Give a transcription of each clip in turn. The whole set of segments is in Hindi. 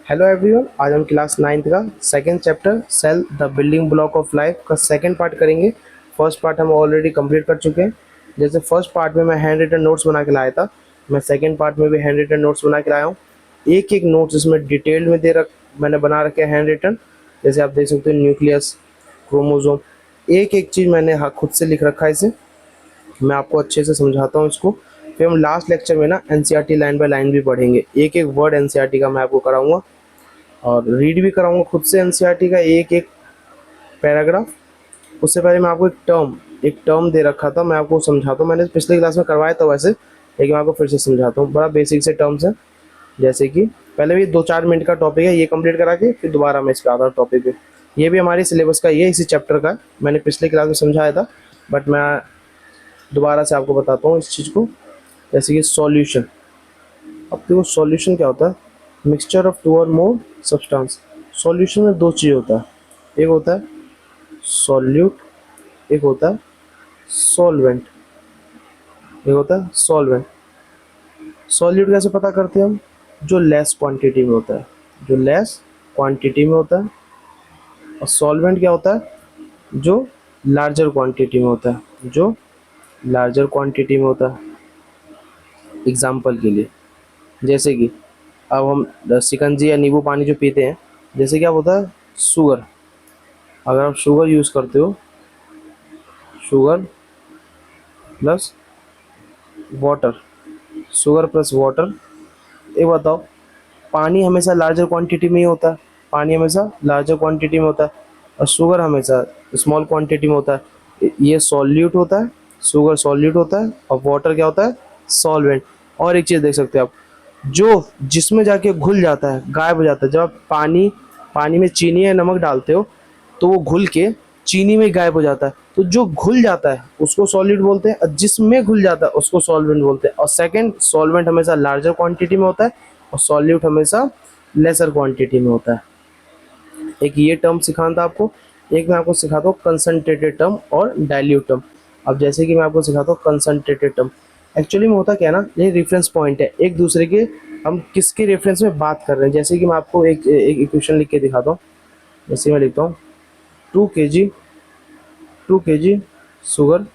हेलो एवरीवन, आज हम क्लास 9th का second chapter cell the building block of life का सेकंड पार्ट करेंगे। फर्स्ट पार्ट हम ऑलरेडी कंप्लीट कर चुके हैं। जैसे फर्स्ट पार्ट में मैं हैंड रिटन नोट्स बना के लाया था, मैं सेकंड पार्ट में भी हैंड रिटन नोट्स बना के लाया हूँ। एक एक नोट्स इसमें डिटेल में मैंने बना रखे हैं हैंड रिटन। जैसे आप देख सकते हो न्यूक्लियस, क्रोमोजोम, एक एक चीज़ मैंने खुद से लिख रखा है इसे। मैं आपको अच्छे से समझाता हूँ इसको। फिर हम लास्ट लेक्चर में ना एनसीईआरटी लाइन बाय लाइन भी पढ़ेंगे, एक एक वर्ड एनसीईआरटी का मैं आपको कराऊंगा और रीड भी कराऊंगा खुद से एनसीईआरटी का एक एक पैराग्राफ। उससे पहले मैं आपको एक टर्म दे रखा था, मैं आपको समझाता हूँ। मैंने पिछले क्लास में करवाया था वैसे, लेकिन मैं आपको फिर से समझाता हूँ। बड़ा बेसिक से टर्म्स है। जैसे कि पहले भी 2-4 मिनट का टॉपिक है, ये कंप्लीट करा के फिर दोबारा मैं इस पर आता हूँ टॉपिक पे। ये भी हमारे सिलेबस का, ये इसी चैप्टर का है। मैंने पिछले क्लास में समझाया था, बट मैं दोबारा से आपको बताता हूँ इस चीज़ को। जैसे कि सॉल्यूशन। अब देखो सॉल्यूशन क्या होता है, मिक्सचर ऑफ टू और मोर सब्सटेंस। सॉल्यूशन में दो चीज़ होता है, एक होता है सॉल्यूट, एक होता है सॉल्वेंट। एक होता है सॉल्वेंट। सॉल्यूट कैसे पता करते हैं हम? जो लेस क्वांटिटी में होता है, जो लेस क्वांटिटी में होता है। और सॉल्वेंट क्या होता है? जो लार्जर क्वांटिटी में होता है, जो लार्जर क्वांटिटी में होता है। एग्जाम्पल के लिए, जैसे कि अब हम शिकंजी या नींबू पानी जो पीते हैं, जैसे क्या होता है शुगर। अगर आप शुगर यूज़ करते हो, sugar plus water, sugar plus water. एक बताओ, पानी हमेशा लार्जर क्वांटिटी में ही होता है, पानी हमेशा लार्जर क्वांटिटी में होता है और शुगर हमेशा स्मॉल क्वांटिटी में होता है। ये सॉल्यूट होता है, शुगर सॉल्यूट होता है और वाटर क्या होता है? सॉल्वेंट। और एक चीज़ देख सकते हो आप, जो जिसमें जाके घुल जाता है, गायब हो जाता है। जब आप पानी पानी में चीनी या नमक डालते हो तो वो घुल के चीनी में गायब हो जाता है। तो जो घुल जाता है उसको सॉलिड बोलते हैं और जिसमें घुल जाता है उसको सॉल्वेंट बोलते हैं। और सेकंड, सॉल्वेंट हमेशा लार्जर क्वांटिटी में होता है और सॉल्यूट हमेशा लेसर क्वांटिटी में होता है। एक ये टर्म सिखाना था आपको। एक मैं आपको सिखाता हूँ कंसनट्रेटेड टर्म और डाइल्यूट टर्म। अब जैसे कि मैं आपको सिखाता हूँ कंसनट्रेटेड टर्म। एक्चुअली में होता क्या है ना, ये रेफरेंस पॉइंट है एक दूसरे के, हम किसके रेफरेंस में बात कर रहे हैं। जैसे कि मैं आपको एक एक इक्वेशन लिख के दिखाता हूँ। जैसे मैं लिखता हूँ 2 kg 2 kg sugar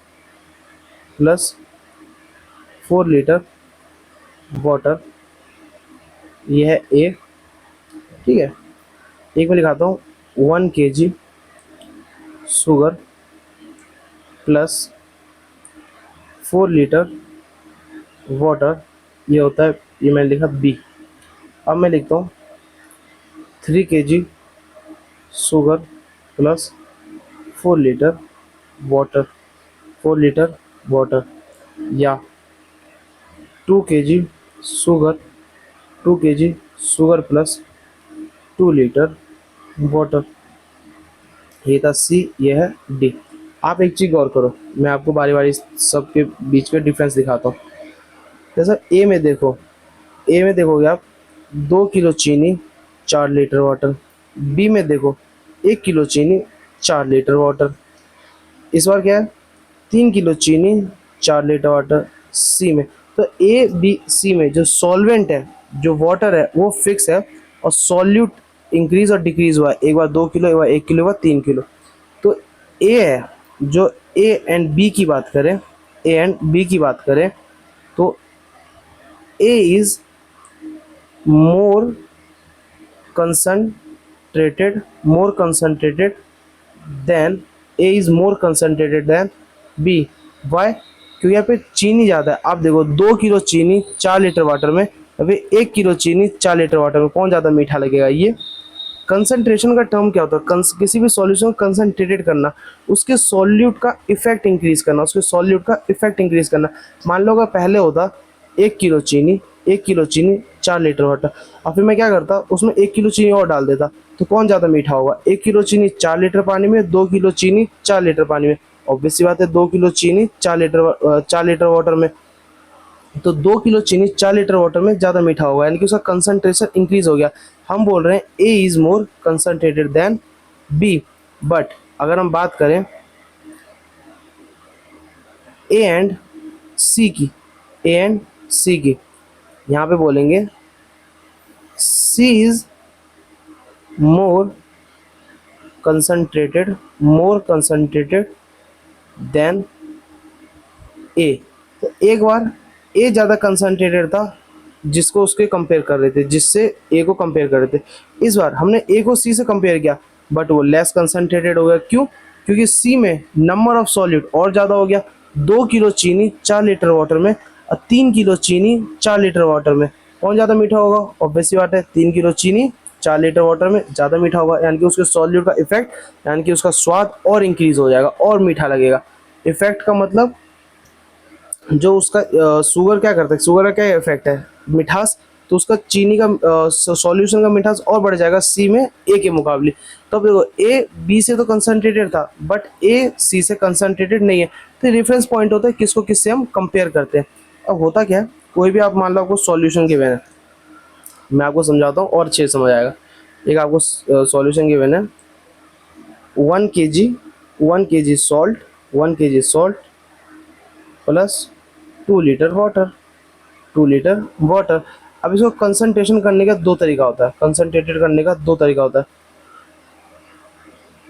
plus 4 litre water, ये है ए। ठीक है, एक में लिखाता हूँ 1 kg sugar plus 4 litre water, ये होता है, ये मैंने लिखा बी। अब मैं लिखता हूँ 3 kg sugar plus 4 litre water, 4 litre water. या 2 kg sugar 2 kg sugar plus 2 litre water, ये था सी, ये है डी। आप एक चीज़ गौर करो, मैं आपको बारी बारी सबके बीच में डिफरेंस दिखाता हूँ। जैसा ए में देखो, ए में देखोगे आप 2 किलो चीनी 4 लीटर वाटर। बी में देखो 1 किलो चीनी 4 लीटर वाटर। इस बार क्या है? 3 किलो चीनी 4 लीटर वाटर। सी में तो ए बी सी में जो सॉल्वेंट है, जो वाटर है, वो फिक्स है और सॉल्यूट इंक्रीज और डिक्रीज हुआ है। एक बार 2 किलो, एक बार 1 किलो, एक बार 3 किलो। तो ए है, जो ए एंड बी की बात करें, ए एंड बी की बात करें तो A is more concentrated more concentrated than A is more concentrated than B। Why? क्योंकि यहाँ पे चीनी ज़्यादा है। आप देखो 2 किलो चीनी 4 लीटर वाटर में, अभी 1 किलो चीनी 4 लीटर वाटर में कौन ज़्यादा मीठा लगेगा? ये कंसंट्रेशन का टर्म क्या होता है? किसी भी सॉल्यूशन को कंसंट्रेटेड करना, उसके सॉल्यूट का इफेक्ट इंक्रीज करना, उसके सॉल्यूट का इफेक्ट इंक्रीज करना। मान लो अगर पहले होता 1 किलो चीनी, 1 किलो चीनी 4 लीटर वाटर, और फिर मैं क्या करता, उसमें 1 किलो चीनी और डाल देता, तो कौन ज़्यादा मीठा होगा? 1 किलो चीनी 4 लीटर पानी में, 2 किलो चीनी 4 लीटर पानी में। ऑब्वियस सी बात है, 2 किलो चीनी 4 लीटर वाटर में, तो 2 किलो चीनी 4 लीटर वाटर में ज़्यादा मीठा होगा, यानी कि उसका कंसंट्रेशन इंक्रीज हो गया। हम बोल रहे हैं A is more concentrated than B. But अगर हम बात करें ए एंड सी की, ए एंड सी की, यहाँ पे बोलेंगे सी इज़ more concentrated than ए। तो एक बार ए ज़्यादा कंसनट्रेटेड था, जिसको उसके कंपेयर कर रहे थे, जिससे ए को कंपेयर कर रहे थे। इस बार हमने ए को सी से कंपेयर किया, बट वो लेस कंसनट्रेटेड हो गया। क्यों? क्योंकि सी में नंबर ऑफ सॉल्यूट और ज़्यादा हो गया। 2 किलो चीनी 4 लीटर वाटर में और 3 किलो चीनी 4 लीटर वाटर में कौन ज़्यादा मीठा होगा? ऑब्वियस सी बात है, 3 किलो चीनी 4 लीटर वाटर में ज़्यादा मीठा होगा, यानी कि उसके सॉल्यूट का इफेक्ट, यानी कि उसका स्वाद और इंक्रीज हो जाएगा और मीठा लगेगा। इफेक्ट का मतलब जो उसका शुगर क्या करता है, शुगर का क्या इफेक्ट है? मिठास। तो उसका चीनी का सॉल्यूशन का मिठास और बढ़ जाएगा सी में ए के मुकाबले। तो अब देखो, ए बी से तो कंसनट्रेटेड था, बट ए सी से कंसनट्रेटेड नहीं है। तो रेफरेंस पॉइंट होता है किसको किससे हम कंपेयर करते हैं। अब होता क्या है, कोई भी आप मान लो आपको सॉल्यूशन गिवन है, मैं आपको समझाता हूँ और अच्छे से समझ आएगा। एक आपको सॉल्यूशन गिवन है, 1 kg salt, 1 kg salt plus 2 litre water, 2 litre water. अब इसको कंसंट्रेशन करने का दो तरीका होता है, कंसंट्रेटेड करने का दो तरीका होता है।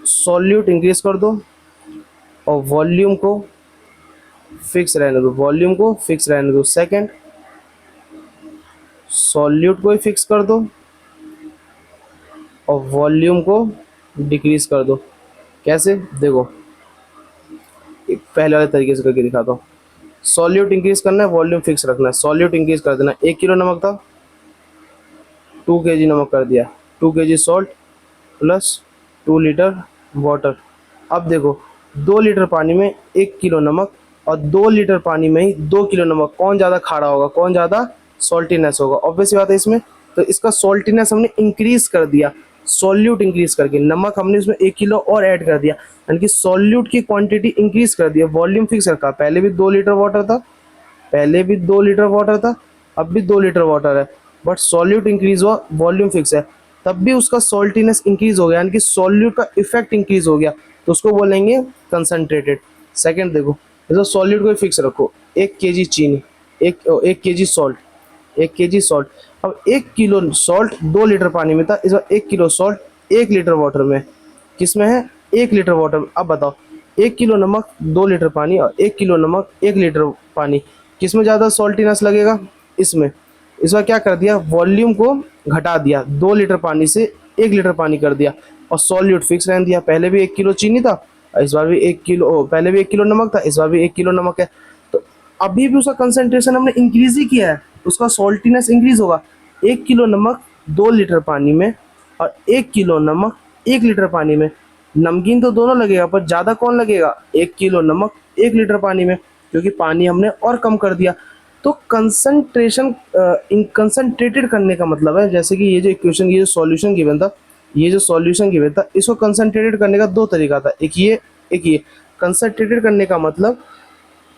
सॉल्यूट इंक्रीज कर दो और वॉल्यूम को फिक्स रहने दो, वॉल्यूम को फिक्स रहने दो। सेकंड, सॉल्यूट को ही फिक्स कर दो और वॉल्यूम को डिक्रीज कर दो। कैसे? देखो, एक पहले वाले तरीके से करके दिखाता हूँ। सॉल्यूट इंक्रीज करना है, वॉल्यूम फिक्स रखना है। सॉल्यूट इंक्रीज कर देना, 1 किलो नमक था, 2 kg नमक कर दिया, 2 kg salt plus 2 litre water. अब देखो, 2 लीटर पानी में 1 किलो नमक और 2 लीटर पानी में ही 2 किलो नमक, कौन ज़्यादा खारा होगा, कौन ज़्यादा सॉल्टीनेस होगा? ऑब्वियस बात है इसमें। तो इसका सॉल्टीनेस हमने इंक्रीज कर दिया सॉल्यूट इंक्रीज करके, नमक हमने इसमें 1 किलो और ऐड कर दिया, यानी कि सॉल्यूट की क्वांटिटी इंक्रीज कर दिया। वॉल्यूम फिक्स रखा, पहले भी 2 लीटर वाटर था, पहले भी 2 लीटर वाटर था, अब भी 2 लीटर वाटर है, बट सॉल्यूट इंक्रीज हुआ, वॉल्यूम फिक्स है, तब भी उसका सॉल्टीनेस इंक्रीज हो गया, यानी कि सॉल्यूट का इफेक्ट इंक्रीज हो गया, तो उसको बोलेंगे कंसनट्रेटेड। सेकंड देखो, जैसे सॉल्यूट को फिक्स रखो, 1 kg चीनी, 1 kg सॉल्ट, 1 kg सॉल्ट। अब 1 किलो सॉल्ट 2 लीटर पानी में था, इस बार 1 किलो सॉल्ट 1 लीटर वाटर में, किस में है? 1 लीटर वाटर में। अब बताओ, 1 किलो नमक 2 लीटर पानी और 1 किलो नमक 1 लीटर पानी, किस में ज़्यादा सॉल्टीनेस लगेगा? इसमें। इस बार क्या कर दिया, वॉल्यूम को घटा दिया, 2 लीटर पानी से 1 लीटर पानी कर दिया और सॉल्यूट फिक्स रहने दिया। पहले भी 1 किलो चीनी था, इस बार भी 1 किलो, पहले भी 1 किलो नमक था, इस बार भी 1 किलो नमक है। तो अभी भी उसका कंसंट्रेशन हमने इंक्रीज ही किया है, उसका सॉल्टीनेस इंक्रीज होगा। 1 किलो नमक 2 लीटर पानी में और 1 किलो नमक 1 लीटर पानी में, नमकीन तो दोनों लगेगा, पर ज़्यादा कौन लगेगा? 1 किलो नमक 1 लीटर पानी में, क्योंकि पानी हमने और कम कर दिया। तो कंसंट्रेशन कंसंट्रेटेड करने का मतलब है, जैसे कि ये जो इक्वेशन, ये जो सॉल्यूशन गिवन था, ये जो सॉल्यूशन गिवन था, इसको कंसंट्रेटेड करने का दो तरीका था, एक ये, एक ये। कंसंट्रेटेड करने का मतलब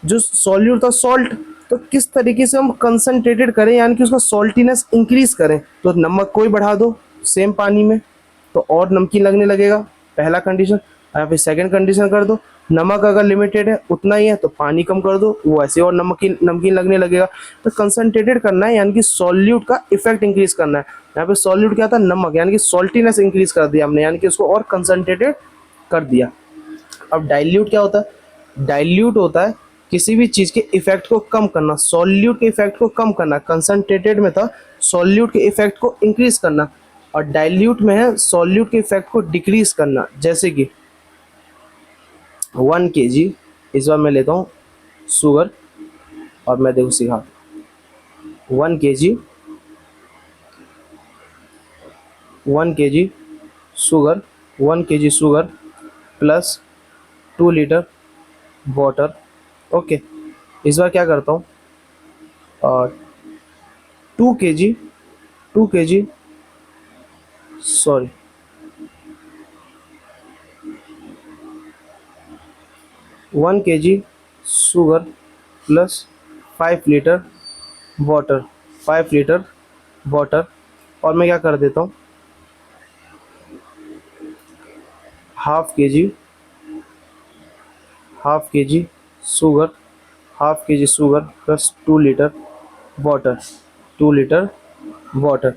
जो सॉल्यूट था सॉल्ट, तो किस तरीके से हम कंसंट्रेटेड करें, यानी कि उसका सॉल्टीनेस इंक्रीज करें। तो नमक को ही बढ़ा दो सेम पानी में, तो और नमकीन लगने लगेगा, पहला कंडीशन। या फिर सेकंड कंडीशन कर दो, नमक अगर लिमिटेड है, उतना ही है, तो पानी कम कर दो, वो ऐसे और नमकीन नमकीन लगने लगेगा। तो कंसंट्रेटेड करना है, यानी कि सॉल्यूट का इफेक्ट इंक्रीज करना है। यहाँ पे सॉल्यूट क्या था? नमक, यानी कि सॉल्टीनेस इंक्रीज कर दिया हमने, यानी कि उसको और कंसंट्रेटेड कर दिया। अब डाइल्यूट क्या होता है? डाइल्यूट होता है किसी भी चीज़ के इफेक्ट को कम करना, सॉल्यूट के इफेक्ट को कम करना। कंसंट्रेटेड में था सॉल्यूट के इफेक्ट को इंक्रीज करना, और डाइल्यूट में है सॉल्यूट के इफेक्ट को डिक्रीज करना। जैसे कि 1 kg, इस बार मैं लेता हूँ शुगर और मैं देखो सिखाता हूँ। 1 kg sugar, 1 kg sugar plus 2 litre water. Okay, इस बार क्या करता हूँ, और 2 kg, 2 kg sorry 1 kg sugar plus 5 litre water, 5 litre water. और मैं क्या कर देता हूँ, half K G sugar, half K G sugar plus 2 litre water, 2 litre water.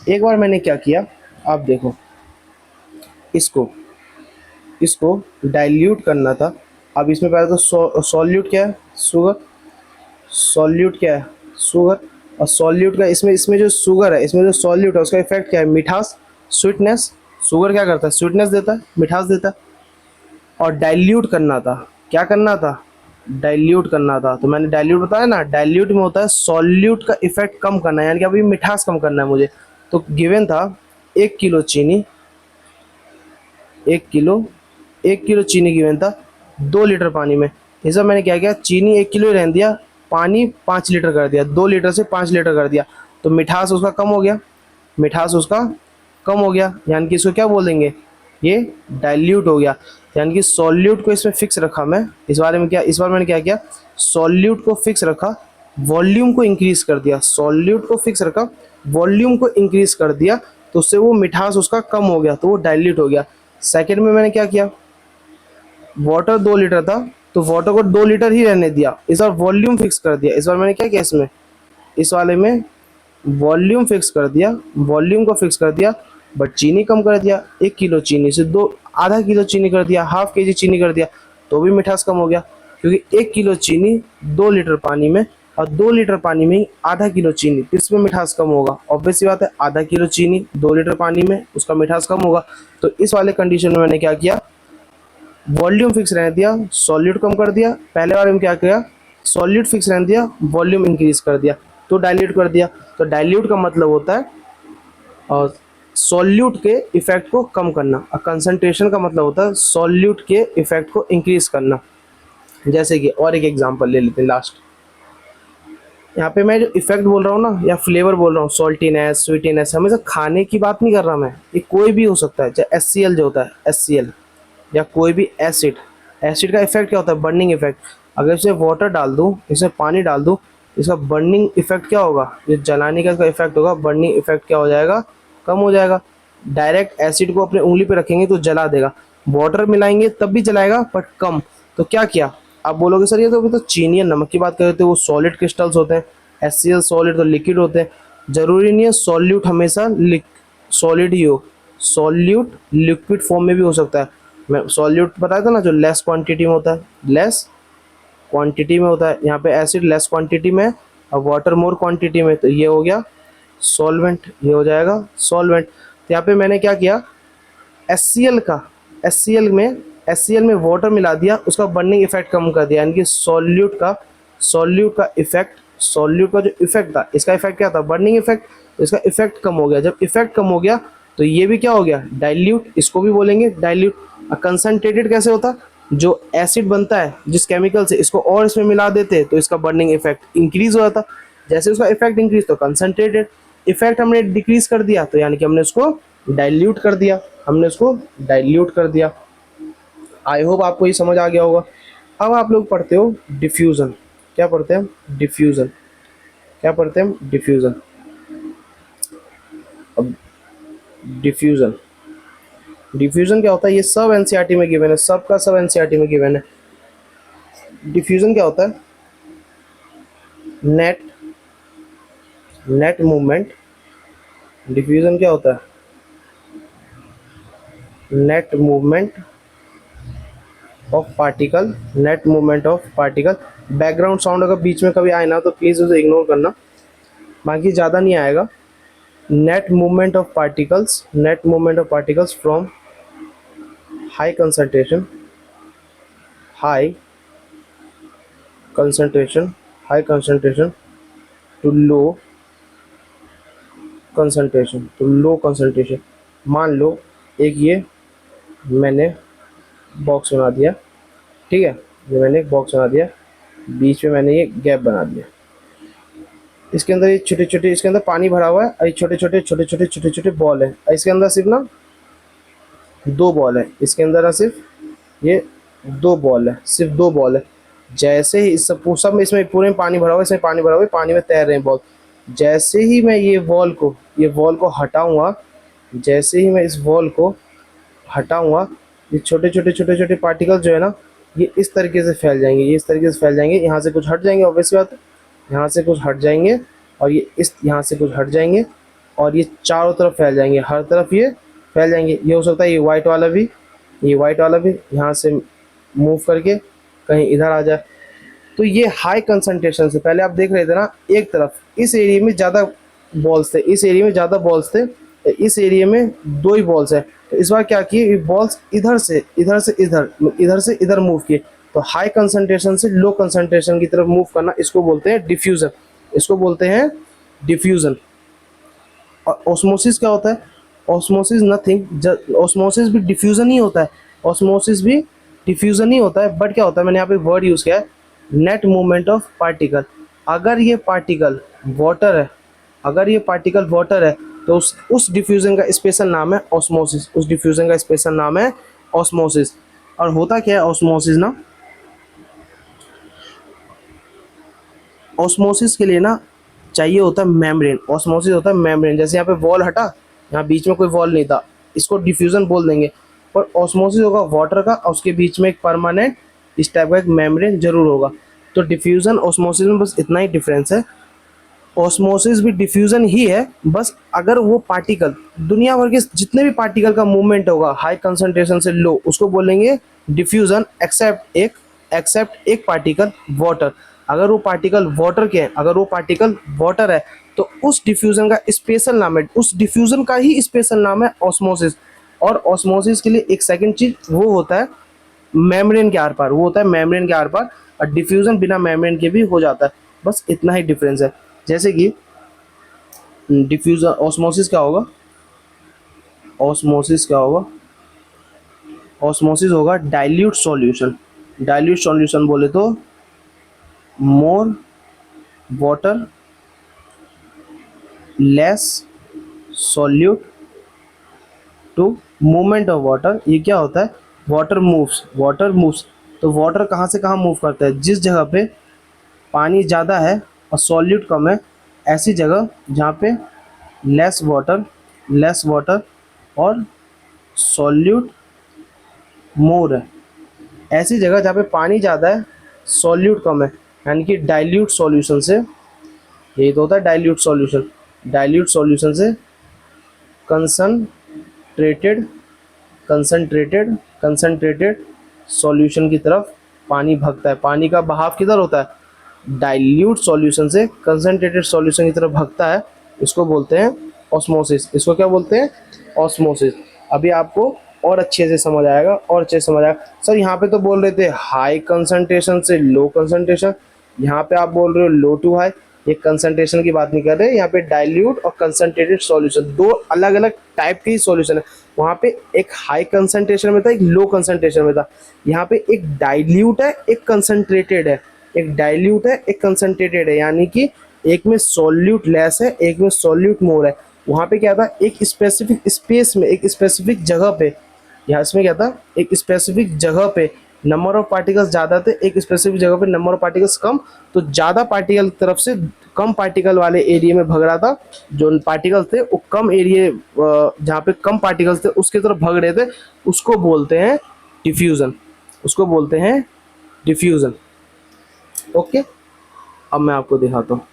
एक बार मैंने क्या किया, आप देखो, इसको इसको डाइल्यूट करना था। अब इसमें पहले तो सॉल्यूट क्या है, शुगर, सॉल्यूट क्या है, शुगर। और सॉल्यूट का इसमें इसमें जो शुगर है, इसमें जो सॉल्यूट है उसका इफेक्ट क्या है, मिठास, स्वीटनेस। शुगर क्या करता है, स्वीटनेस देता है, मिठास देता है। और डाइल्यूट करना था, क्या करना था, डाइल्यूट करना था। तो मैंने डाइल्यूट बताया ना, डाइल्यूट में होता है सॉल्यूट का इफेक्ट कम करना है, यानी कि अभी मिठास कम करना है मुझे। तो गिवन था 1 किलो चीनी, 1 किलो 1 किलो चीनी गिवन था 2 लीटर पानी में। इस बार मैंने क्या किया, चीनी 1 किलो ही रहने दिया, पानी 5 लीटर कर दिया, 2 लीटर से 5 लीटर कर दिया। तो मिठास उसका कम हो गया, मिठास उसका कम हो गया, यानी कि इसको क्या बोल देंगे, ये डाइल्यूट हो गया। यानी कि सॉल्यूट को इसमें फिक्स रखा मैं, इस बारे में क्या, इस बार मैंने क्या किया, सॉल्यूट को फिक्स रखा, वॉल्यूम को इंक्रीज कर दिया, सॉल्यूट को फिक्स रखा, वॉल्यूम को इंक्रीज कर दिया, तो उससे वो मिठास उसका कम हो गया, तो वो डाइल्यूट हो गया। सेकंड में मैंने क्या किया, वाटर 2 लीटर था तो वाटर को 2 लीटर ही रहने दिया, इस बार वॉल्यूम फिक्स कर दिया। इस बार मैंने क्या किया, इसमें इस वाले में वॉल्यूम फिक्स कर दिया, वॉल्यूम को फिक्स कर दिया, बट चीनी कम कर दिया, 1 किलो चीनी से दो आधा किलो चीनी कर दिया, हाफ के जी चीनी कर दिया, तो भी मिठास कम हो गया। क्योंकि 1 किलो चीनी 2 लीटर पानी में, और 2 लीटर पानी में ही आधा किलो चीनी, तो इसमें मिठास कम होगा। ऑब्वियस सी बात है, आधा किलो चीनी 2 लीटर पानी में, उसका मिठास कम होगा। तो इस वाले कंडीशन में मैंने क्या किया, वॉल्यूम फिक्स रहने दिया, सॉल्यूट कम कर दिया। पहले बार में क्या किया, सॉल्यूट फिक्स रहने दिया, वॉल्यूम इंक्रीज कर दिया, तो डाइल्यूट कर दिया। तो डाइल्यूट का मतलब होता है और सॉल्यूट के इफेक्ट को कम करना, और कंसंट्रेशन का मतलब होता है सॉल्यूट के इफेक्ट को इंक्रीज करना। जैसे कि और एक एग्जांपल ले लेते हैं लास्ट, यहाँ पे मैं जो इफेक्ट बोल रहा हूँ ना, या फ्लेवर बोल रहा हूँ, सॉल्टीनेस, स्वीटीनेस, हमेशा खाने की बात नहीं कर रहा मैं, ये कोई भी हो सकता है। चाहे HCl जो होता है, HCl, या कोई भी एसिड, एसिड का इफेक्ट क्या होता है, बर्निंग इफेक्ट। अगर इसमें वाटर डाल दूँ, इसमें पानी डाल दूँ, इसका बर्निंग इफेक्ट क्या होगा, जो जलाने का इसका इफेक्ट होगा, बर्निंग इफेक्ट क्या हो जाएगा, कम हो जाएगा। डायरेक्ट एसिड को अपने उंगली पे रखेंगे तो जला देगा, वाटर मिलाएंगे तब भी जलाएगा, बट कम। तो क्या किया, आप बोलोगे सर ये तो अभी तो चीनी या नमक की बात कर रहे थे, वो सॉलिड क्रिस्टल्स होते हैं, HCl सॉलिड तो लिक्विड होते हैं। जरूरी नहीं है सॉल्यूट हमेशा सॉलिड ही हो, सॉल्यूट लिक्विड फॉर्म में भी हो सकता है। मैं सॉल्यूट बताया था ना, जो लेस क्वांटिटी में होता है, लेस क्वांटिटी में होता है। यहाँ पे एसिड लेस क्वांटिटी में और वाटर मोर क्वांटिटी में, तो ये हो गया सॉल्वेंट, ये हो जाएगा सॉल्वेंट। तो यहाँ पे मैंने क्या किया, HCl का, HCl में वाटर मिला दिया, उसका बर्निंग इफेक्ट कम कर दिया, यानी कि सॉल्यूट का इफेक्ट, सॉल्यूट का जो इफेक्ट था, इसका इफेक्ट क्या था, बर्निंग इफेक्ट, इसका इफेक्ट कम हो गया। जब इफेक्ट कम हो गया तो ये भी क्या हो गया, डाइल्यूट, इसको भी बोलेंगे डाइल्यूट। कंसंट्रेटेड कैसे होता, जो एसिड बनता है जिस केमिकल से, इसको और इसमें मिला देते तो इसका बर्निंग इफेक्ट इंक्रीज हो जाता। जैसे उसका इफेक्ट इंक्रीज, तो कंसंट्रेटेड इफेक्ट हमने डिक्रीज कर दिया, तो यानी कि हमने उसको डाइल्यूट कर दिया, हमने उसको डाइल्यूट कर दिया। आई होप आपको ये समझ आ गया होगा। अब आप लोग पढ़ते हो डिफ्यूज़न, क्या पढ़ते हैं, डिफ्यूज़न, क्या पढ़ते हैं, डिफ्यूज़न। अब डिफ्यूज़न, डिफ्यूज़न क्या होता है, ये सब एनसीईआरटी में गिवन है, सबका सब एनसीईआरटी में गिवन है। डिफ्यूज़न क्या होता है, नेट नेट मूवमेंट, डिफ्यूज़न क्या होता है, net movement of particle, net movement of particle. Background sound अगर बीच में कभी आए ना तो प्लीज़ उसे इग्नोर करना, बाकी ज़्यादा नहीं आएगा। Net movement of particles, net movement of particles from high concentration, high concentration, high concentration to low concentration, to low concentration. मान लो एक ये मैंने बॉक्स बना दिया, ठीक है, ये मैंने एक बॉक्स बना दिया, बीच में मैंने ये गैप बना दिया, इसके अंदर ये छोटे छोटे, इसके अंदर पानी भरा हुआ है, और ये छोटे छोटे छोटे छोटे छोटे छोटे बॉल है, और इसके अंदर सिर्फ ना 2 बॉल है, इसके अंदर ना सिर्फ ये 2 बॉल है, सिर्फ 2 बॉल है। जैसे ही इस सब में, इसमें पूरे में पानी भरा हुआ है, इसमें पानी भरा हुआ है, पानी में तैर रहे हैं बॉल। जैसे ही मैं ये वॉल को हटाऊंगा, जैसे ही मैं इस वॉल को हटाऊंगा, ये छोटे छोटे छोटे छोटे पार्टिकल जो है ना, ये इस तरीके से फैल जाएंगे, ये इस तरीके से फैल जाएंगे, यहाँ से कुछ हट जाएंगे, ऑब्वियसली बात है, यहाँ से कुछ हट जाएंगे, और ये इस यहाँ से कुछ हट जाएंगे, और ये चारों तरफ फैल जाएंगे, हर तरफ ये फैल जाएंगे। ये हो सकता है ये वाइट वाला भी, ये वाइट वाला भी यहाँ से मूव करके कहीं इधर आ जाए। तो ये हाई कंसंट्रेशन से, पहले आप देख रहे थे ना एक तरफ इस एरिया में ज़्यादा बॉल्स थे, इस एरिया में ज़्यादा बॉल्स थे, इस एरिया में 2 ही बॉल्स है। तो इस बार क्या किए, ये बॉल्स इधर से इधर से इधर, इधर से इधर मूव किए। तो हाई कंसंट्रेशन से लो कंसंट्रेशन की तरफ मूव करना, इसको बोलते हैं डिफ्यूजन, इसको बोलते हैं डिफ्यूजन। और ऑस्मोसिस क्या होता है, ऑस्मोसिस नथिंग, ऑस्मोसिस भी डिफ्यूजन ही होता है, ऑस्मोसिस भी डिफ्यूजन ही होता है। बट क्या होता है, मैंने यहाँ पे वर्ड यूज़ किया है नेट मूवमेंट ऑफ पार्टिकल। अगर ये पार्टिकल वाटर है, अगर ये पार्टिकल वाटर है तो उस डिफ्यूजन का स्पेशल नाम है ऑस्मोसिस, उस डिफ्यूजन का स्पेशल नाम है ऑस्मोसिस। और होता क्या है ऑस्मोसिस ना, ऑस्मोसिस के लिए ना चाहिए होता है मेम्ब्रेन, ऑस्मोसिस होता है मेम्ब्रेन। जैसे यहाँ पे वॉल हटा, यहाँ बीच में कोई वॉल नहीं था, इसको डिफ्यूजन बोल देंगे। पर ऑस्मोसिस होगा वाटर का और उसके बीच में एक परमानेंट इस टाइप का एक मेम्ब्रेन जरूर होगा। तो डिफ्यूजन ऑस्मोसिस में बस इतना ही डिफरेंस है। ऑस्मोसिस भी डिफ्यूजन ही है, बस अगर वो पार्टिकल, दुनिया भर के जितने भी पार्टिकल का मूवमेंट होगा हाई कंसंट्रेशन से लो, उसको बोलेंगे डिफ्यूजन, एक्सेप्ट एक पार्टिकल वाटर। अगर वो पार्टिकल वाटर के हैं, अगर वो पार्टिकल वाटर है तो उस डिफ्यूजन का स्पेशल नाम है, उस डिफ्यूजन का ही स्पेशल नाम है ऑस्मोसिस। और ऑस्मोसिस के लिए एक सेकंड चीज वो होता है मेम्ब्रेन के आर पार, वो होता है मेम्ब्रेन के आर पार। और डिफ्यूजन बिना मेम्ब्रेन के भी हो जाता है, बस इतना ही डिफरेंस है। जैसे कि डिफ्यूजन, ऑस्मोसिस क्या होगा, ऑस्मोसिस क्या होगा, ऑस्मोसिस होगा डाइल्यूट सॉल्यूशन। डाइल्यूट सॉल्यूशन बोले तो more water less solute to movement of water. ये क्या होता है, वाटर मूव्स, वाटर मूव्स। तो वाटर कहाँ से कहाँ मूव करता है, जिस जगह पे पानी ज़्यादा है और सॉल्यूट कम है, ऐसी जगह जहाँ पे लेस वाटर और सॉल्यूट मोर है, ऐसी जगह जहाँ पे पानी ज़्यादा है सॉल्यूट कम है, यानी कि डाइल्यूट सॉल्यूशन से, यही तो होता है डाइल्यूट सॉल्यूशन। डाइल्यूट सॉल्यूशन से कंसनट्रेटेड कंसनट्रेटेड कंसनट्रेटेड सॉल्यूशन की तरफ पानी भगता है। पानी का बहाव किधर होता है, डाइल्यूट सॉल्यूशन से कंसनट्रेटेड सॉल्यूशन की तरफ भगता है, इसको बोलते हैं ऑस्मोसिस। इसको क्या बोलते हैं, ऑस्मोसिस। अभी आपको और अच्छे से समझ आएगा, और अच्छे से समझ आएगा। सर यहाँ पे तो बोल रहे थे हाई कंसंट्रेशन से लो कंसंट्रेशन, यहाँ पे आप बोल रहे हो लो टू हाई। ये कंसंट्रेशन की बात नहीं कर रहे, यहाँ पे डाइल्यूट और कंसंट्रेटेड सॉल्यूशन दो अलग अलग टाइप के सॉल्यूशन है। वहाँ पे एक हाई कंसंट्रेशन में था, एक लो कंसंट्रेशन में था। यहाँ पे एक डाइल्यूट है, एक कंसंट्रेटेड है, एक डाइल्यूट है, एक कंसंट्रेटेड है, यानी कि एक में सॉल्यूट लेस है, एक में सॉल्यूट मोर है। वहाँ पे क्या था, एक स्पेसिफिक स्पेस में, एक स्पेसिफिक जगह पे, यहाँ इसमें क्या था, एक स्पेसिफिक जगह पे नंबर ऑफ पार्टिकल्स ज़्यादा थे, एक स्पेसिफिक जगह पे नंबर ऑफ पार्टिकल्स कम। तो ज़्यादा पार्टिकल की तरफ से कम पार्टिकल वाले एरिया में भग रहा था, जो पार्टिकल्स थे वो कम एरिया, जहाँ पे कम पार्टिकल्स थे उसकी तरफ भग रहे थे, उसको बोलते हैं डिफ्यूज़न, उसको बोलते हैं डिफ्यूज़न। ओके, अब मैं आपको दिखाता हूँ।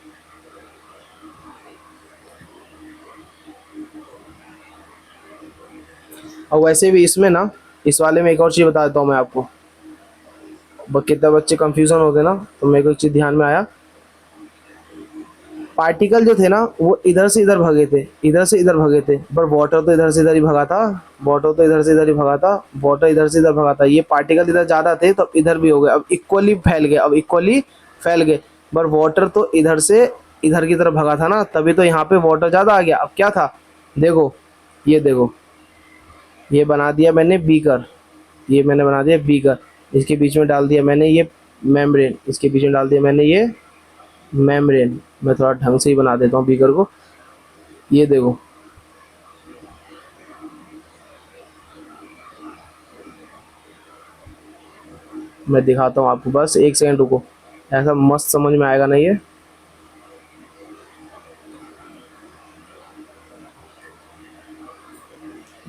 और वैसे भी इसमें ना, इस वाले में एक और चीज़ बता देता हूँ मैं आपको, कितने बच्चे कंफ्यूजन होते ना, तो मेरे को एक चीज़ ध्यान में आया। पार्टिकल जो थे ना वो इधर से इधर भगे थे, इधर से इधर भगे थे, पर वाटर तो इधर से इधर ही भगा था, वाटर तो इधर से इधर ही भगा था, वाटर इधर से इधर भगा था। ये पार्टिकल इधर ज़्यादा थे तो इधर भी हो गए, अब इक्वली फैल गए, अब इक्वली फैल गए। पर वाटर तो इधर से इधर की तरफ भगा था ना, तभी तो यहाँ पे वाटर ज़्यादा आ गया। अब क्या था, देखो, ये देखो, ये बना दिया मैंने बीकर, ये मैंने बना दिया बीकर, इसके बीच में डाल दिया मैंने ये मेम्ब्रेन, इसके बीच में डाल दिया मैंने ये मेम्ब्रेन। मैं थोड़ा ढंग से ही बना देता हूँ बीकर को। ये देखो, मैं दिखाता हूँ आपको, बस एक सेकंड रुको, ऐसा मस्त समझ में आएगा ना ये।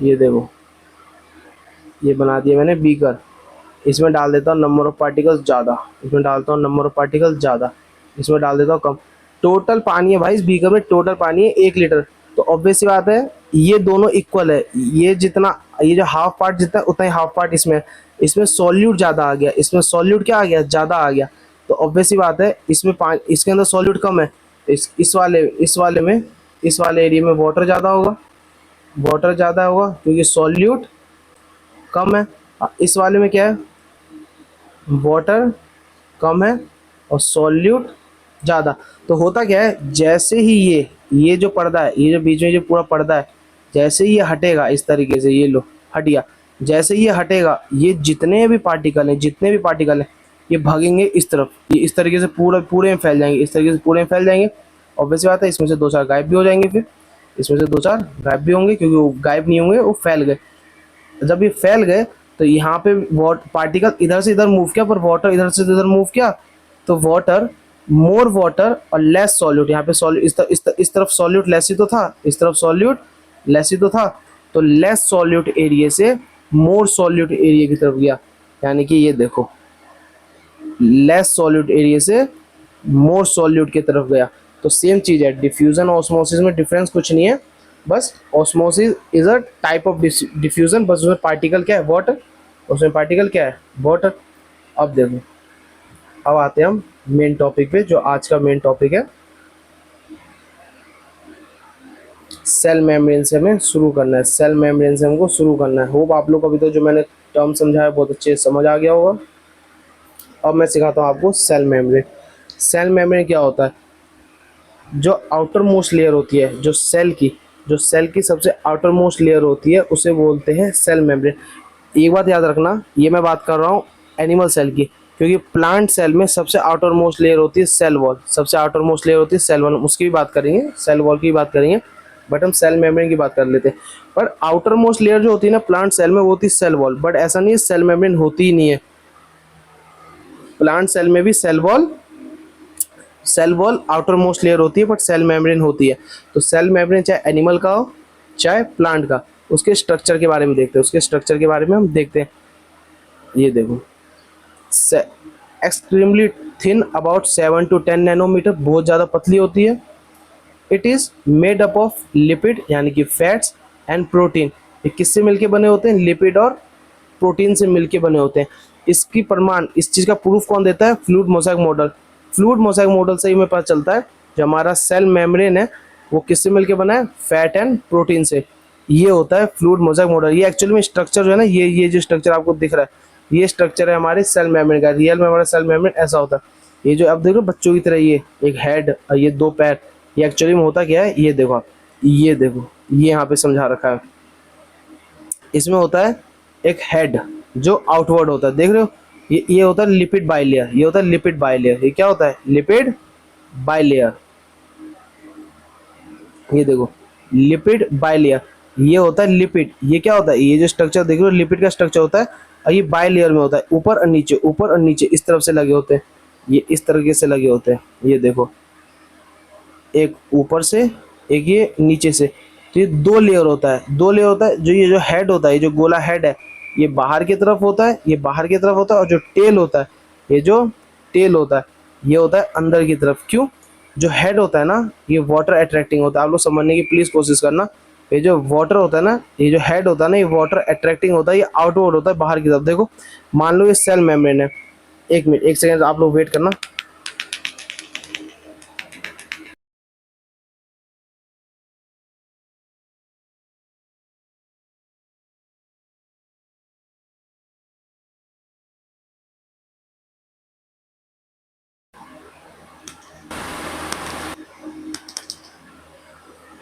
ये देखो, ये बना दिया मैंने बीकर, इसमें डाल देता हूँ नंबर ऑफ पार्टिकल्स ज़्यादा, इसमें डालता हूँ नंबर ऑफ पार्टिकल्स ज़्यादा, इसमें डाल देता हूँ कम। टोटल पानी है भाई इस बीकर में, टोटल पानी है 1 लीटर। तो ऑब्वियस सी बात है ये दोनों इक्वल है, ये जितना, ये जो हाफ पार्ट जितना है, उतना ही हाफ पार्ट इसमें, इसमें सॉल्यूट ज़्यादा आ गया, इसमें सॉल्यूट क्या आ गया, ज़्यादा आ गया। तो ऑब्वियस सी बात है इसमें इसके अंदर सॉल्यूट कम है, इस वाले में, इस वाले एरिया में वाटर ज़्यादा होगा, वाटर ज़्यादा होगा क्योंकि सॉल्यूट कम है। इस वाले में क्या है, वाटर कम है और सॉल्यूट ज़्यादा। तो होता क्या है, जैसे ही ये जो पर्दा है, ये जो बीच में जो पूरा पर्दा है, जैसे ही ये हटेगा इस तरीके से, ये लो हट गया, जैसे ही ये हटेगा, ये जितने भी पार्टिकल हैं, जितने भी पार्टिकल हैं, ये भागेंगे इस तरफ, ये इस तरीके से पूरा पूरे में फैल जाएंगे, इस तरीके से पूरे में फैल जाएंगे। ऑब्वियस बात है इसमें से दो चार गायब भी हो जाएंगे, फिर इसमें से दो चार गायब भी होंगे क्योंकि वो गायब नहीं होंगे, वो फैल गए। जब ये फैल गए तो यहाँ पे पार्टिकल इधर से इधर मूव किया, पर वाटर इधर से इधर मूव किया, तो वाटर, मोर वाटर और लेस सॉल्यूट, यहाँ पे सॉल्यूट इस तरफ सॉल्यूट लेस ही तो था, इस तरफ सॉल्यूट लेस ही तो था, तो लेस सॉल्यूट एरिया से मोर सॉल्यूट एरिया की तरफ गया, यानी कि ये देखो लेस सॉल्यूट एरिया से मोर सॉल्यूट की तरफ गया। तो सेम चीज़ है, डिफ्यूजन और ऑस्मोसिस में डिफरेंस कुछ नहीं है, बस osmosis is a type of diffusion, बस उसमें पार्टिकल क्या है, वाटर, उसमें पार्टिकल क्या है, वाटर। अब देखो, अब आते हैं हम मेन टॉपिक पे, जो आज का मेन टॉपिक है, सेल मेम्ब्रेन से हमें शुरू करना है, सेल मेम्ब्रेन से हमको शुरू करना है। होप आप लोग को अभी तो जो मैंने टर्म समझाया बहुत अच्छे से समझ आ गया होगा। अब मैं सिखाता हूँ आपको सेल मेम्ब्रेन। सेल मेम्ब्रेन क्या होता है, जो आउटर मोस्ट लेयर होती है, जो सेल की सबसे आउटर मोस्ट लेयर होती है, उसे बोलते हैं सेल मेम्ब्रेन। एक बात याद रखना, ये मैं बात कर रहा हूँ एनिमल सेल की, क्योंकि प्लांट सेल में सबसे आउटर मोस्ट लेयर होती है सेल वॉल, सबसे आउटर मोस्ट लेयर होती है सेल वॉल, उसकी भी बात करेंगे, सेल वॉल की भी बात करेंगे, बट हम सेल मेम्ब्रेन की बात कर लेते हैं। पर आउटर मोस्ट लेयर जो होती है ना प्लांट सेल में, वो होती है सेल वॉल, बट ऐसा नहीं है सेल मेम्ब्रेन होती ही नहीं है, प्लांट सेल में भी cell wall outer most layer होती है, बट सेल मेम्ब्रेन होती है। तो सेल मेम्ब्रेन चाहे एनिमल का हो चाहे प्लांट का, उसके स्ट्रक्चर के बारे में देखते हैं, उसके स्ट्रक्चर के बारे में हम देखते हैं। ये देखो, extremely thin, about 7 to 10 nanometre, बहुत ज़्यादा पतली होती है। It is made up of lipid, यानी कि फैट्स एंड प्रोटीन। ये किससे मिलके बने होते हैं, लिपिड और प्रोटीन से मिलके बने होते हैं। इसकी प्रमाण, इस चीज़ का प्रूफ कौन देता है, fluid mosaic model. Fluid mosaic model से ही हमें पता चलता है जो हमारा सेल मेम्ब्रेन है वो किससे मिलके बना है, फैट एंड प्रोटीन से। ये होता है फ्लूइड मोज़ेक मॉडल। ये एक्चुअली में स्ट्रक्चर जो है ना, ये जो स्ट्रक्चर आपको दिख रहा है, ये स्ट्रक्चर है हमारे सेल मेम्ब्रेन का। रियल में हमारा सेल मेम्ब्रेन ऐसा होता है। ये जो आप देख रहे हो बच्चों की तरह, ये एक हेड और ये दो पैर, ये एक्चुअली में होता क्या है, ये देखो आप, ये देखो, ये यहाँ पे समझा रखा है। इसमें होता है एक हेड जो आउटवर्ड होता है, देख रहे हो, ये होता है लिपिड बाइलेयर, ये होता है लिपिड बाइलेयर। ये क्या होता है, लिपिड बाइलेयर। ये देखो, लिपिड बाइलेयर, ये होता है लिपिड। ये क्या होता है, ये जो स्ट्रक्चर देख रहे हो लिपिड का स्ट्रक्चर होता है, और ये बाइलेयर में होता है, ऊपर और नीचे, ऊपर और नीचे इस तरफ से लगे होते हैं, ये इस तरीके से लगे होते हैं। ये देखो, एक ऊपर से, एक ये नीचे से, तो ये दो लेयर होता है, दो लेयर होता है। जो ये जो हेड होता है, ये जो गोला हेड है, ये बाहर की तरफ होता है, ये बाहर की तरफ होता है, और जो टेल होता है, ये जो टेल होता है, ये होता है अंदर की तरफ। क्यों, जो हेड होता है ना, ये वाटर अट्रैक्टिंग होता है। आप लोग समझने की प्लीज़ कोशिश करना। ये जो वाटर होता है ना, ये जो हेड होता है ना, ये वाटर अट्रैक्टिंग होता है, ये आउटवर्ड होता है, बाहर की तरफ। देखो, मान लो ये सेल मेम्ब्रेन है, एक मिनट, एक सेकेंड आप लोग वेट करना।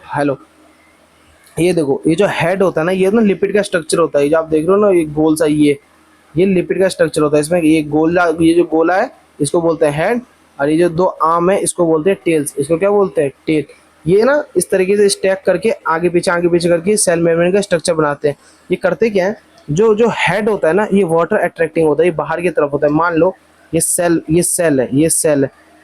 हेलो, ये देखो, ये जो हेड होता है ना, ये ना लिपिड का स्ट्रक्चर होता है। ये जो आप देख रहे हो ना, ये गोल सा, ये लिपिड का स्ट्रक्चर होता है। इसमें ये गोला, ये जो गोला है इसको बोलते हैं हेड, और ये जो दो आर्म है इसको बोलते हैं टेल्स। इसको क्या बोलते हैं, टेल। ये ना इस तरीके से स्टैक करके आगे पीछे करके सेल मेम्ब्रेन का स्ट्रक्चर बनाते हैं। ये करते क्या है, जो जो हेड होता है ना, ये वाटर अट्रैक्टिंग होता है, ये बाहर की तरफ होता है। मान लो ये सेल है,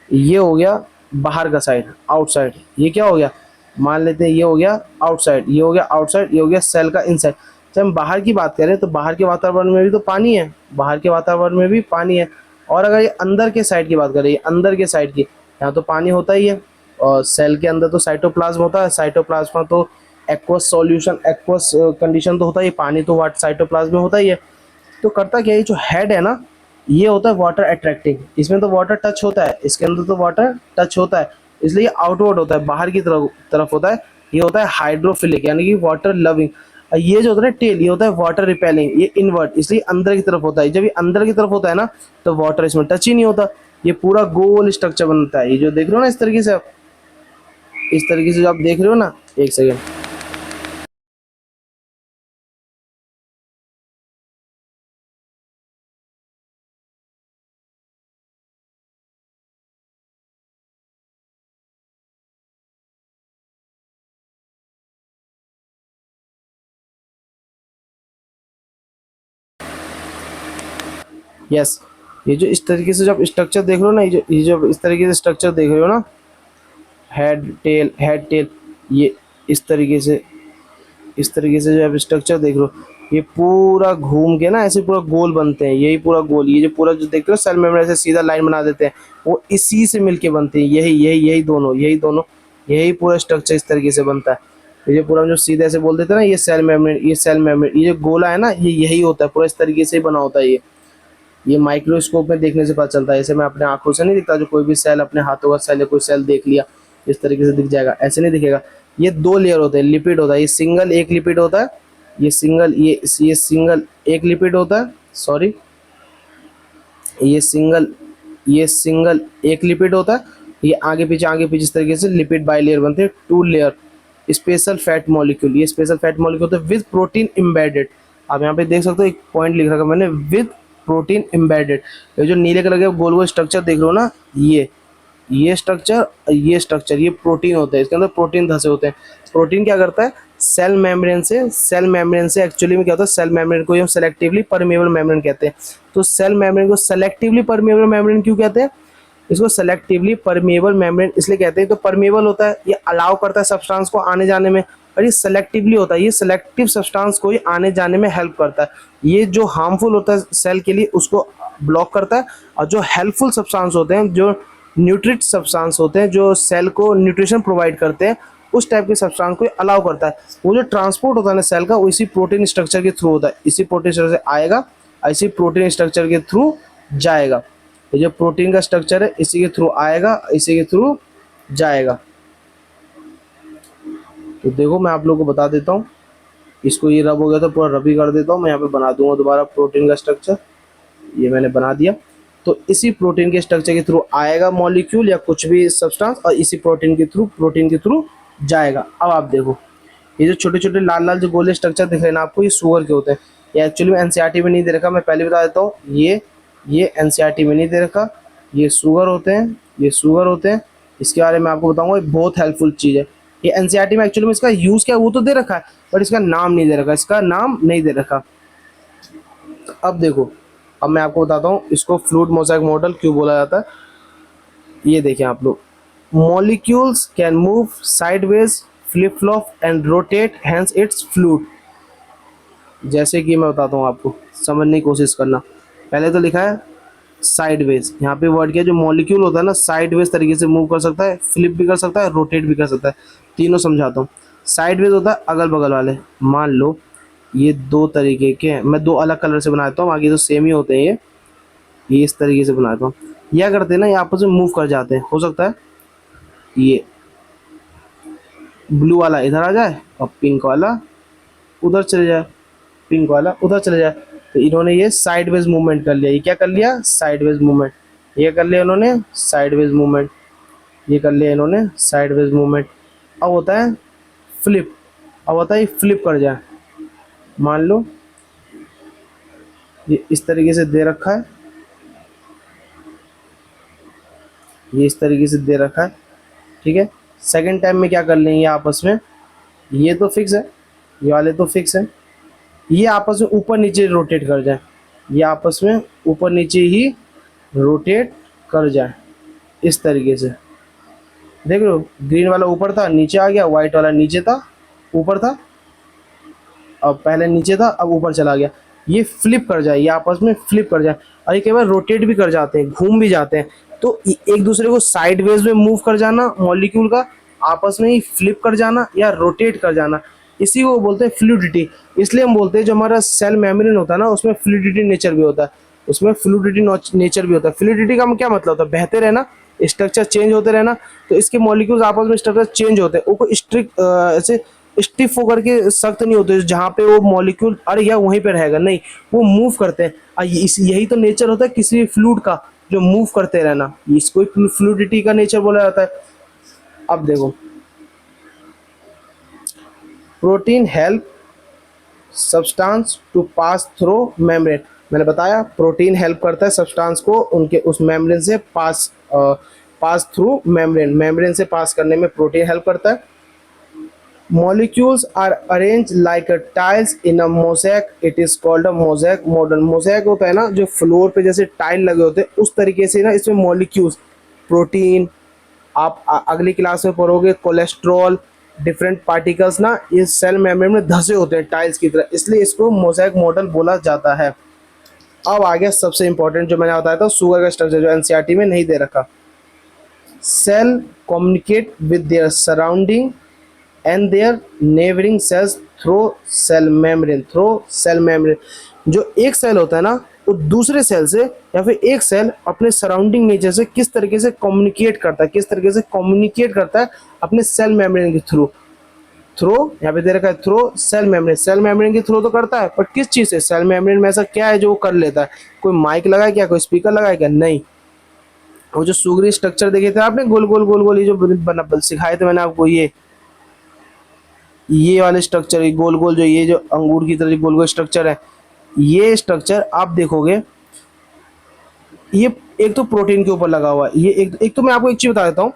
ये हो गया बाहर का साइड, आउटसाइड। ये क्या हो गया, मान लेते हैं ये हो गया आउटसाइड, ये हो गया आउटसाइड, ये हो गया सेल का इनसाइड। जब हम बाहर की बात करें तो बाहर के वातावरण में भी तो पानी है, बाहर के वातावरण में भी पानी है। और अगर ये अंदर के साइड की बात करें, ये अंदर के साइड की, यहाँ तो पानी होता ही है, और सेल के अंदर तो साइटोप्लाज्म होता है, साइटोप्लाज्मा तो एक्वस सॉल्यूशन, एक्वस कंडीशन तो होता ही, पानी तो वाट साइटोप्लाज्म में होता ही है। तो करता क्या है, ये जो हेड है ना, ये होता है वाटर अट्रैक्टिंग, इसमें तो वाटर टच होता है, इसके अंदर तो वाटर टच होता है, इसलिए ये आउटवर्ड होता है, बाहर की तरफ होता है। ये होता है हाइड्रोफिलिक यानी कि वाटर लविंग। ये जो होता है टेल, ये होता है वाटर रिपेलिंग, ये इनवर्ट, इसलिए अंदर की तरफ होता है। जब ये अंदर की तरफ होता है ना, तो वाटर इसमें टच ही नहीं होता, ये पूरा गोल स्ट्रक्चर बनता है। ये जो देख रहे हो ना इस तरीके से, आप इस तरीके से जो आप देख रहे हो ना, एक सेकेंड, यस। ये जो इस तरीके से जब स्ट्रक्चर देख रहे हो ना, ये जो इस तरीके से स्ट्रक्चर देख रहे हो ना, हेड टेल, हेड टेल, ये इस तरीके से, इस तरीके से जो आप स्ट्रक्चर देख रहे हो, ये पूरा घूम के ना ऐसे पूरा गोल बनते हैं, यही पूरा गोल, ये जो पूरा जो देख रहे हो सेल मेम्ब्रेन ऐसे सीधा लाइन बना देते हैं, वो इसी से मिलके बनते हैं, यही यही यही दोनों, यही दोनों, यही पूरा स्ट्रक्चर इस तरीके से बनता है। ये जो पूरा जो सीधे ऐसे बोल देते हैं ना, ये सेल मेम्ब्रेन, ये सेल मेम्ब्रेन, ये जो गोला है ना, ये यही होता है, पूरा इस तरीके से ही बना होता है। ये माइक्रोस्कोप में देखने से पता चलता है, ऐसे मैं अपने आंखों से नहीं दिखता, जो कोई भी सेल अपने हाथों का सेल या कोई सेल देख लिया इस तरीके से दिख जाएगा, ऐसे नहीं दिखेगा। ये दो लेयर होते हैं, लिपिड होता है, ये सिंगल एक लिपिड होता है, ये सिंगल, ये सिंगल एक लिपिड होता है, सॉरी, ये सिंगल, ये सिंगल एक लिपिड होता है, ये आगे पीछे इस तरीके से लिपिड बाई लेयर बनते हैं, two layer special fat molecule. ये स्पेशल फैट मॉलिक्यूल होता है विद प्रोटीन एम्बेडेड। आप यहाँ पे देख सकते हो एक पॉइंट लिख रखा मैंने, विद प्रोटीन एम्बेडेड। ये जो नीले कलर के गोल गोल स्ट्रक्चर देख रहे हो ना, ये स्ट्रक्चर, ये प्रोटीन होते हैं, इसके अंदर प्रोटीन धसे होते हैं। प्रोटीन क्या करता है, सेल मेम्ब्रेन से एक्चुअली में क्या होता है, सेल मेम्ब्रेन को हम सेलेक्टिवली परमेबल मेम्ब्रेन कहते हैं। तो सेल मेम्ब्रेन को सेलेक्टिवली परमेबल मेम्ब्रेन क्यों कहते हैं, इसको सेलेक्टिवली परमेबल मेम्ब्रेन इसलिए कहते हैं, तो परमेबल होता है, ये अलाउ करता है सब्सटेंस को आने जाने में, और ये सेलेक्टिवली होता है, ये सेलेक्टिव सब्सटेंस को ही आने जाने में हेल्प करता है। ये जो हार्मफुल होता है सेल के लिए उसको ब्लॉक करता है, और जो हेल्पफुल सब्सटेंस होते हैं, जो न्यूट्रिट सब्सटेंस होते हैं, जो सेल को न्यूट्रिशन प्रोवाइड करते हैं, उस टाइप के सब्सटेंस को अलाउ करता है। वो जो ट्रांसपोर्ट होता है ना सेल का, वो इसी प्रोटीन स्ट्रक्चर के थ्रू होता है, इसी प्रोटीन स्ट्रक्चर से आएगा, इसी प्रोटीन स्ट्रक्चर के थ्रू जाएगा। ये जो प्रोटीन का स्ट्रक्चर है इसी के थ्रू आएगा, इसी के थ्रू जाएगा। तो देखो मैं आप लोगों को बता देता हूँ, इसको ये रब हो गया तो पूरा रब ही कर देता हूँ मैं, यहाँ पे बना दूंगा दोबारा प्रोटीन का स्ट्रक्चर, ये मैंने बना दिया। तो इसी प्रोटीन के स्ट्रक्चर के थ्रू आएगा मॉलिक्यूल या कुछ भी सब्सटेंस, और इसी प्रोटीन के थ्रू जाएगा। अब आप देखो, ये जो छोटे छोटे लाल लाल जो गोले स्ट्रक्चर दिख रहे हैं ना आपको, ये शुगर के होते हैं। ये एक्चुअली में एनसीईआरटी में नहीं दे रखा, मैं पहले बता देता हूँ, ये एनसीईआरटी में नहीं दे रखा, ये शुगर होते हैं, ये शुगर होते हैं। इसके बारे में आपको बताऊंगा, ये बहुत हेल्पफुल चीज़ है। ये एनसीईआरटी में एक्चुअली में इसका यूज़ क्या है वो तो दे रखा है, बट इसका नाम नहीं दे रखा, इसका नाम नहीं दे रखा। अब देखो, अब मैं आपको बताता हूँ इसको फ्लूइड मोज़ेक मॉडल क्यों बोला जाता है। ये देखें आप लोग, molecules can move sideways, flip flop and rotate, hence it's fluid. जैसे कि मैं बताता हूँ आपको, समझने की कोशिश करना। पहले तो लिखा है साइडवेज, यहाँ पे वर्ड किया, जो मॉलिक्यूल होता है ना साइडवेज तरीके से मूव कर सकता है, फ्लिप भी कर सकता है, रोटेट भी कर सकता है। तीनों समझाता हूँ। साइडवेज होता है अगल बगल वाले, मान लो ये दो तरीके के हैं, मैं दो अलग कलर से बनाता हूँ, बाकी तो सेम ही होते हैं। ये इस तरीके से बनाता हूँ, यह करते हैं ना, ये आपस में मूव कर जाते हैं। हो सकता है ये ब्लू वाला इधर आ जाए और पिंक वाला उधर चले जाए, पिंक वाला उधर चले जाए। तो इन्होंने ये साइडवेज मूवमेंट कर लिया। ये क्या कर लिया, साइडवेज मूवमेंट। ये कर लिया इन्होंने साइडवेज मूवमेंट, ये कर लिया इन्होंने साइडवेज मूवमेंट। अब होता है फ्लिप, अब होता है फ्लिप कर जाए। मान लो ये इस तरीके से दे रखा है, ये इस तरीके से दे रखा है, ठीक है। सेकंड टाइम में क्या कर लेंगे आपस में, ये तो फिक्स है, ये वाले तो फिक्स है, ये आपस में ऊपर नीचे रोटेट कर जाए, ये आपस में ऊपर नीचे ही रोटेट कर जाए इस तरीके से। देख लो, ग्रीन वाला ऊपर था नीचे आ गया, वाइट वाला नीचे था ऊपर था, अब पहले नीचे था अब ऊपर चला गया। ये फ्लिप कर जाए, ये आपस में फ्लिप कर जाए, और ये कई बार रोटेट भी कर जाते हैं, घूम भी जाते हैं। तो एक दूसरे को साइडवेज में मूव कर जाना मॉलिक्यूल का, आपस में ही फ्लिप कर जाना या रोटेट कर जाना, इसी को बोलते हैं फ्लूइडिटी। इसलिए हम बोलते हैं जो हमारा सेल मेम्ब्रेन होता है ना, उसमें फ्लूइडिटी नेचर भी होता है, उसमें फ्लूइडिटी नेचर भी होता है। फ्लूइडिटी का क्या मतलब होता है? बहते रहना, स्ट्रक्चर चेंज होते रहना। तो इसके मॉलिक्यूल्स आपस में स्ट्रक्चर चेंज होते हैं, वो कोई स्ट्रिक्ट ऐसे स्टिफ होकर के सख्त नहीं होते जहाँ पे वो मॉलिक्यूल अरे या वहीं पे रहेगा, नहीं, वो मूव करते हैं। यही तो नेचर होता है किसी भी फ्लूइड का, जो मूव करते रहना, इसको फ्लूइडिटी का नेचर बोला जाता है। अब देखो, protein help substance to pass through membrane. मैंने बताया प्रोटीन हेल्प करता है सब्सटेंस को उनके उस मेम्ब्रेन से पास थ्रू मेम्ब्रेन से पास करने में प्रोटीन हेल्प करता है। Molecules are arranged like a tiles in a mosaic. It is called a mosaic model. Mosaic होता है ना, जो फ्लोर पे जैसे टाइल लगे होते हैं, उस तरीके से ना इसमें मॉलिक्यूल्स, प्रोटीन, आप अगली क्लास में पढ़ोगे कोलेस्ट्रॉल, डिफरेंट पार्टिकल्स ना इस सेल मेम्ब्रेन में धंसे होते हैं टाइल्स की तरह, इसलिए इसको मोज़ेक मॉडल बोला जाता है। अब आ गया सबसे इंपॉर्टेंट जो मैंने बताया था, शुगर का स्ट्रक्चर, जो एनसीईआरटी में नहीं दे रखा। Cell communicate with their surrounding and their neighbouring cells through cell membrane. जो एक सेल होता है ना, वो दूसरे सेल से या फिर एक सेल अपने सराउंडिंग नेचर से किस तरीके से कम्युनिकेट करता है अपने सेल मेम्ब्रेन के थ्रू यहाँ पे दे रखा है थ्रू सेल मेम्ब्रेन के थ्रू तो करता है, पर किस चीज़ से? सेल मेम्ब्रेन में ऐसा क्या है जो वो कर लेता है? कोई माइक लगाए क्या, कोई स्पीकर लगाए क्या? नहीं। वो जो सुगरी स्ट्रक्चर देखे थे आपने, गोल गोल ये जो सिखाए थे मैंने आपको, ये वाले स्ट्रक्चर, ये गोल गोल ये जो अंगूर की तरह गोल गोल स्ट्रक्चर है, ये स्ट्रक्चर आप देखोगे, ये एक तो प्रोटीन के ऊपर लगा हुआ है। ये एक तो मैं आपको एक चीज बता देता हूँ,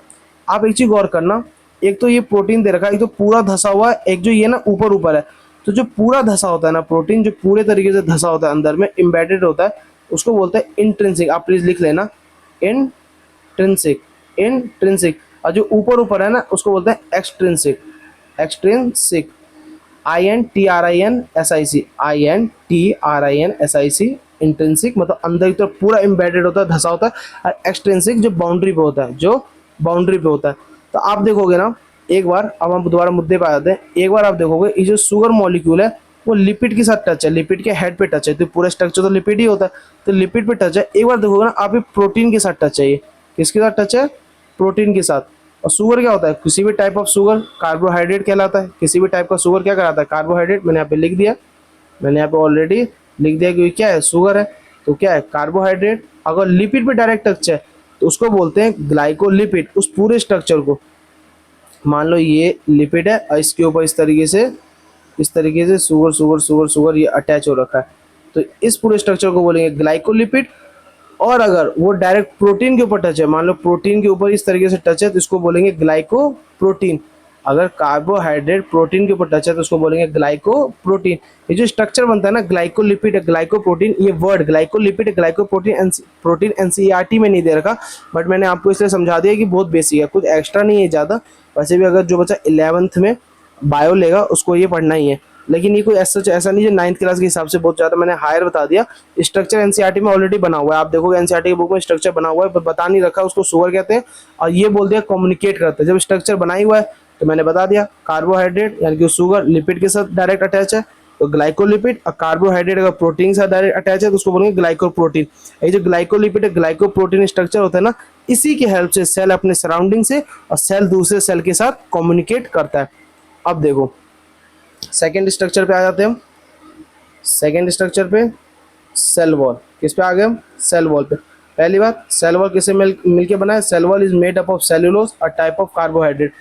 आप एक चीज गौर करना, एक तो ये प्रोटीन दे रखा है, एक तो पूरा धसा हुआ है, एक जो ये ना ऊपर है। तो जो पूरा धसा होता है ना प्रोटीन, जो पूरे तरीके से धसा होता है, अंदर में एम्बेडेड होता है, उसको बोलते हैं इंट्रिंसिक। आप प्लीज लिख लेना, इंट्रिंसिक। और जो ऊपर है ना, उसको बोलते हैं एक्सट्रिंसिक। INTRINSIC इंट्रिंसिक मतलब अंदर की तरफ पूरा एम्बेडेड होता है, धसा होता है। और एक्सट्रिंसिक जो बाउंड्री पे होता है, तो आप देखोगे ना, एक बार, अब हम दोबारा मुद्दे पे आ जाते हैं, एक बार आप देखोगे ये जो शुगर मॉलिक्यूल है वो लिपिड के साथ टच है, लिपिड के हेड पे टच है, तो पूरा स्ट्रक्चर तो लिपिड ही होता है, तो लिपिड पे टच है। एक बार देखोगे ना आप, ये प्रोटीन के साथ टच है, ये किसके साथ टच है? प्रोटीन के साथ। और शुगर क्या होता है? किसी भी टाइप ऑफ शुगर कार्बोहाइड्रेट कहलाता है। किसी भी टाइप का शुगर क्या कहलाता है? कार्बोहाइड्रेट। मैंने यहाँ पे लिख दिया, ऑलरेडी लिख दिया कि क्या है, शुगर है, तो क्या है? कार्बोहाइड्रेट। अगर लिपिड पे डायरेक्ट टच है तो उसको बोलते हैं ग्लाइकोलिपिड। उस पूरे स्ट्रक्चर को, मान लो ये लिपिड है और इसके ऊपर इस तरीके से शुगर ये अटैच हो रखा है, तो इस पूरे स्ट्रक्चर को बोलेंगे ग्लाइकोलिपिड। और अगर वो डायरेक्ट प्रोटीन के ऊपर टच है, मान लो प्रोटीन के ऊपर इस तरीके से टच है, तो इसको बोलेंगे ग्लाइकोप्रोटीन। अगर कार्बोहाइड्रेट प्रोटीन के ऊपर टच है तो उसको बोलेंगे ग्लाइकोप्रोटीन। ये जो स्ट्रक्चर बनता है ना, ग्लाइकोलिपिड, ग्लाइकोप्रोटीन, ये वर्ड ग्लाइकोलिपिड, ग्लाइकोप्रोटीन एनसीईआरटी में नहीं दे रखा, बट मैंने आपको इसलिए समझा दिया कि बहुत बेसिक है, कुछ एक्स्ट्रा नहीं है ज़्यादा। वैसे भी अगर जो बच्चा 11th में बायो लेगा उसको ये पढ़ना ही है, लेकिन ये कोई ऐसा नहीं जो 9th क्लास के हिसाब से बहुत ज़्यादा मैंने हायर बता दिया। स्ट्रक्चर एनसीईआरटी में ऑलरेडी बना हुआ है, आप देखोगे एनसीईआरटी की बुक में स्ट्रक्चर बना हुआ है, पर बता नहीं रखा उसको शुगर कहते हैं, और ये बोल दिया कम्युनिकेट करते हैं। जब स्ट्रक्चर बना ही हुआ है तो मैंने बता दिया, कार्बोहाइड्रेट यानी कि शुगर लिपिड के साथ डायरेक्ट अटैच है तो ग्लाइकोलिपिड, और कार्बोहाइड्रेट अगर प्रोटीन के साथ डायरेक्ट अटैच है तो उसको बोलेंगे ग्लाइकोप्रोटीन। ये जो ग्लाइकोलिपिड ग्लाइकोप्रोटीन स्ट्रक्चर होता है ना, इसी की हेल्प से सेल अपने सराउंडिंग से और सेल दूसरे सेल के साथ कम्युनिकेट करता है। अब देखो सेकेंड स्ट्रक्चर पे आ जाते हैं हम। सेकेंड स्ट्रक्चर पे सेल वॉल। किस पे आ गए हम? सेल वॉल पे। पहली बात, सेल वॉल किससे मिलके बना है? Cell wall is made up of cellulose और type of carbohydrate.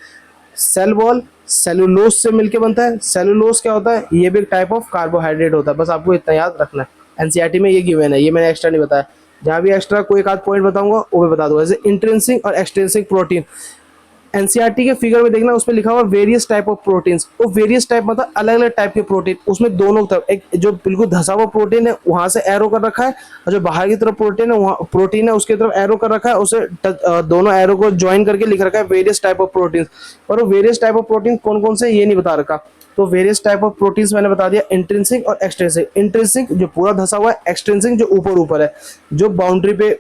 Cell wall cellulose से मिलके बनता है। सेलुलोज क्या होता है? ये भी एक टाइप ऑफ कार्बोहाइड्रेट होता है, बस आपको इतना याद रखना है। एनसीईआरटी में ये गिवन है, ये मैंने एक्स्ट्रा नहीं बताया। जहाँ भी एक्स्ट्रा कोई एक आध पॉइंट बताऊंगा वो भी बता दूंगा। जैसे इंट्रिंसिक और एक्सट्रिंसिक प्रोटीन, एनसीईआरटी के फिगर में देखना, उसमें लिखा हुआ वेरियस टाइप ऑफ प्रोटीन्स। वो वेरियस टाइप मतलब अलग अलग टाइप के प्रोटीन, उसमें दोनों तरफ, एक जो बिल्कुल धसा हुआ प्रोटीन है वहां से एरो कर रखा है, और जो बाहर की तरफ प्रोटीन है उसकी तरफ एरो कर रखा है, उसे दोनों एरो को ज्वाइन करके लिख रखा है वेरियस टाइप ऑफ प्रोटीन। और वो वेरियस टाइप ऑफ प्रोटीन कौन कौन से ये नहीं बता रखा, तो वेरियस टाइप ऑफ प्रोटीन्स मैंने बता दिया, इंट्रिंसिक और एक्सट्रिंसिक। इंट्रिंसिक जो पूरा धसा हुआ है, एक्सट्रिंसिक जो ऊपर है, जो बाउंड्री पे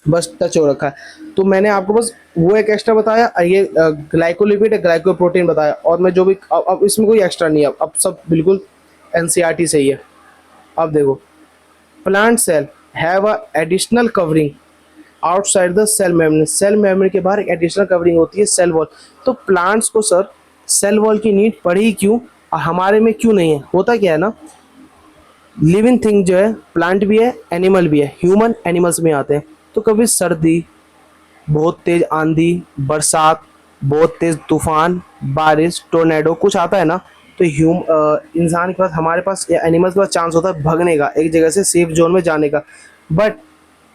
बस टच हो रखा है। तो मैंने आपको बस वो एक एक्स्ट्रा बताया, ये ग्लाइकोलिपिड है, ग्लाइकोप्रोटीन बताया, और मैं जो भी अब इसमें कोई एक्स्ट्रा नहीं है, अब सब बिल्कुल एनसीईआरटी सही है। अब देखो, plant cell have a additional covering outside the cell membrane. Cell membrane के बाहर एक एडिशनल कवरिंग होती है, सेल वॉल। तो प्लांट्स को सर सेल वॉल की नीड पड़ी क्यों, और हमारे में क्यों नहीं है? होता क्या है ना, लिविंग थिंग जो है, प्लांट भी है, एनिमल भी है, ह्यूमन एनिमल्स में आते हैं। तो कभी सर्दी, बहुत तेज आंधी, बरसात, बहुत तेज तूफान, बारिश, टोर्नेडो कुछ आता है ना, तो इंसान के पास, हमारे पास या एनिमल्स के पास चांस होता है भगने का, एक जगह से सेफ जोन में जाने का। बट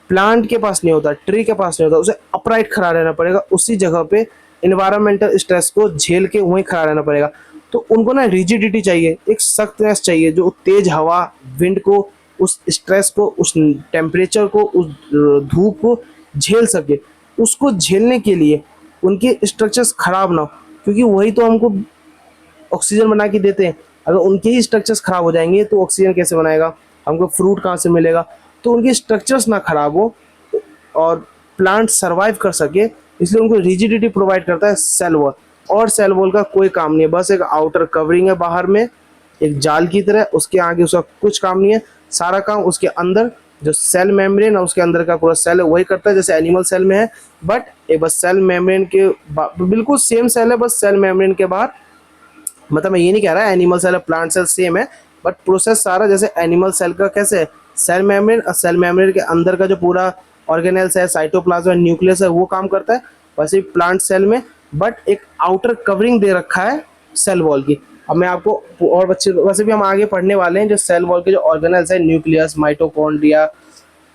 प्लांट के पास नहीं होता, ट्री के पास नहीं होता, उसे अपराइट खड़ा रहना पड़ेगा उसी जगह पे, इन्वायरमेंटल स्ट्रेस को झेल के वहीं खड़ा रहना पड़ेगा। तो उनको ना रिजिडिटी चाहिए, एक सख्तनेस चाहिए, जो तेज हवा, विंड को, उस स्ट्रेस को, उस टेम्परेचर को, उस धूप को झेल सके। उसको झेलने के लिए उनके स्ट्रक्चर्स खराब ना हो, क्योंकि वही तो हमको ऑक्सीजन बना के देते हैं। अगर उनके ही स्ट्रक्चर्स खराब हो जाएंगे तो ऑक्सीजन कैसे बनाएगा, हमको फ्रूट कहाँ से मिलेगा? तो उनके स्ट्रक्चर्स ना खराब हो और प्लांट सरवाइव कर सके, इसलिए उनको रिजिडिटी प्रोवाइड करता है सेल वॉल। और सेल वॉल का कोई काम नहीं है, बस एक आउटर कवरिंग है बाहर में, एक जाल की तरह, उसके आगे उसका कुछ काम नहीं है। सारा काम उसके अंदर जो सेल मेम्ब्रेन है उसके अंदर का पूरा सेल है वही करता है, जैसे एनिमल सेल में है। बट एक बस सेल मेम्ब्रेन के बिल्कुल सेम सेल है, बस सेल मेम्ब्रेन के बाहर, मतलब मैं ये नहीं कह रहा एनिमल सेल और प्लांट सेल सेम है, बट प्रोसेस सारा जैसे एनिमल सेल का कैसे है, सेल मेम्ब्रेन, और सेल मेम्ब्रेन के अंदर का जो पूरा ऑर्गेनेल्स है, साइटोप्लाज्म है, न्यूक्लियस है, वो काम करता है। वैसे ही प्लांट सेल में, बट एक आउटर कवरिंग दे रखा है सेल वॉल की। अब मैं आपको और बच्चे वैसे भी हम आगे पढ़ने वाले हैं, जो सेल वॉल के जो ऑर्गेनेल्स है, न्यूक्लियस, माइटोकॉन्ड्रिया,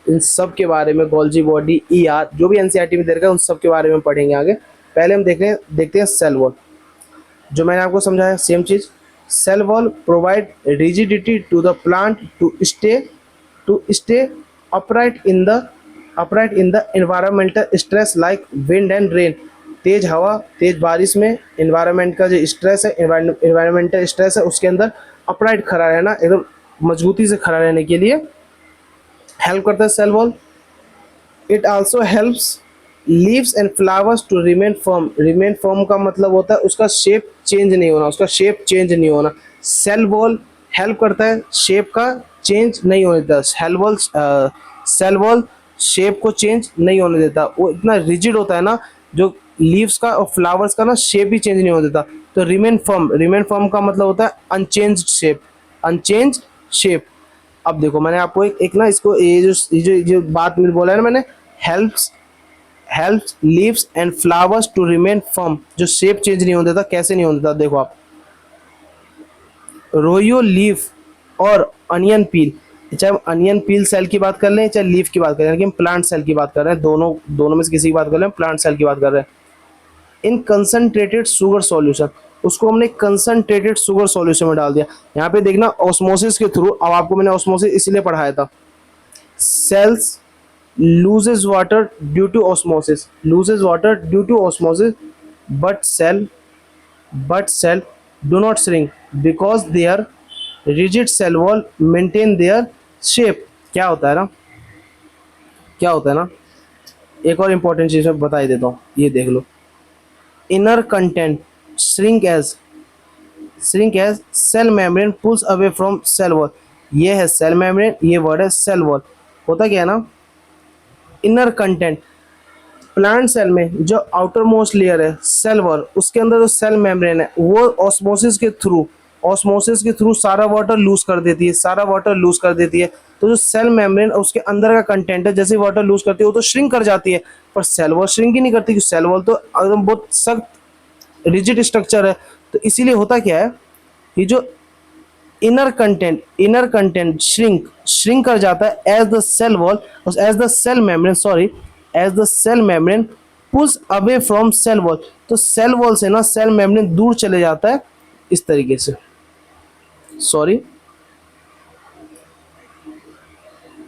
इन सब के बारे में, गोल्जी बॉडी, ईआर, जो भी एनसीईआरटी में दे रखा है उन सब के बारे में पढ़ेंगे आगे। पहले हम देखते हैं सेल वॉल। जो मैंने आपको समझाया सेम चीज, cell wall provide rigidity to the plant to stay upright in the environmental stress like wind and rain. तेज हवा, तेज बारिश में एनवायरमेंट का जो स्ट्रेस है, एनवायरमेंटल स्ट्रेस है, उसके अंदर अपराइट खड़ा रहना, एकदम मजबूती से खड़ा रहने के लिए हेल्प करता है cell wall. It also helps leaves and flowers to remain firm. Remain firm का मतलब होता है उसका शेप चेंज नहीं होना, उसका शेप चेंज नहीं होना। सेल वॉल हेल्प करता है शेप का चेंज नहीं होने देता। सेल वॉल शेप को चेंज नहीं होने देता, वो इतना रिजिड होता है ना, जो लीव्स का और फ्लावर्स का ना शेप भी चेंज नहीं होने देता। तो रिमेन फर्म का मतलब होता है अनचेंज्ड शेप, अनचेंज शेप। अब देखो मैंने आपको एक ना इसको, ये जो बात में बोला है ना मैंने, helps helps leaves and flowers to remain firm, जो शेप चेंज नहीं होने देता। कैसे नहीं होने देता, देखो आप, रोयो लीफ और अनियन पील, चाहे हम अनियन पील सेल की बात कर लें, चाहे लीफ की बात कर रहे हैं, लेकिन प्लांट सेल की बात कर रहे हैं, दोनों दोनों में से किसी की बात कर रहे हैं, प्लांट सेल की बात कर रहे हैं। इन कंसनट्रेटेड शुगर सॉल्यूशन, उसको हमने कंसनट्रेटेड शुगर सॉल्यूशन में डाल दिया। यहाँ पे देखना ऑस्मोसिस के थ्रू, अब आपको मैंने ऑस्मोसिस इसलिए पढ़ाया था, cells loses water due to osmosis, but cell do not shrink because their rigid cell wall maintain their shape। क्या होता है ना, एक और इंपॉर्टेंट चीज मैं बता ही देता हूँ, ये देख लो। Inner content shrink as cell membrane pulls away from cell wall। ये है सेल मेम्ब्रेन, ये वर्ड है सेल वॉल। होता क्या है ना, इनर कंटेंट, प्लांट सेल में जो आउटर मोस्ट लेयर है सेल वॉल, उसके अंदर जो सेल मेम्ब्रेन है, वो ऑस्मोसिस के थ्रू सारा वाटर लूज कर देती है, तो जो सेल मेम्ब्रेन उसके अंदर का कंटेंट है, जैसे वाटर लूज करती है वो तो श्रिंक कर जाती है, पर सेल वॉल श्रिंक ही नहीं करती, क्योंकि सेल वॉल तो एकदम बहुत सख्त रिजिड स्ट्रक्चर है। तो इसीलिए होता क्या है, ये जो इनर कंटेंट श्रिंक कर जाता है as the cell wall, as the cell membrane pulls away from cell wall. तो सेल वॉल से ना सेल मेम्ब्रेन दूर चले जाता है इस तरीके से, सॉरी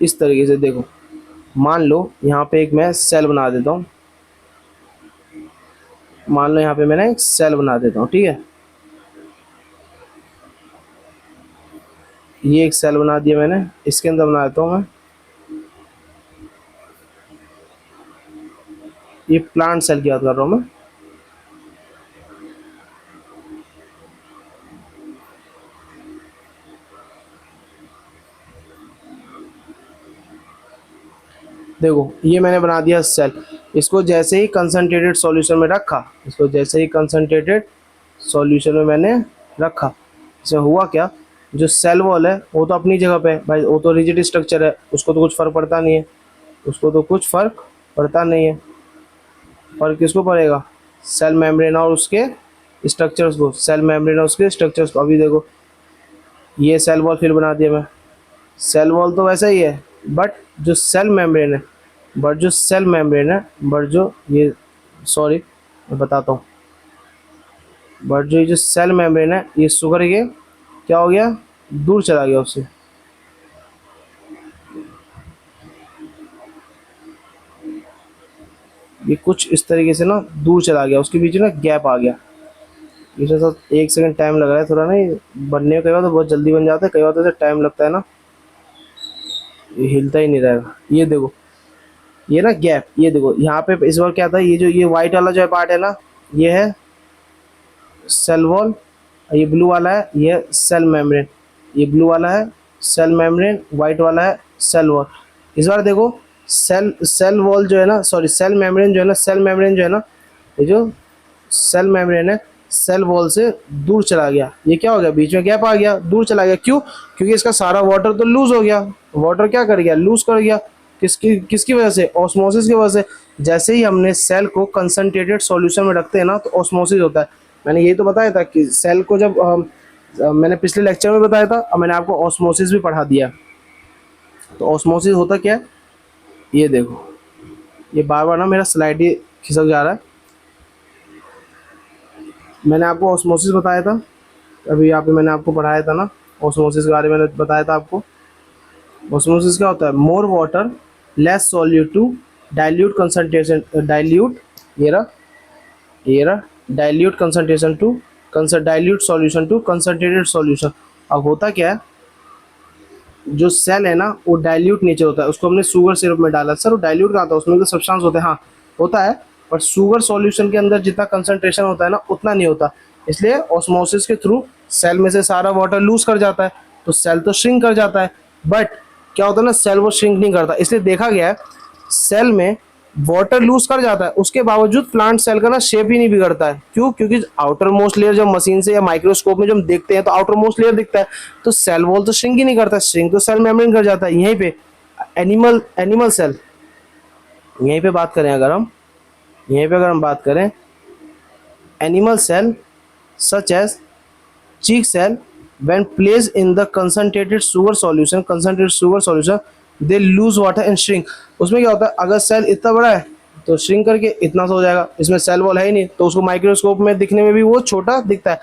इस तरीके से। देखो मान लो यहाँ पे एक मैं सेल बना देता हूँ, मान लो यहाँ पे मैंने एक सेल बना देता हूँ, ठीक है, ये एक सेल बना दिया मैंने, इसके अंदर बना देता हूँ मैं, ये प्लांट सेल की बात कर रहा हूँ मैं। देखो ये मैंने बना दिया सेल, इसको जैसे ही कंसंट्रेटेड सॉल्यूशन में रखा, इसको जैसे ही कंसंट्रेटेड सॉल्यूशन में मैंने रखा, इसमें हुआ क्या, जो सेल वॉल है वो तो अपनी जगह पे है भाई, वो तो रिजिड स्ट्रक्चर है, उसको तो कुछ फर्क पड़ता नहीं है, उसको तो कुछ फर्क पड़ता नहीं है। फर्क किसको पड़ेगा, सेल मेम्ब्रेन और उसके स्ट्रक्चर्स को, सेल मेम्ब्रेन और उसके स्ट्रक्चर्स को। अभी देखो ये सेल वॉल फिर बना दिया मैं, सेल वॉल तो वैसा ही है, बट जो सेल मेम्ब्रेन है, बट जो ये, सॉरी मैं बताता हूँ, बट जो ये जो सेल मेम्ब्रेन है ये शुगर के क्या हो गया, दूर चला गया उससे। ये कुछ इस तरीके से ना दूर चला गया, उसके बीच में ना गैप आ गया। इसमें सब 1 सेकंड टाइम लग रहा है थोड़ा, नहीं बनने में, कई बार तो बहुत जल्दी बन जाता है, कई बार तो टाइम लगता है ना, ये हिलता ही नहीं रहेगा। ये देखो ये ना गैप, ये देखो यहाँ पे इस बार क्या था, ये जो ये वाइट वाला जो पार्ट है ना, ये है सेल वॉल, ये ब्लू वाला है ये सेल मेम्ब्रेन, ये ब्लू वाला है सेल मेम्ब्रेन, वाइट वाला है सेल वॉल। इस बार देखो सेल वॉल जो है ना, सॉरी सेल मेम्ब्रेन जो है ना, सेल मेम्ब्रेन जो है ना, ये जो सेल मेम्ब्रेन है सेल वॉल से दूर चला गया। ये क्या हो गया, बीच में गैप आ गया, दूर चला गया। क्यों, क्योंकि इसका सारा वाटर तो लूज हो गया, वाटर क्या कर गया, लूज कर गया। किसकी किसकी वजह से, ऑस्मोसिस की वजह से। जैसे ही हमने सेल को कंसंट्रेटेड सॉल्यूशन में रखते हैं ना तो ऑस्मोसिस होता है। मैंने यही तो बताया था कि सेल को जब मैंने पिछले लेक्चर में बताया था, और मैंने आपको ऑस्मोसिस भी पढ़ा दिया। तो ऑस्मोसिस होता क्या है, ये देखो ये बार बार ना मेरा स्लाइड ही खिसक जा रहा है। मैंने आपको ऑस्मोसिस बताया था, अभी यहाँ पे मैंने आपको पढ़ाया था ना, ऑस्मोसिस के बारे में मैंने बताया था आपको। ऑस्मोसिस क्या होता है, more water less solute to dilute concentration, dilute ये रहा dilute concentration to dilute solution to concentrated solution. अब होता क्या है, जो सेल है ना वो डाइल्यूट नेचर होता है, उसको हमने शुगर सिरप में डाला। सर वो डाइल्यूट कहाँ था, उसमें तो सब्सटेंस होते हैं, हाँ होता है, पर शुगर सॉल्यूशन के अंदर जितना कंसंट्रेशन होता है ना उतना नहीं होता। इसलिए ऑस्मोसिस के थ्रू सेल में से सारा वाटर लूज कर जाता है, तो सेल तो श्रिंक कर जाता है। बट क्या होता है ना, सेल वो श्रिंक नहीं करता। इसलिए देखा गया है सेल में वाटर लूज कर जाता है, उसके बावजूद प्लांट सेल का ना शेप ही नहीं बिगड़ता है। क्यों, क्योंकि आउटर मोस्ट लेयर जब मशीन से या माइक्रोस्कोप में जब हम देखते हैं तो आउटर मोस्ट लेयर दिखता है, तो सेल वॉल तो श्रिंक ही नहीं करता, श्रिंक तो सेल मेम्ब्रेन कर जाता है। यहीं पे एनिमल सेल, यहीं पे बात करें अगर हम, यहीं पे अगर हम बात करें animal cell such as cheek cell when placed in the concentrated sugar solution they lose water and shrink। उसमें क्या होता है, अगर सेल इतना बड़ा है तो श्रिंक करके इतना सा हो जाएगा। इसमें सेल वॉल है ही नहीं, तो उसको माइक्रोस्कोप में दिखने में भी वो छोटा दिखता है।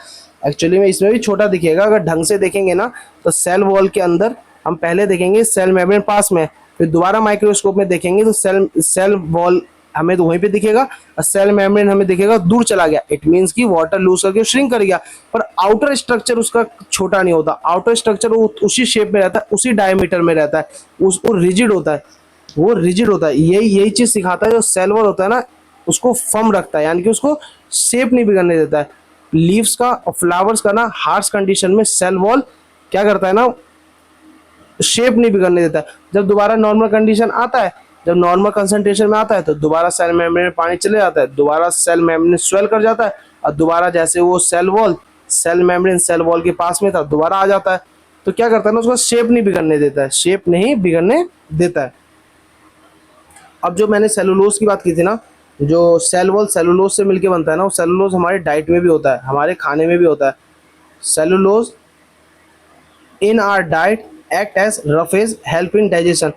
एक्चुअली में इसमें भी छोटा दिखेगा, अगर ढंग से देखेंगे ना तो सेल वॉल के अंदर हम पहले देखेंगे सेल मेम्ब्रेन पास में, फिर दोबारा माइक्रोस्कोप में देखेंगे तो सेल वॉल हमें तो वहीं पे दिखेगा, और सेल मेम्ब्रेन हमें दिखेगा दूर चला गया। इट मींस कि वाटर लूज करके श्रिंक कर गया, पर आउटर स्ट्रक्चर उसका छोटा नहीं होता। आउटर स्ट्रक्चर वो उसी शेप में रहता है, उसी डायमीटर में रहता है, उसको रिजिड होता है, वो रिजिड होता है। यही चीज सिखाता है, जो सेल वॉल होता है ना उसको फर्म रखता है, यानी कि उसको शेप नहीं बिगड़ने देता है। लीव्स का और फ्लावर्स का ना हार्श कंडीशन में सेल वॉल क्या करता है ना, शेप नहीं बिगड़ने देता है। जब दोबारा नॉर्मल कंडीशन आता है, जब नॉर्मल कंसंट्रेशन में आता है तो दोबारा सेल मेम्ब्रेन में पानी चले जाता है, दोबारा सेल मेम्ब्रेन स्वेल कर जाता है, और दोबारा जैसे वो सेल मेम्ब्रेन सेल वॉल के पास में था दोबारा आ जाता है। तो क्या करता है ना, उसका शेप नहीं बिगड़ने देता है, शेप नहीं बिगड़ने देता है। अब जो मैंने सेलुलोज की बात की थी ना, जो सेल वॉल सेलुलोज से मिलकर बनता है ना, वो सेलुलोज हमारे डाइट में भी होता है, हमारे खाने में भी होता है। Cellulose in our diet act as roughage help in digestion.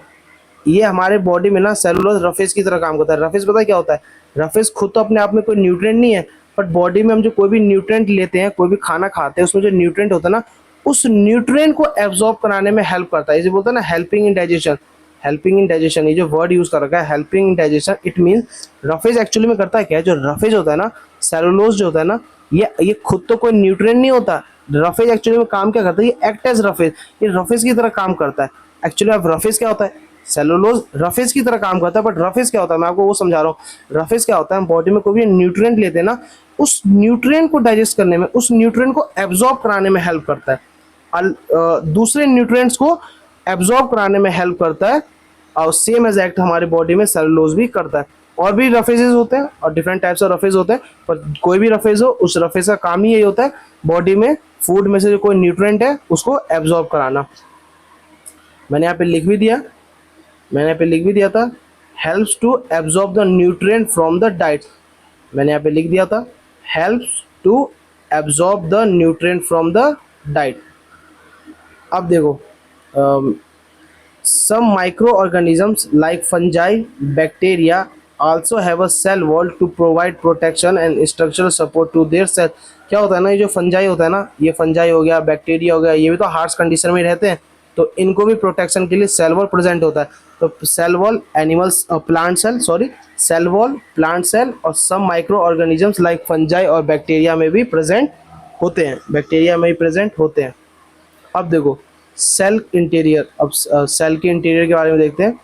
ये हमारे बॉडी में ना सेलुलोज रफेज की तरह काम करता है। रफेज पता है क्या होता है, रफेज खुद तो अपने आप में कोई न्यूट्रिएंट नहीं है, बट बॉडी में हम जो कोई भी न्यूट्रिएंट लेते हैं, कोई भी खाना खाते हैं, उसमें जो न्यूट्रिएंट होता है ना, उस न्यूट्रिएंट को एब्जॉर्ब कराने में हेल्प करता है। इसे बोलते हैं ना helping in digestion. Helping in digestion, ये जो वर्ड यूज कर रखा है helping in digestion, it means roughage actually में करता है क्या है, जो रफेज होता है ना, सेलुलोज जो होता है ना, ये खुद तो कोई न्यूट्रिएंट नहीं होता। रफेज एक्चुअली में काम क्या करता है, ये एक्ट एज रफेज, ये रफेज की तरह काम करता है। एक्चुअली अब रफेज क्या होता है, सेलुलोज रफेज की तरह काम करता है, बट रफेज क्या होता है मैं आपको वो समझा रहा हूँ। रफेज क्या होता है, हम बॉडी में कोई भी न्यूट्रिएंट लेते हैं ना, उस न्यूट्रिएंट को डाइजेस्ट करने में, उस न्यूट्रिएंट को एब्जॉर्ब कराने में हेल्प करता है, दूसरे न्यूट्रिएंट्स को एब्जॉर्ब कराने में हेल्प करता है, और सेम एज एक्ट हमारे बॉडी में सेलुलोज भी करता है। और भी रफेजेस होते हैं और डिफरेंट टाइप्स ऑफ रफेज होते हैं, पर कोई भी रफेज हो उस रफेज का काम ही यही होता है, बॉडी में फूड में से जो कोई न्यूट्रिएंट है उसको एब्जॉर्ब कराना। मैंने यहाँ पे लिख भी दिया, मैंने यहाँ पे लिख भी दिया था, helps to absorb the nutrient from the diet. मैंने यहाँ पे लिख दिया था, helps to absorb the nutrient from the diet. अब देखो, some microorganisms like fungi, bacteria also have a cell wall to provide protection and structural support to their cell। क्या होता है ना, ये जो फंजाई होता है ना, ये फंजाई हो गया, बैक्टीरिया हो गया, ये भी तो हार्श कंडीशन में रहते हैं, तो इनको भी प्रोटेक्शन के लिए सेल वॉल प्रेजेंट होता है। तो cell wall animals, plant cell, sorry cell wall plant cell और सब माइक्रो ऑर्गेनिजम्स लाइक फंजाई और बैक्टीरिया में भी प्रेजेंट होते हैं, बैक्टीरिया में भी प्रेजेंट होते हैं। अब देखो सेल इंटीरियर, अब सेल के इंटीरियर के बारे में देखते हैं।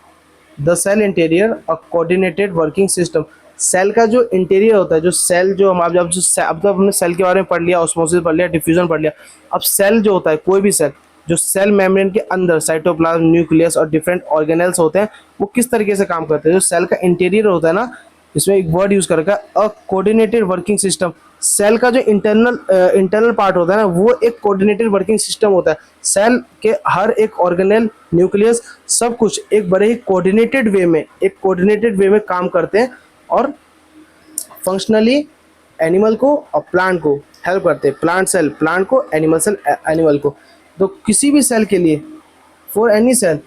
The cell interior a coordinated working system. Cell का जो इंटीरियर होता है, जो सेल जो हम अब तो हमने सेल के बारे में पढ़ लिया, ऑस्मोसिस पढ़ लिया, डिफ्यूजन पढ़ लिया। अब सेल जो होता है, कोई भी सेल जो सेल मेम्ब्रेन के अंदर साइटोप्लाज्म, न्यूक्लियस और डिफरेंट ऑर्गेनेल्स होते हैं, वो किस तरीके से काम करते हैं। जो सेल का इंटीरियर होता है ना, इसमें एक वर्ड यूज कर रखा है a coordinated working system. Cell का जो इंटरनल पार्ट होता है ना, वो एक कोऑर्डिनेटेड वर्किंग सिस्टम होता है। सेल के हर एक ऑर्गेनेल, न्यूक्लियस, सब कुछ एक बड़े ही कोऑर्डिनेटेड वे में काम करते हैं और फंक्शनली एनिमल को और प्लांट को हेल्प करते हैं। प्लांट सेल प्लांट को, एनिमल सेल एनिमल को। तो किसी भी सेल के लिए, फॉर एनी सेल,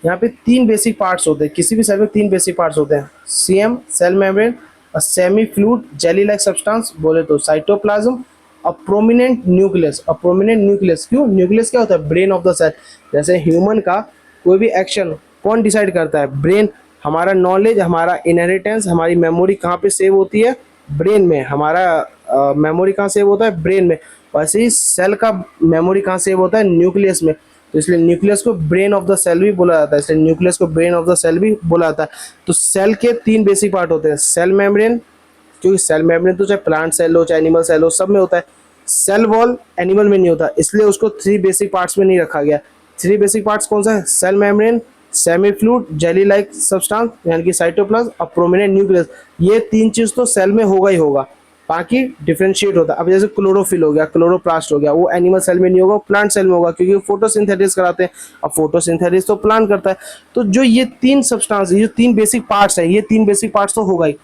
यहाँ पे तीन बेसिक पार्ट्स होते हैं। किसी भी सेल में तीन बेसिक पार्ट्स होते हैं, CM cell membrane, a semi fluid jelly like substance बोले तो cytoplasm, a prominent nucleus. A prominent nucleus, क्यों? न्यूक्लियस क्या होता है? Brain of the cell. जैसे ह्यूमन का कोई भी एक्शन कौन डिसाइड करता है? ब्रेन। हमारा नॉलेज, हमारा इनहेरिटेंस, हमारी मेमोरी कहाँ पे सेव होती है? ब्रेन में। हमारा मेमोरी कहाँ सेव होता है? ब्रेन में। वैसे ही सेल का मेमोरी कहाँ सेव होता है? न्यूक्लियस में। तो इसलिए न्यूक्लियस को ब्रेन ऑफ द सेल भी बोला जाता है, इसलिए न्यूक्लियस को ब्रेन ऑफ द सेल भी बोला जाता है। तो सेल के तीन बेसिक पार्ट होते हैं, सेल मेम्ब्रेन, क्योंकि सेल मेम्ब्रेन तो चाहे प्लांट सेल हो चाहे एनिमल सेल हो, सब में होता है। सेल वॉल एनिमल में नहीं होता, इसलिए उसको थ्री बेसिक पार्ट्स में नहीं रखा गया। थ्री बेसिक पार्ट्स कौन सा है? Cell membrane, semi fluid jelly like substance यानी कि साइटोप्लाज्म और प्रोमिनेंट न्यूक्लियस। ये तीन चीज तो सेल में होगा ही होगा, बाकी डिफरेंशिएट होता है। अब जैसे क्लोरोफिल हो गया, क्लोरोप्लास्ट हो गया, वो एनिमल सेल में नहीं होगा, प्लांट सेल में होगा, क्योंकि फोटोसिंथेसिस कराते हैं। अब फोटोसिंथेसिस तो प्लांट करता है। तो जो ये तीन सब्सटेंस, ये तीन बेसिक पार्ट्स है, ये तीन बेसिक पार्ट्स तो होगा ही,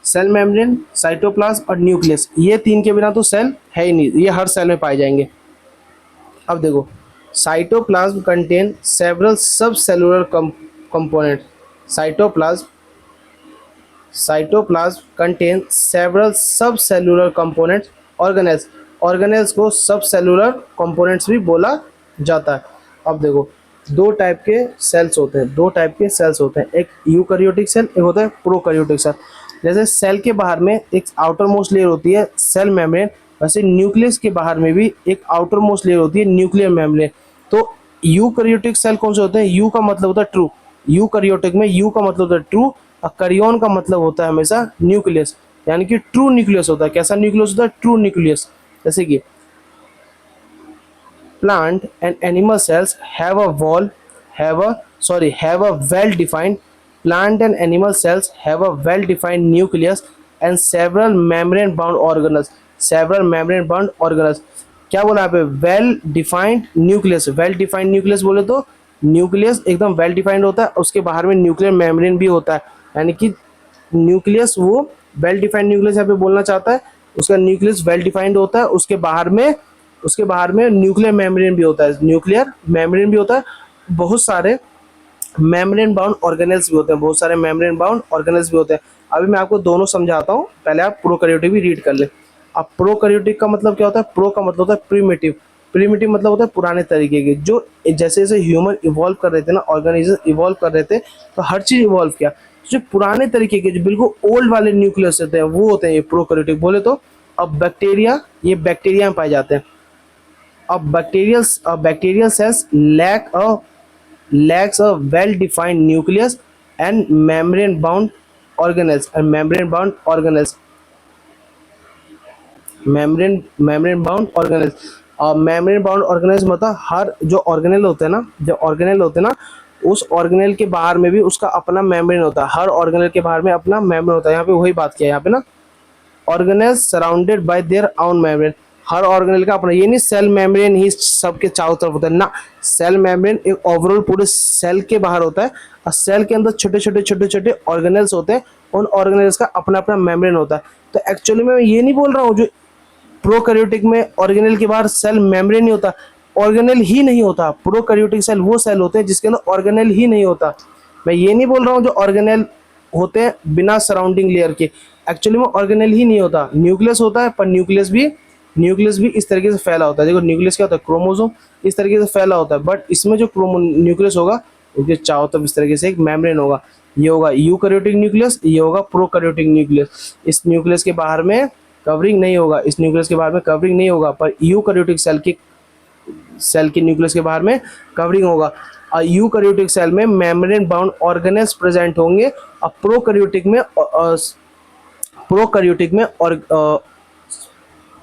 सेल मेम्ब्रेन, साइटोप्लाज्म और न्यूक्लियस। ये तीन के बिना तो सेल है ही नहीं, ये हर सेल में पाए जाएंगे। अब देखो, साइटोप्लाज्म कंटेन सेवरल सब cellular component. Cytoplasm contain several सब सेलुलर कंपोनेंट्स। ऑर्गेनेल्स, ऑर्गेनेल्स को सब सेलुलर कंपोनेंट्स भी बोला जाता है। अब देखो, दो टाइप के सेल्स होते हैं, दो टाइप के सेल्स होते हैं, एक यूकैरियोटिक सेल, एक होता है प्रोकैरियोटिक सेल। जैसे सेल के बाहर में एक आउटर मोस्ट लेयर होती है सेल मेम्ब्रेन, वैसे न्यूक्लियस के बाहर में भी एक आउटर मोस्ट लेयर होती है न्यूक्लियर मेम्ब्रेन। तो यूकैरियोटिक सेल कौन से होते हैं? यू का मतलब होता है ट्रू, यूकैरियोटिक में यू का मतलब होता है ट्रू और करियोन का मतलब होता है हमेशा न्यूक्लियस, यानी कि ट्रू न्यूक्लियस होता है। कैसा न्यूक्लियस होता है? True nucleus. जैसे कि plant and animal cells have a well-defined nucleus and several membrane bound organelles। क्या बोला यहाँ पे? Well defined nucleus. Well defined nucleus बोले तो न्यूक्लियस एकदम वेल डिफाइंड होता है, उसके बाहर में न्यूक्लियर मेम्ब्रेन भी होता है, यानी कि न्यूक्लियस वो वेल डिफाइंड न्यूक्लियस यहाँ पे बोलना चाहता है, उसका न्यूक्लियस वेल डिफाइंड होता है, उसके बाहर में न्यूक्लियर मेम्ब्रेन भी होता है, न्यूक्लियर मेम्ब्रेन भी होता है। बहुत सारे मेम्ब्रेन बाउंड ऑर्गेनेल्स भी होते हैं, बहुत सारे मेम्ब्रेन बाउंड ऑर्गेनेल्स भी होते हैं। अभी मैं आपको दोनों समझाता हूँ, पहले आप प्रोकैरियोटिक भी रीड कर ले। अब प्रोकैरियोटिक का मतलब क्या होता है? प्रो का मतलब होता है प्रिमिटिव। प्रिमिटिव मतलब होता है पुराने तरीके के। जो जैसे जैसे ह्यूमन इवॉल्व कर रहे थे ना, ऑर्गेनिज्म इवॉल्व कर रहे थे, तो हर चीज इवॉल्व किया। जो पुराने तरीके के, जो बिल्कुल ओल्ड वाले न्यूक्लियस होते हैं, वो होते हैं ये प्रोकैरियोटिक बोले तो। अब बैक्टीरिया, ये बैक्टीरिया में पाए जाते हैं। अब bacterial cells lack a lacks a well defined nucleus and membrane bound organelles and membrane bound organelles membrane bound organelles और membrane bound organelles मतलब हर जो ऑर्गेनेल होते हैं ना, जो ऑर्गेनेल होते हैं ना, उस ऑर्गेनेल के बाहर में भी उसका अपना मेम्ब्रेन होता है। हर ऑर्गेनेल के बाहर में अपना मेम्ब्रेन होता है। यहाँ पे वही बात किया है यहाँ पे ना, organelles surrounded by their own membrane. Her organelle का अपना, ये नहीं सेल मेम्ब्रेन ही सबके चारों तरफ होता है ना। सेल मेम्ब्रेन एक ओवरऑल पूरे सेल के बाहर होता है और सेल के अंदर छोटे छोटे ऑर्गेनेल्स होते हैं। उन ऑर्गेनेल्स का अपना अपना मेम्ब्रेन होता है। तो एक्चुअली मैं ये नहीं बोल रहा हूँ जो प्रोकैरियोटिक में ऑर्गेनेल के बाहर सेल मेम्ब्रेन नहीं होता, ऑर्गेनेल ही नहीं होता। प्रोकैरियोटिक सेल वो सेल होते हैं जिसके अंदर ऑर्गेनेल ही नहीं होता। मैं ये नहीं बोल रहा हूँ जो ऑर्गेनेल होते हैं बिना सराउंडिंग लेयर के, एक्चुअली में ऑर्गेनेल ही नहीं होता। न्यूक्लियस होता है, पर न्यूक्लियस भी इस तरीके से फैला होता है। देखो न्यूक्लियस क्या होता है, क्रोमोसोम इस तरीके से फैला होता है, बट इसमें जो न्यूक्लियस होगा उसके चारों तरफ इस तरीके से एक मेम्ब्रेन होगा। ये होगा यूकैरियोटिक न्यूक्लियस, ये होगा प्रोकैरियोटिक न्यूक्लियस। इस न्यूक्लियस के बाहर में कवरिंग नहीं होगा, इस न्यूक्लियस के बाहर में कवरिंग नहीं होगा, पर यूकैरियोटिक सेल के न्यूक्लियस के बाहर में कवरिंग होगा। और यूकैरियोटिक सेल में मेम्ब्रेन बाउंड ऑर्गेनेल्स प्रेजेंट होंगे और प्रोकैरियोटिक में और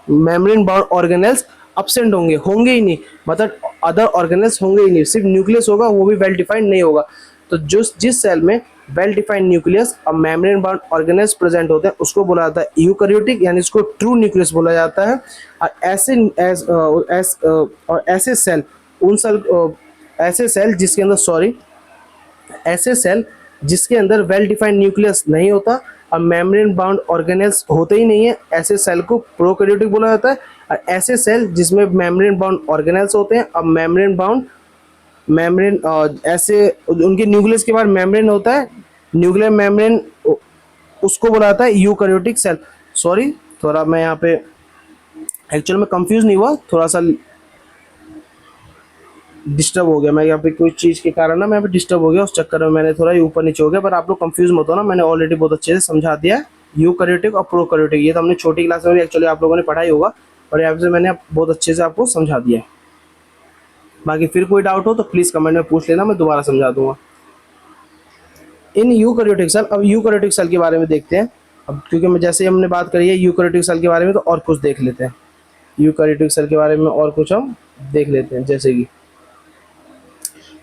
मेम्ब्रेन बाउंड ऑर्गेनेल्स absent होंगे ही नहीं, मतलब अदर ऑर्गेनेल्स होंगे ही नहीं, सिर्फ न्यूक्लियस होगा, वो भी वेल डिफाइंड नहीं होगा। तो जिस सेल में वेल डिफाइंड न्यूक्लियस और मेम्ब्रेन बाउंड ऑर्गेनेल्स प्रेजेंट होते हैं उसको बोला जाता है यूकैरियोटिक, यानी इसको ट्रू न्यूक्लियस बोला जाता है। और ऐसे सेल जिसके अंदर वेल डिफाइंड न्यूक्लियस नहीं होता और मेम्ब्रेन बाउंड ऑर्गेनेल्स होते ही नहीं है, ऐसे सेल को प्रोकैरियोटिक बोला जाता है। और ऐसे सेल जिसमें मेम्ब्रेन बाउंड ऑर्गेनेल्स होते हैं और मेम्ब्रेन ऐसे उनके न्यूक्लियस के बाद मेम्ब्रेन होता है, न्यूक्लियर मेम्ब्रेन, उसको बुलाता जाता है यूकैरियोटिक सेल। सॉरी, थोड़ा मैं यहाँ पे एक्चुअली में कंफ्यूज नहीं हुआ, थोड़ा सा डिस्टर्ब हो गया मैं यहाँ पे, कोई चीज़ के कारण ना मैं यहाँ पे डिस्टर्ब हो गया, उस चक्कर में मैंने थोड़ा ऊपर नीचे हो गया। पर आप लोग कंफ्यूज मत हो ना, मैंने ऑलरेडी बहुत अच्छे से समझा दिया है यूकैरियोटिक और प्रोकैरियोटिक। ये तो हमने छोटी क्लास में भी एक्चुअली आप लोगों ने पढ़ा ही होगा, और यहाँ पे मैंने बहुत अच्छे से आपको समझा दिया है। बाकी फिर कोई डाउट हो तो प्लीज़ कमेंट में पूछ लेना, मैं दोबारा समझा दूंगा। इन यूकैरियोटिक सेल, अब यूकैरियोटिक सेल के बारे में देखते हैं। अब क्योंकि मैं जैसे हमने बात करी है यूकैरियोटिक सेल के बारे में, तो और कुछ देख लेते हैं। यूकैरियोटिक सेल के बारे में और कुछ हम देख लेते हैं, जैसे कि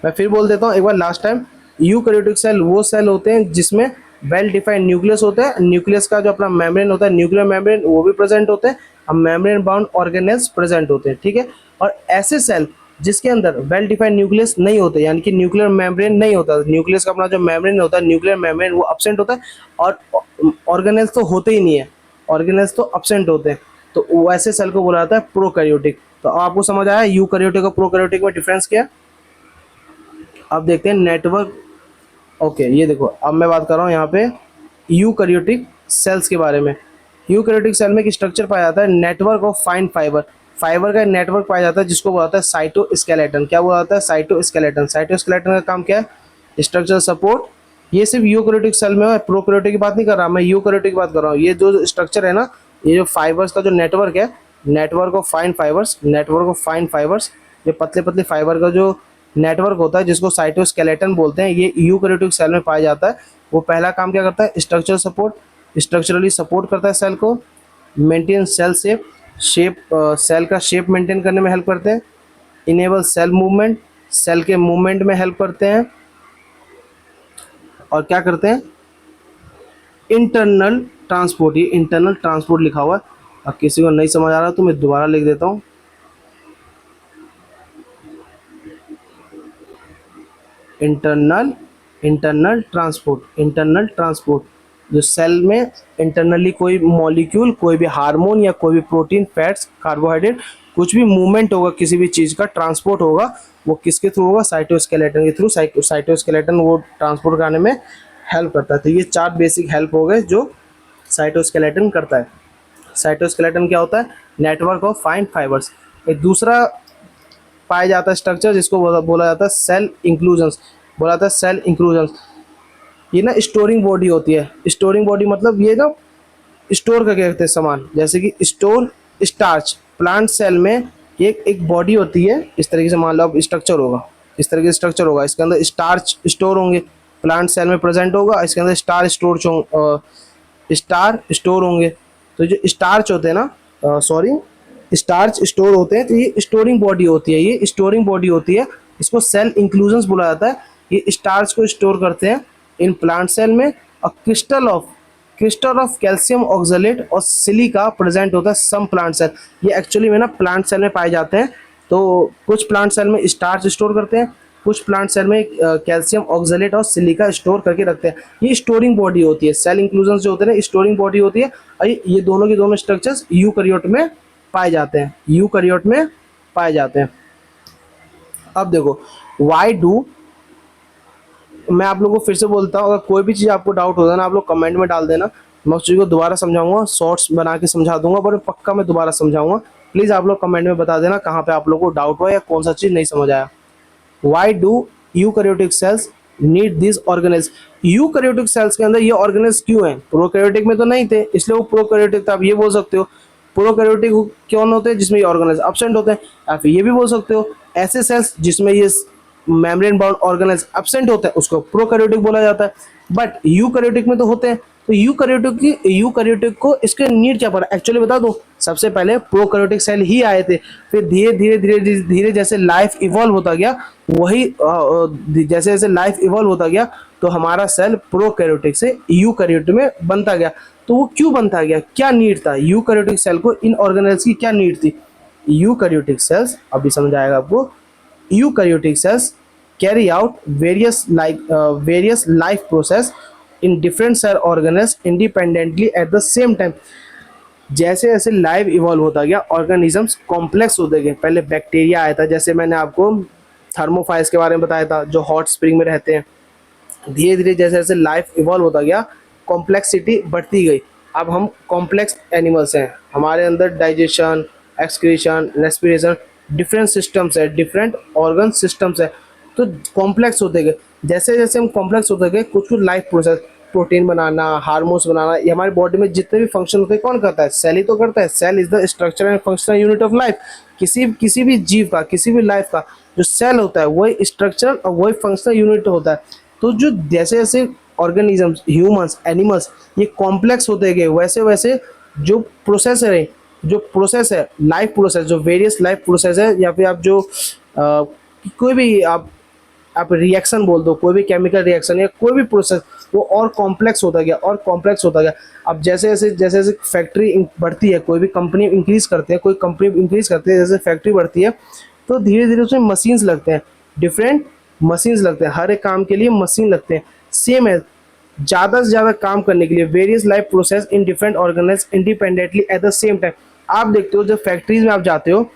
मैं फिर बोल देता हूँ एक बार लास्ट टाइम। यूकैरियोटिक सेल वो सेल होते हैं जिसमें वेल डिफाइंड न्यूक्लियस होता है, न्यूक्लियस का जो अपना मेम्ब्रेन होता है, न्यूक्लियर मेम्ब्रेन, वो भी प्रेजेंट होते हैं, और मेम्ब्रेन बाउंड ऑर्गेनेल्स प्रेजेंट होते हैं, ठीक है। और ऐसे सेल जिसके अंदर वेल डिफाइंड न्यूक्लियस नहीं होते, यानी कि न्यूक्लियर मेम्ब्रेन नहीं होता, न्यूक्लियस का अपना जो मेम्ब्रेन होता है, न्यूक्लियर मेम्ब्रेन वो एब्सेंट होता है, और ऑर्गेनेल्स तो होते ही नहीं है, ऑर्गेनेल्स तो एब्सेंट होते हैं, तो वैसे सेल को बोला जाता है प्रोकैरियोटिक। तो आपको समझ आया यूकैरियोटिक और प्रोकैरियोटिक में डिफरेंस क्या है। अब देखते हैं नेटवर्क। ओके, ये देखो, अब मैं बात कर रहा हूँ यहाँ पे यूकैरियोटिक सेल्स के बारे में। यूकैरियोटिक सेल में एक स्ट्रक्चर पाया जाता है, network of fine fibre. Fibre का नेटवर्क पाया जाता है जिसको बोला जाता है साइटोस्केलेटन। क्या बोला जाता है, साइटोस्केलेटन। साइटोस्केलेटन का काम क्या है, स्ट्रक्चर सपोर्ट। ये सिर्फ यूकैरियोटिक सेल में है, प्रोकैरियोटिक की बात नहीं कर रहा मैं, यूकैरियोटिक की बात कर रहा हूँ। ये जो स्ट्रक्चर है ना, ये जो फाइबर्स का जो नेटवर्क है, नेटवर्क ऑफ फाइन फाइबर्स, ये पतले पतले फाइबर का जो नेटवर्क होता है जिसको साइटोस्केलेटन बोलते हैं, ये यूकैरियोटिक सेल में पाया जाता है। वो पहला काम क्या करता है, स्ट्रक्चर सपोर्ट, स्ट्रक्चरली सपोर्ट करता है सेल को, मेंटेन सेल सेल का शेप मेंटेन करने में हेल्प करते हैं, इनेबल सेल मूवमेंट, सेल के मूवमेंट में हेल्प करते हैं, और क्या करते हैं, इंटरनल ट्रांसपोर्ट। ये इंटरनल ट्रांसपोर्ट लिखा हुआ है, अब किसी को नहीं समझ आ रहा तो मैं दोबारा लिख देता हूँ। इंटरनल ट्रांसपोर्ट, जो सेल में इंटरनली कोई मॉलिक्यूल, कोई भी हार्मोन या कोई भी प्रोटीन, फैट्स, कार्बोहाइड्रेट, कुछ भी मूवमेंट होगा, किसी भी चीज़ का ट्रांसपोर्ट होगा, वो किसके थ्रू होगा, साइटोस्केलेटन के थ्रू। साइटोस्केलेटन वो ट्रांसपोर्ट कराने में हेल्प करता है। तो ये 4 बेसिक हेल्प हो गए जो साइटोस्केलेटन करता है। साइटोस्केलेटन क्या होता है, नेटवर्क ऑफ फाइन फाइबर्स। एक दूसरा पाया जाता है स्ट्रक्चर जिसको बोला जाता है सेल इंक्लूजन्स, बोला जाता है सेल इंक्लूजन्स। ये ना स्टोरिंग बॉडी होती है। स्टोरिंग बॉडी मतलब ये ना स्टोर करके रखते हैं सामान, जैसे कि स्टोर स्टार्च। प्लांट सेल में एक बॉडी होती है, इस तरीके से मान लो अब स्ट्रक्चर होगा, इस तरह के स्ट्रक्चर होगा। इसके अंदर स्टार्च स्टोर होंगे, प्लांट सेल में प्रेजेंट होगा। इसके अंदर स्टार स्टोर होंगे। तो जो स्टार्च होते हैं ना, सॉरी, स्टार्च स्टोर होते हैं, तो ये स्टोरिंग बॉडी होती है, ये स्टोरिंग बॉडी होती है। इसको सेल इंक्लूजन्स बोला जाता है। ये स्टार्च को स्टोर करते हैं इन प्लांट सेल में। और क्रिस्टल ऑफ कैल्शियम ऑक्सलेट और सिलिका प्रेजेंट होता है सम प्लांट सेल। ये एक्चुअली में ना प्लांट सेल में पाए जाते हैं। तो कुछ प्लांट सेल में स्टार्च स्टोर करते हैं, कुछ प्लांट सेल में कैल्शियम ऑक्सलेट और सिलिका स्टोर करके रखते हैं। ये स्टोरिंग बॉडी होती है। सेल इंक्लूजन जो होते हैं स्टोरिंग बॉडी होती है। और ये दोनों के दोनों स्ट्रक्चर्स यूकैरियोट में पाए जाते हैं, यूकैरियोट में पाए जाते हैं। अब देखो वाई डू, मैं आप लोगों को फिर से बोलता हूँ, अगर कोई भी चीज़ आपको डाउट होता है ना, आप लोग कमेंट में डाल देना। मैं उस चीज़ को दोबारा समझाऊंगा, शॉर्ट्स बना के समझा दूंगा, पर पक्का मैं दोबारा समझाऊंगा। प्लीज़ आप लोग कमेंट में बता देना कहाँ पे आप लोगों को डाउट हुआ या कौन सा चीज़ नहीं समझ आया। Why do eukaryotic cells need this organelles? Eukaryotic cells के अंदर ये ऑर्गेनेल्स क्यों हैं? प्रोकैरियोटिक में तो नहीं थे, इसलिए वो प्रोकैरियोटिक था। आप ये बोल सकते हो। प्रोकैरियोटिक क्यों होते हैं? जिसमें ये ऑर्गेनेल्स एब्सेंट होते हैं। या फिर ये भी बोल सकते हो ऐसे सेल्स जिसमें ये मेम्ब्रेन बाउंड ऑर्गेनेल्स एब्सेंट होते हैं, उसको प्रोकैरियोटिक बोला जाता है। बट यूकैरियोटिक में तो होते हैं। तो यूकैरियोटिक को इसके नीड क्या पड़ा? एक्चुअली बता दो, सबसे पहले प्रोकैरियोटिक सेल ही आए थे। फिर धीरे धीरे धीरे धीरे जैसे लाइफ इवॉल्व होता गया, वही जैसे जैसे लाइफ इवॉल्व होता गया, तो हमारा सेल प्रोकैरियोटिक से यूकैरियोटिक में बनता गया। तो वो क्यों बनता गया? क्या नीड था यूकैरियोटिक सेल को? इन ऑर्गेनेल्स की क्या नीड थी? यूकैरियोटिक सेल्स, अभी समझ आएगा आपको। Eukaryotic cells carry out various life process in different cell organelles independently at the same time। जैसे जैसे लाइफ इवॉल्व होता गया, ऑर्गेनिजम्स कॉम्प्लेक्स होते गए। पहले बैक्टीरिया आया था, जैसे मैंने आपको थर्मोफाइल्स के बारे में बताया था, जो हॉट स्प्रिंग में रहते हैं। धीरे धीरे जैसे जैसे लाइफ इवॉल्व होता गया, कॉम्प्लेक्सिटी बढ़ती गई। अब हम कॉम्प्लेक्स एनिमल्स हैं, हमारे अंदर digestion, excretion, respiration, different systems है, डिफरेंट ऑर्गन सिस्टम्स है। तो कॉम्प्लेक्स होते गए। जैसे जैसे हम कॉम्प्लेक्स होते गए, कुछ कुछ लाइफ प्रोसेस, प्रोटीन बनाना, हार्मोन्स बनाना, ये हमारी बॉडी में जितने भी फंक्शन होते हैं कौन करता है? सेल ही तो करता है। Cell is the structure and functional unit of life. किसी भी जीव का, किसी भी लाइफ का जो सेल होता है वही स्ट्रक्चर और वही फंक्शनल यूनिट होता है। तो जो जैसे जैसे ऑर्गेनिजम्स, ह्यूमंस, एनिमल्स ये कॉम्प्लेक्स होते गए, वैसे वैसे जो प्रोसेस है, लाइफ प्रोसेस, जो वेरियस लाइफ प्रोसेस है, या फिर आप जो कोई भी आप रिएक्शन बोल दो, कोई भी केमिकल रिएक्शन या कोई भी प्रोसेस, वो और कॉम्प्लेक्स होता गया, और कॉम्प्लेक्स होता गया। अब जैसे जैसे फैक्ट्री बढ़ती है, कोई भी कंपनी इंक्रीज करते हैं, कोई कंपनी इंक्रीज करती है, जैसे फैक्ट्री बढ़ती है, तो धीरे धीरे उसमें मशीन्स लगते हैं, डिफरेंट मशीन्स लगते हैं। हर एक काम के लिए मशीन लगते हैं। सेम है, ज़्यादा से ज़्यादा काम करने के लिए various life process in different organelles independently at the same time. आप देखते हो जब फैक्ट्रीज में आप जाते हो,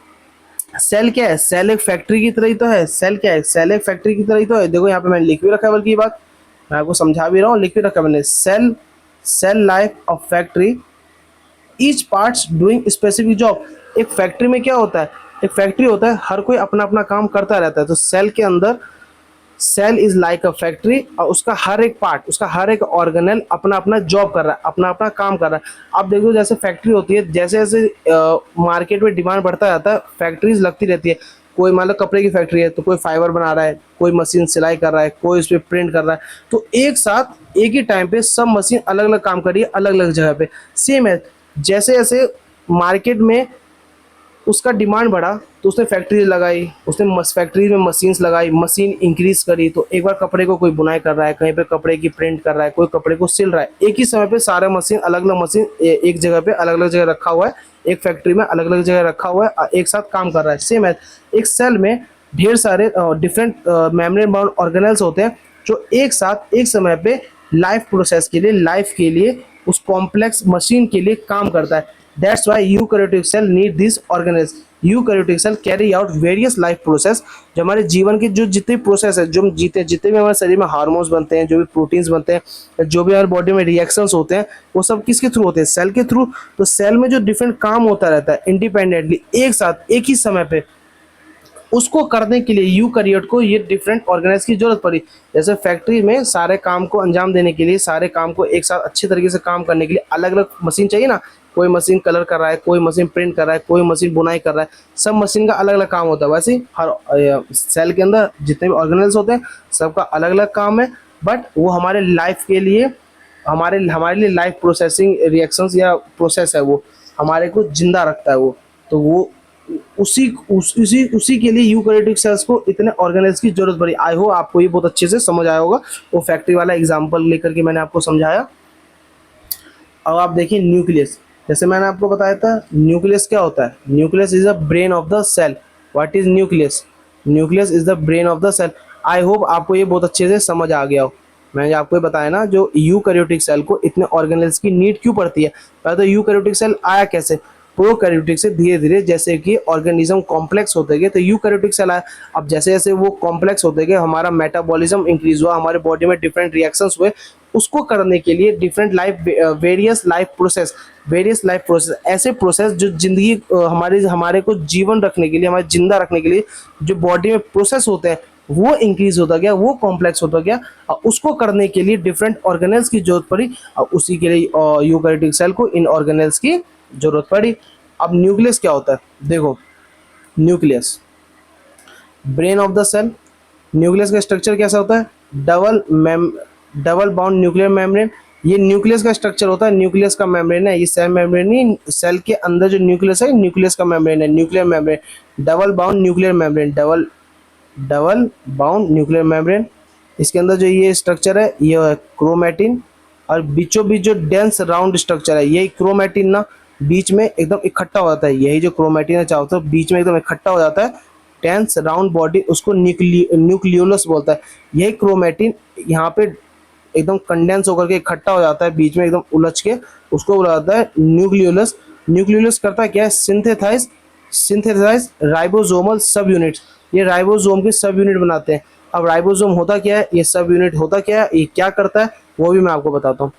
सेल क्या है? सेल एक फैक्ट्री की तरह ही तो है। सेल क्या है? सेल एक फैक्ट्री की तरह ही तो है। देखो यहाँ पे मैंने लिख भी रखा है, बल्कि ये बात मैं आपको समझा भी रहा हूँ, लिख भी रखा है मैंने। Cell life of factory, each parts doing specific job. एक फैक्ट्री में क्या होता है? एक फैक्ट्री होता है, हर कोई अपना अपना काम करता रहता है। तो सेल के अंदर, cell is like a factory, और उसका हर एक पार्ट, उसका हर एक ऑर्गेनेल अपना अपना जॉब कर रहा है, अपना अपना काम कर रहा है। आप देखो जैसे फैक्ट्री होती है, जैसे जैसे मार्केट में डिमांड बढ़ता जाता है, फैक्ट्रीज लगती रहती है। कोई मान लो कपड़े की फैक्ट्री है, तो कोई फाइबर बना रहा है, कोई मशीन सिलाई कर रहा है, कोई उस पर प्रिंट कर रहा है। तो एक साथ एक ही टाइम पे सब मशीन अलग अलग काम कर रही है, अलग अलग जगह पे। सेम है, जैसे जैसे मार्केट में उसका डिमांड बढ़ा, तो उसने फैक्ट्री लगाई, उसने फैक्ट्री में मशीन्स लगाई, मशीन इंक्रीज करी। तो एक बार कपड़े को कोई बुनाई कर रहा है, कहीं पे कपड़े की प्रिंट कर रहा है, कोई कपड़े को सिल रहा है। एक ही समय पे सारे मशीन, अलग अलग मशीन एक जगह पे अलग अलग जगह रखा हुआ है, एक फैक्ट्री में अलग अलग जगह रखा हुआ है, एक साथ काम कर रहा है। सेम है, एक सेल में ढेर सारे डिफरेंट मेम्ब्रेन बाउंड ऑर्गेनेल्स होते हैं, जो एक साथ एक समय पे लाइफ प्रोसेस के लिए, लाइफ के लिए, उस कॉम्प्लेक्स मशीन के लिए काम करता है। That's why eukaryotic cell need these organelles। eukaryotic cell carry out various life process। जो हमारे जीवन के जो जितने प्रोसेस है, जो हम जीते हैं, जितने भी हमारे शरीर में हार्मोन्स बनते हैं, जो भी प्रोटीन्स बनते हैं, जो भी हमारे बॉडी में रिएक्शंस होते हैं, वो सब किसके थ्रू होते हैं? सेल के थ्रू। तो सेल में जो डिफरेंट काम होता रहता है इंडिपेंडेंटली, एक साथ एक ही समय पे, उसको करने के लिए यूकैरियोट को ये डिफरेंट ऑर्गेनेल्स की जरूरत पड़ी। जैसे फैक्ट्री में सारे काम को अंजाम देने के लिए, सारे काम को एक साथ अच्छे तरीके से काम करने के लिए अलग अलग मशीन चाहिए ना। कोई मशीन कलर कर रहा है, कोई मशीन प्रिंट कर रहा है, कोई मशीन बुनाई कर रहा है, सब मशीन का अलग अलग काम होता है। वैसे ही हर सेल के अंदर जितने भी ऑर्गेनेल्स होते हैं सबका अलग अलग काम है, बट वो हमारे लाइफ के लिए, हमारे हमारे लिए लाइफ प्रोसेसिंग रिएक्शंस या प्रोसेस है, वो हमारे को जिंदा रखता है वो। तो वो उसी के लिए यूकैरियोटिक सेल्स को इतने ऑर्गेनेल्स की जरूरत पड़ी। आई होप आपको ये बहुत अच्छे से समझ आया होगा, वो फैक्ट्री वाला एग्जांपल लेकर के मैंने आपको समझाया। अब आप देखिए न्यूक्लियस, जैसे मैंने आपको बताया था न्यूक्लियस क्या होता है। Nucleus is the brain of the cell. What is nucleus? Nucleus is the brain of the cell. I hope आपको ये बहुत अच्छे से समझ आ गया हो। मैंने आपको ये बताया ना, जो यूकैरियोटिक सेल को इतने ऑर्गेनेल्स की नीड क्यों पड़ती है। पहले तो यूकैरियोटिक सेल आया कैसे, प्रोकैरियोटिक से धीरे धीरे जैसे कि ऑर्गेनिज्म कॉम्प्लेक्स होते गए तो यूकैरियोटिक सेल आया। अब जैसे जैसे वो कॉम्प्लेक्स होते गए, हमारा मेटाबॉलिज्म इंक्रीज हुआ, हमारे बॉडी में डिफरेंट रिएक्शंस हुए, उसको करने के लिए डिफरेंट वेरियस लाइफ प्रोसेस ऐसे प्रोसेस जो जिंदगी हमारे को जीवन रखने के लिए, हमारे जिंदा रखने के लिए जो बॉडी में प्रोसेस होते हैं वो इंक्रीज होता गया, वो कॉम्प्लेक्स होता गया, और उसको करने के लिए डिफरेंट ऑर्गेनेल्स की जरूरत पड़ी, और उसी के लिए यूकैरियोटिक सेल को इन ऑर्गेनेल्स की जरूरत पड़ी। अब न्यूक्लियस क्या होता है, देखो nucleus brain of the cell. Nucleus का स्ट्रक्चर कैसा होता है, डबल बाउंड न्यूक्लियर मेम्ब्रेन। ये न्यूक्लियस का स्ट्रक्चर होता है, न्यूक्लियस का मेम्ब्रेन है, ये सेल मेम्ब्रेन नहीं, सेल के अंदर जो न्यूक्लियस है न्यूक्लियस का मेम्ब्रेन है, nuclear membrane, double bound nuclear membrane, double bound nuclear membrane. इसके अंदर जो ये स्ट्रक्चर है ये है क्रोमैटिन, और बीचों बीच जो डेंस राउंड स्ट्रक्चर है यही क्रोमैटिन ना बीच में एकदम इकट्ठा हो जाता है, यही जो क्रोमैटिन है चारों तरफ बीच में एकदम इकट्ठा हो जाता है, डेंस राउंड बॉडी, उसको न्यूक्लियोलस बोलता है। यही क्रोमैटिन यहाँ पे एकदम कंडेंस होकर के इकट्ठा हो जाता है बीच में एकदम उलझ के, उसको बोला जाता है न्यूक्लियोलस। न्यूक्लियोलस करता क्या है, सिंथेसाइज राइबोसोमल सब यूनिट्स। ये राइबोसोम के सब यूनिट बनाते हैं। अब राइबोसोम होता क्या है, ये सब यूनिट होता क्या है, ये क्या करता है, वो भी मैं आपको बताता हूँ।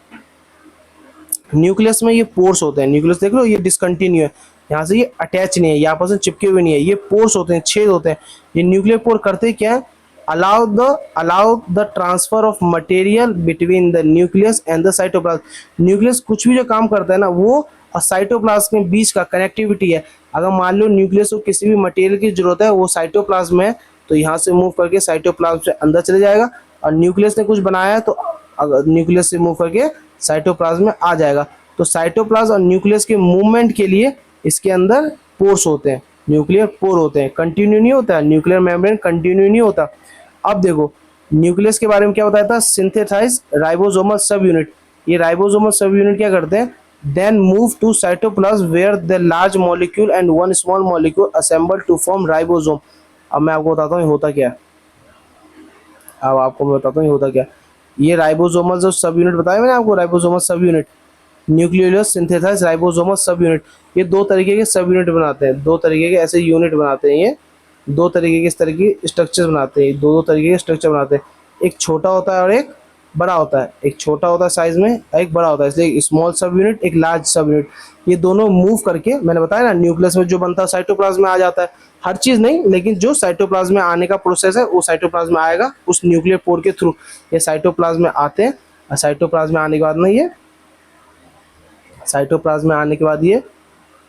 न्यूक्लियस में ये पोर्स होते हैं, न्यूक्लियस देख लो ये डिसकंटिन्यू है, यहाँ से ये अटैच नहीं है, यहाँ पर से चिपके हुए नहीं है, ये पोर्स होते हैं, छेद होते हैं। ये न्यूक्लियर पोर करते क्या है, allow the transfer of material between the nucleus and the cytoplasm. Nucleus कुछ भी जो काम करता है ना, वो और साइटोप्लाज्म के बीच का कनेक्टिविटी है। अगर मान लो न्यूक्लियस को किसी भी मटेरियल की जरूरत है, वो साइटोप्लाज्म में, तो यहाँ से मूव करके साइटोप्लाज्म से अंदर चले जाएगा, और न्यूक्लियस ने कुछ बनाया है तो अगर न्यूक्लियस से मूव करके साइटोप्लाज्म में आ जाएगा। तो साइटोप्लाज्म और न्यूक्लियस के मूवमेंट के लिए इसके अंदर पोर्स होते हैं, न्यूक्लियर पोर होते हैं, कंटिन्यू नहीं होता, न्यूक्लियर मेम्ब्रेन कंटिन्यू नहीं होता। अब देखो न्यूक्लियस के बारे में क्या बताया था, सिंथेसाइज राइबोसोमल सब यूनिट। ये राइबोसोमल सब यूनिट क्या करते हैं, then move to cytoplasm where the large molecule and one small molecule assemble to form ribosome. अब मैं आपको बताता हूँ ये होता क्या है, अब आपको मैं बताता हूँ ये होता क्या। ये राइबोसोमल जो सब यूनिट बताया मैंने आपको, ribosomal subunit, nucleolus synthesise ribosomal subunit, ये दो तरीके के सब यूनिट बनाते हैं, दो तरीके के ऐसे यूनिट बनाते हैं, ये दो तरीके के इस तरह की स्ट्रक्चर बनाते हैं, दो तरीके के स्ट्रक्चर बनाते हैं। एक छोटा होता है और एक बड़ा होता है, एक छोटा होता है साइज में, एक बड़ा होता है, इसलिए स्मॉल सब यूनिट एक लार्ज सब यूनिट। ये दोनों मूव करके, मैंने बताया ना न्यूक्लियस में जो बनता है साइटोप्लाज्म में आ जाता है, हर चीज नहीं लेकिन जो साइटोप्लाज्म में आने का प्रोसेस है वो साइटोप्लाज्म में आएगा उस न्यूक्लियर पोर के थ्रू। ये साइटोप्लाज्म में आते हैं, और साइटोप्लाज्म में आने के बाद नहीं, ये साइटोप्लाज्म में आने के बाद ये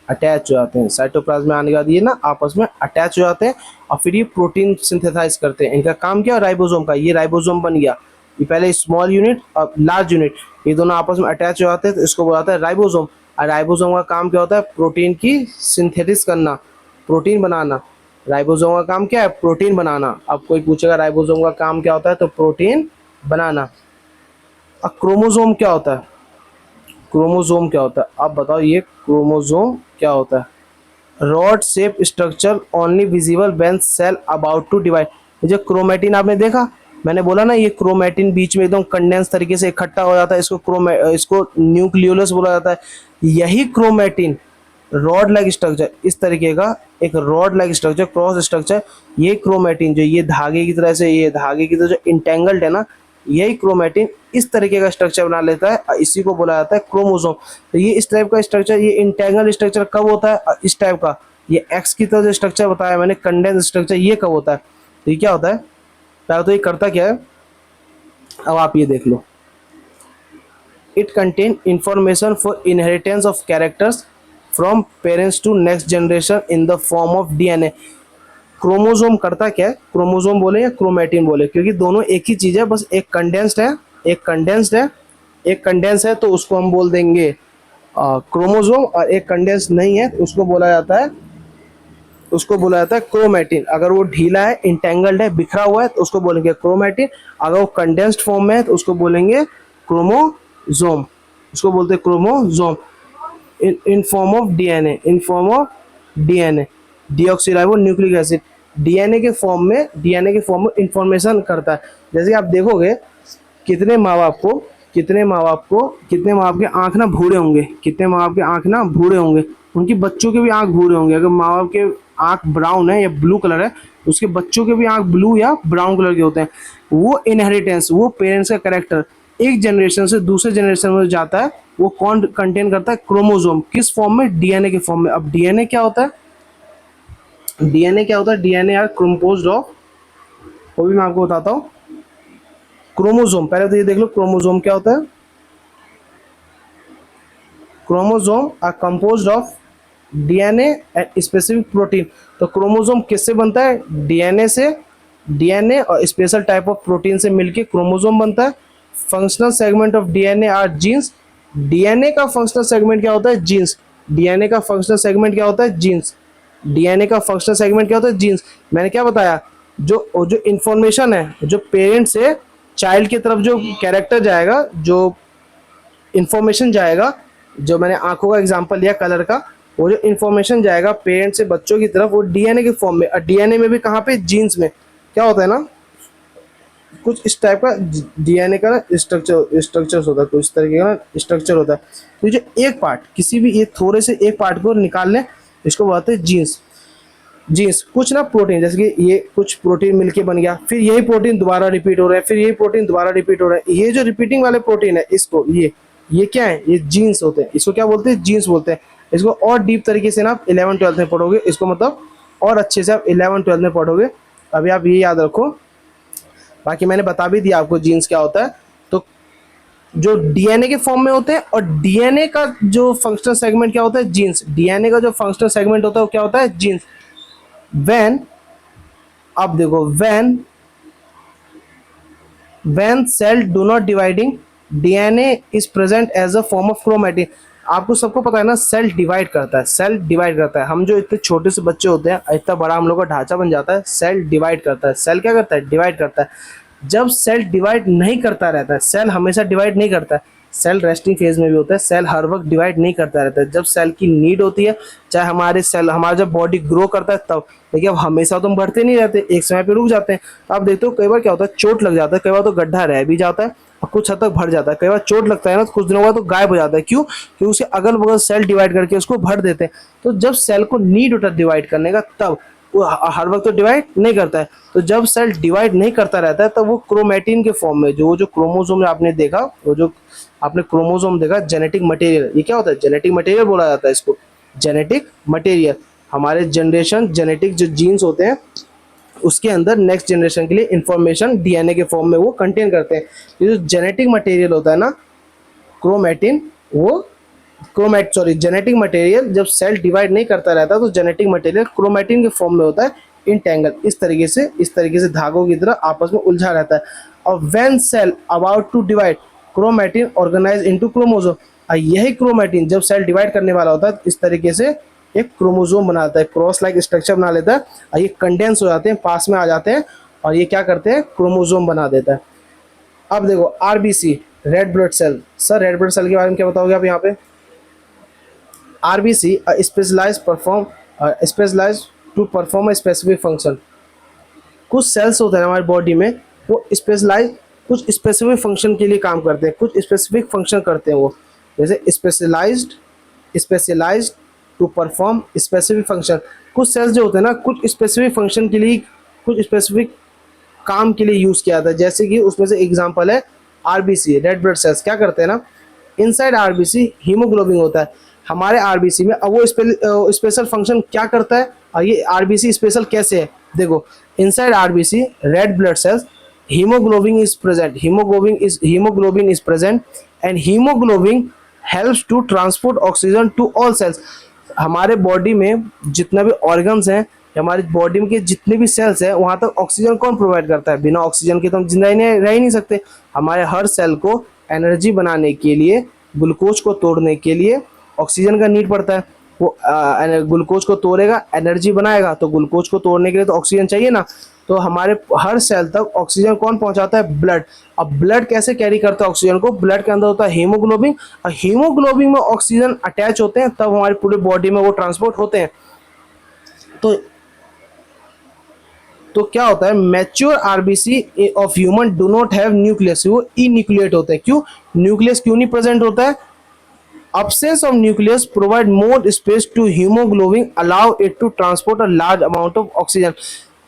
अटैच हो जाते हैं, साइटोप्लाज्म में आने के बाद ये ना आपस में अटैच हो जाते हैं, और फिर ये प्रोटीन सिंथेसाइज करते हैं। इनका काम क्या है, राइबोसोम का, ये राइबोसोम बन गया, ये पहले स्मॉल यूनिट और लार्ज यूनिट, ये दोनों आपस में अटैच हो जाते हैं, तो इसको बोला जाता है राइबोसोम। और राइबोसोम का काम क्या होता है, प्रोटीन की सिंथेसिस करना, प्रोटीन बनाना। राइबोसोम का काम क्या है, प्रोटीन बनाना। अब कोई पूछेगा राइबोसोम का काम क्या होता है, तो प्रोटीन बनाना। अब क्रोमोसोम क्या होता है, क्रोमोसोम क्या होता है, अब बताओ ये क्रोमोसोम क्या होता है। Rod shape structure only visible when cell about to divide. जो क्रोमैटिन आपने देखा, मैंने बोला ना ये क्रोमैटिन बीच में एकदम कंडेंस तरीके से इकट्ठा हो जाता है, इसको न्यूक्लियोलस बोला जाता है। यही क्रोमैटिन रॉड लाइक स्ट्रक्चर, इस तरीके का एक rod like structure, cross structure, ये क्रोमैटिन जो ये धागे की तरह से, ये धागे की तरह जो इंटेंगल्ड है ना, यही क्रोमैटिन इस तरीके का स्ट्रक्चर बना लेता है, और इसी को बोला जाता है क्रोमोसोम। तो ये इस टाइप का स्ट्रक्चर, ये इंटेंगल स्ट्रक्चर कब होता है, इस टाइप का, ये एक्स की तरह जो स्ट्रक्चर बताया मैंने कंडेंस स्ट्रक्चर, ये कब होता है, तो ये क्या होता है, पहले तो ये करता क्या है, अब आप ये देख लो, it contain information for inheritance of characters from parents to next generation in the form of DNA. Chromosome करता क्या है, क्रोमोसोम बोले या क्रोमैटिन बोले, क्योंकि दोनों एक ही चीज है, बस एक कंडेंस्ड है, एक कंडेंस्ड है, एक कंडेंस है तो उसको हम बोल देंगे क्रोमोसोम, और एक कंडेंस नहीं है तो उसको बोला जाता है क्रोमैटिन। अगर वो ढीला है, इंटेंगल्ड है, बिखरा हुआ है तो उसको बोलेंगे क्रोमैटिन। अगर वो कंडेंस्ड फॉर्म में है तो उसको बोलेंगे क्रोमोसोम, उसको बोलते हैं chromosome. In form of DNA, in form of DNA, deoxyribo nucleic acid, DNA के फॉर्म में इंफॉर्मेशन करता है। जैसे आप देखोगे कितने माँ बाप के आंख ना भूरे होंगे, कितने माँ बाप के आंख ना भूरे होंगे, उनकी बच्चों के भी आंख भूरे होंगे। अगर माँ बाप के आंख ब्राउन है या ब्लू कलर है, उसके बच्चों के भी आंख ब्लू या ब्राउन कलर के होते हैं। वो इनहेरिटेंस, वो पेरेंट्स का कैरेक्टर एक जनरेशन से दूसरे जनरेशन में जाता है, वो कौन कंटेन करता है, क्रोमोसोम। किस फॉर्म में, डीएनए के फॉर्म में। अब डीएनए क्या होता है, डीएनए आर कंपोज्ड ऑफ, वो भी मैं आपको बताता हूँ। क्रोमोसोम, पहले तो ये देख लो क्रोमोसोम क्या होता है। Chromosome are composed of DNA and specific protein. तो क्रोमोसोम किससे बनता है, डीएनए से, डीएनए और स्पेशल टाइप ऑफ प्रोटीन से मिलके क्रोमोसोम बनता है। Functional segment of DNA are genes. DNA का फंक्शनल सेगमेंट क्या होता है, जीन्स। डीएनए का फंक्शनल सेगमेंट क्या होता है, जीन्स। डीएनए का फंक्शनल सेगमेंट क्या होता है, जीन्स। मैंने क्या बताया, जो इंफॉर्मेशन है, जो पेरेंट से चाइल्ड की तरफ जो कैरेक्टर जाएगा, जो इंफॉर्मेशन जाएगा, जो मैंने आंखों का एग्जांपल लिया कलर का, वो जो इंफॉर्मेशन जाएगा पेरेंट से बच्चों की तरफ, वो डीएनए के फॉर्म में। और डीएनए में भी कहाँ पे, जीन्स में। क्या होता है ना, कुछ इस टाइप का डीएनए का ना स्ट्रक्चर होता है, कुछ तरीके का स्ट्रक्चर होता है। तो जो एक पार्ट, किसी भी एक थोड़े से एक पार्ट को निकाल लें, इसको बोलते हैं जीन्स। जीन्स कुछ ना प्रोटीन, जैसे कि ये कुछ प्रोटीन मिलके बन गया, फिर यही प्रोटीन दोबारा रिपीट हो रहा है, फिर यही प्रोटीन दोबारा रिपीट हो रहा है। ये जो रिपीटिंग वाले प्रोटीन है, इसको ये क्या है, ये जीन्स होते हैं। इसको क्या बोलते हैं, जीन्स बोलते हैं। इसको और डीप तरीके से ना आप 11th-12th में पढ़ोगे, इसको मतलब और अच्छे से आप 11th-12th में पढ़ोगे। अभी आप ये याद रखो, बाकी मैंने बता भी दिया आपको जीन्स क्या होता है। तो जो डीएनए के फॉर्म में होते हैं, और डीएनए का जो फंक्शनल सेगमेंट क्या होता है, जीन्स। डीएनए का जो फंक्शनल सेगमेंट होता है वो क्या होता है, जीन्स। व्हेन, अब देखो, when cell do not dividing, DNA is present as a form of chromatin. आपको सबको पता है ना, सेल डिवाइड करता है, सेल डिवाइड करता है। हम जो इतने छोटे से बच्चे होते हैं, इतना बड़ा हम लोग का ढांचा बन जाता है, सेल डिवाइड करता है। सेल क्या करता है, डिवाइड करता है। जब सेल डिवाइड नहीं करता रहता है, सेल हमेशा डिवाइड नहीं करता है, सेल रेस्टिंग फेज में भी होता है, सेल हर वक्त डिवाइड नहीं करता रहता है। जब सेल की नीड होती है, चाहे हमारा जब बॉडी ग्रो करता है तब, देखिए अब हमेशा तो हम बढ़ते नहीं रहते, एक समय पे रुक जाते हैं। आप देखते हो कई बार क्या होता है, चोट लग जाता है, कई बार तो गड्ढा रह भी जाता है और कुछ हद तक भर जाता है। कई बार चोट लगता है ना, तो कुछ दिनों बाद तो गायब हो जाता है। क्यों, क्योंकि उसके अगल बगल सेल डिवाइड करके उसको भर देते हैं। तो जब सेल को नीड होता है डिवाइड करने का, तब वो हर वक्त तो डिवाइड नहीं करता है। तो जब सेल डिवाइड नहीं करता रहता है, तब वो क्रोमैटिन के फॉर्म में, जो क्रोमोसोम आपने देखा, वो जो आपने क्रोमोसोम देखा, जेनेटिक मटेरियल, ये क्या होता है, जेनेटिक मटेरियल बोला जाता है इसको, जेनेटिक मटेरियल। हमारे जनरेशन जेनेटिक जो जीन्स होते हैं, उसके अंदर नेक्स्ट जनरेशन के लिए इंफॉर्मेशन डीएनए के फॉर्म में वो कंटेन करते हैं। ये जो जेनेटिक मटेरियल होता है ना, क्रोमैटिन, वो जेनेटिक मटेरियल जब सेल डिवाइड नहीं करता रहता, तो जेनेटिक मटेरियल क्रोमैटिन के फॉर्म में होता है, इंटेंगल, इस तरीके से धागों की तरह आपस में उलझा रहता है। और when cell about to divide, chromatin organise into chromosome. यही क्रोमैटिन जब सेल डिवाइड करने वाला होता है, इस तरीके से एक क्रोमोसोम बनाता है, क्रॉस लाइक स्ट्रक्चर बना लेता है, और ये कंडेंस हो जाते हैं, पास में आ जाते हैं, और ये क्या करते हैं, क्रोमोसोम बना देता है। अब देखो RBC, red blood cell. Sir red blood cell के बारे में क्या बताओगे आप यहाँ पे, RBC specialise to perform a specific function. कुछ सेल्स होते हैं हमारी बॉडी में, वो स्पेशलाइज कुछ स्पेसिफिक फंक्शन के लिए काम करते हैं, कुछ स्पेसिफिक फंक्शन करते हैं वो। जैसे specialised to perform specific function. कुछ सेल्स जो होते हैं ना, कुछ स्पेसिफिक फंक्शन के लिए, कुछ स्पेसिफिक काम के लिए यूज़ किया जाता है। जैसे कि उसमें से एग्जांपल है RBC, रेड ब्लड सेल्स। क्या करते हैं ना, इनसाइड RBC हीमोग्लोबिन होता है हमारे RBC में। अब वो स्पेशल फंक्शन क्या करता है, और ये RBC स्पेशल कैसे है, देखो। Inside RBC red blood cells hemoglobin is present, hemoglobin is present, and hemoglobin helps to transport oxygen to all cells. हमारे बॉडी में जितना भी ऑर्गन्स हैं, हमारी बॉडी में के जितने भी सेल्स हैं, वहाँ तक ऑक्सीजन कौन प्रोवाइड करता है? बिना ऑक्सीजन के तो हम जिंदा रह ही नहीं सकते। हमारे हर सेल को एनर्जी बनाने के लिए, ग्लूकोज को तोड़ने के लिए ऑक्सीजन का नीड पड़ता है। वो ग्लूकोज को तोड़ेगा, एनर्जी बनाएगा, तो ग्लूकोज को तोड़ने के लिए तो ऑक्सीजन चाहिए ना। तो हमारे हर सेल तक ऑक्सीजन कौन पहुंचाता है? ब्लड। अब ब्लड कैसे कैरी करता है ऑक्सीजन को? ब्लड के अंदर होता है हीमोग्लोबिन, और हीमोग्लोबिन में ऑक्सीजन अटैच होते हैं, तब हमारी पूरी बॉडी में वो ट्रांसपोर्ट होते हैं। तो क्या होता है? Mature RBC of human do not have nucleus, वो इन्यूक्लिएट होते हैं। क्यों? न्यूक्लियस क्यों नहीं प्रेजेंट होता है? Absence of nucleus provide more space to hemoglobin, allow it to transport a large amount of oxygen.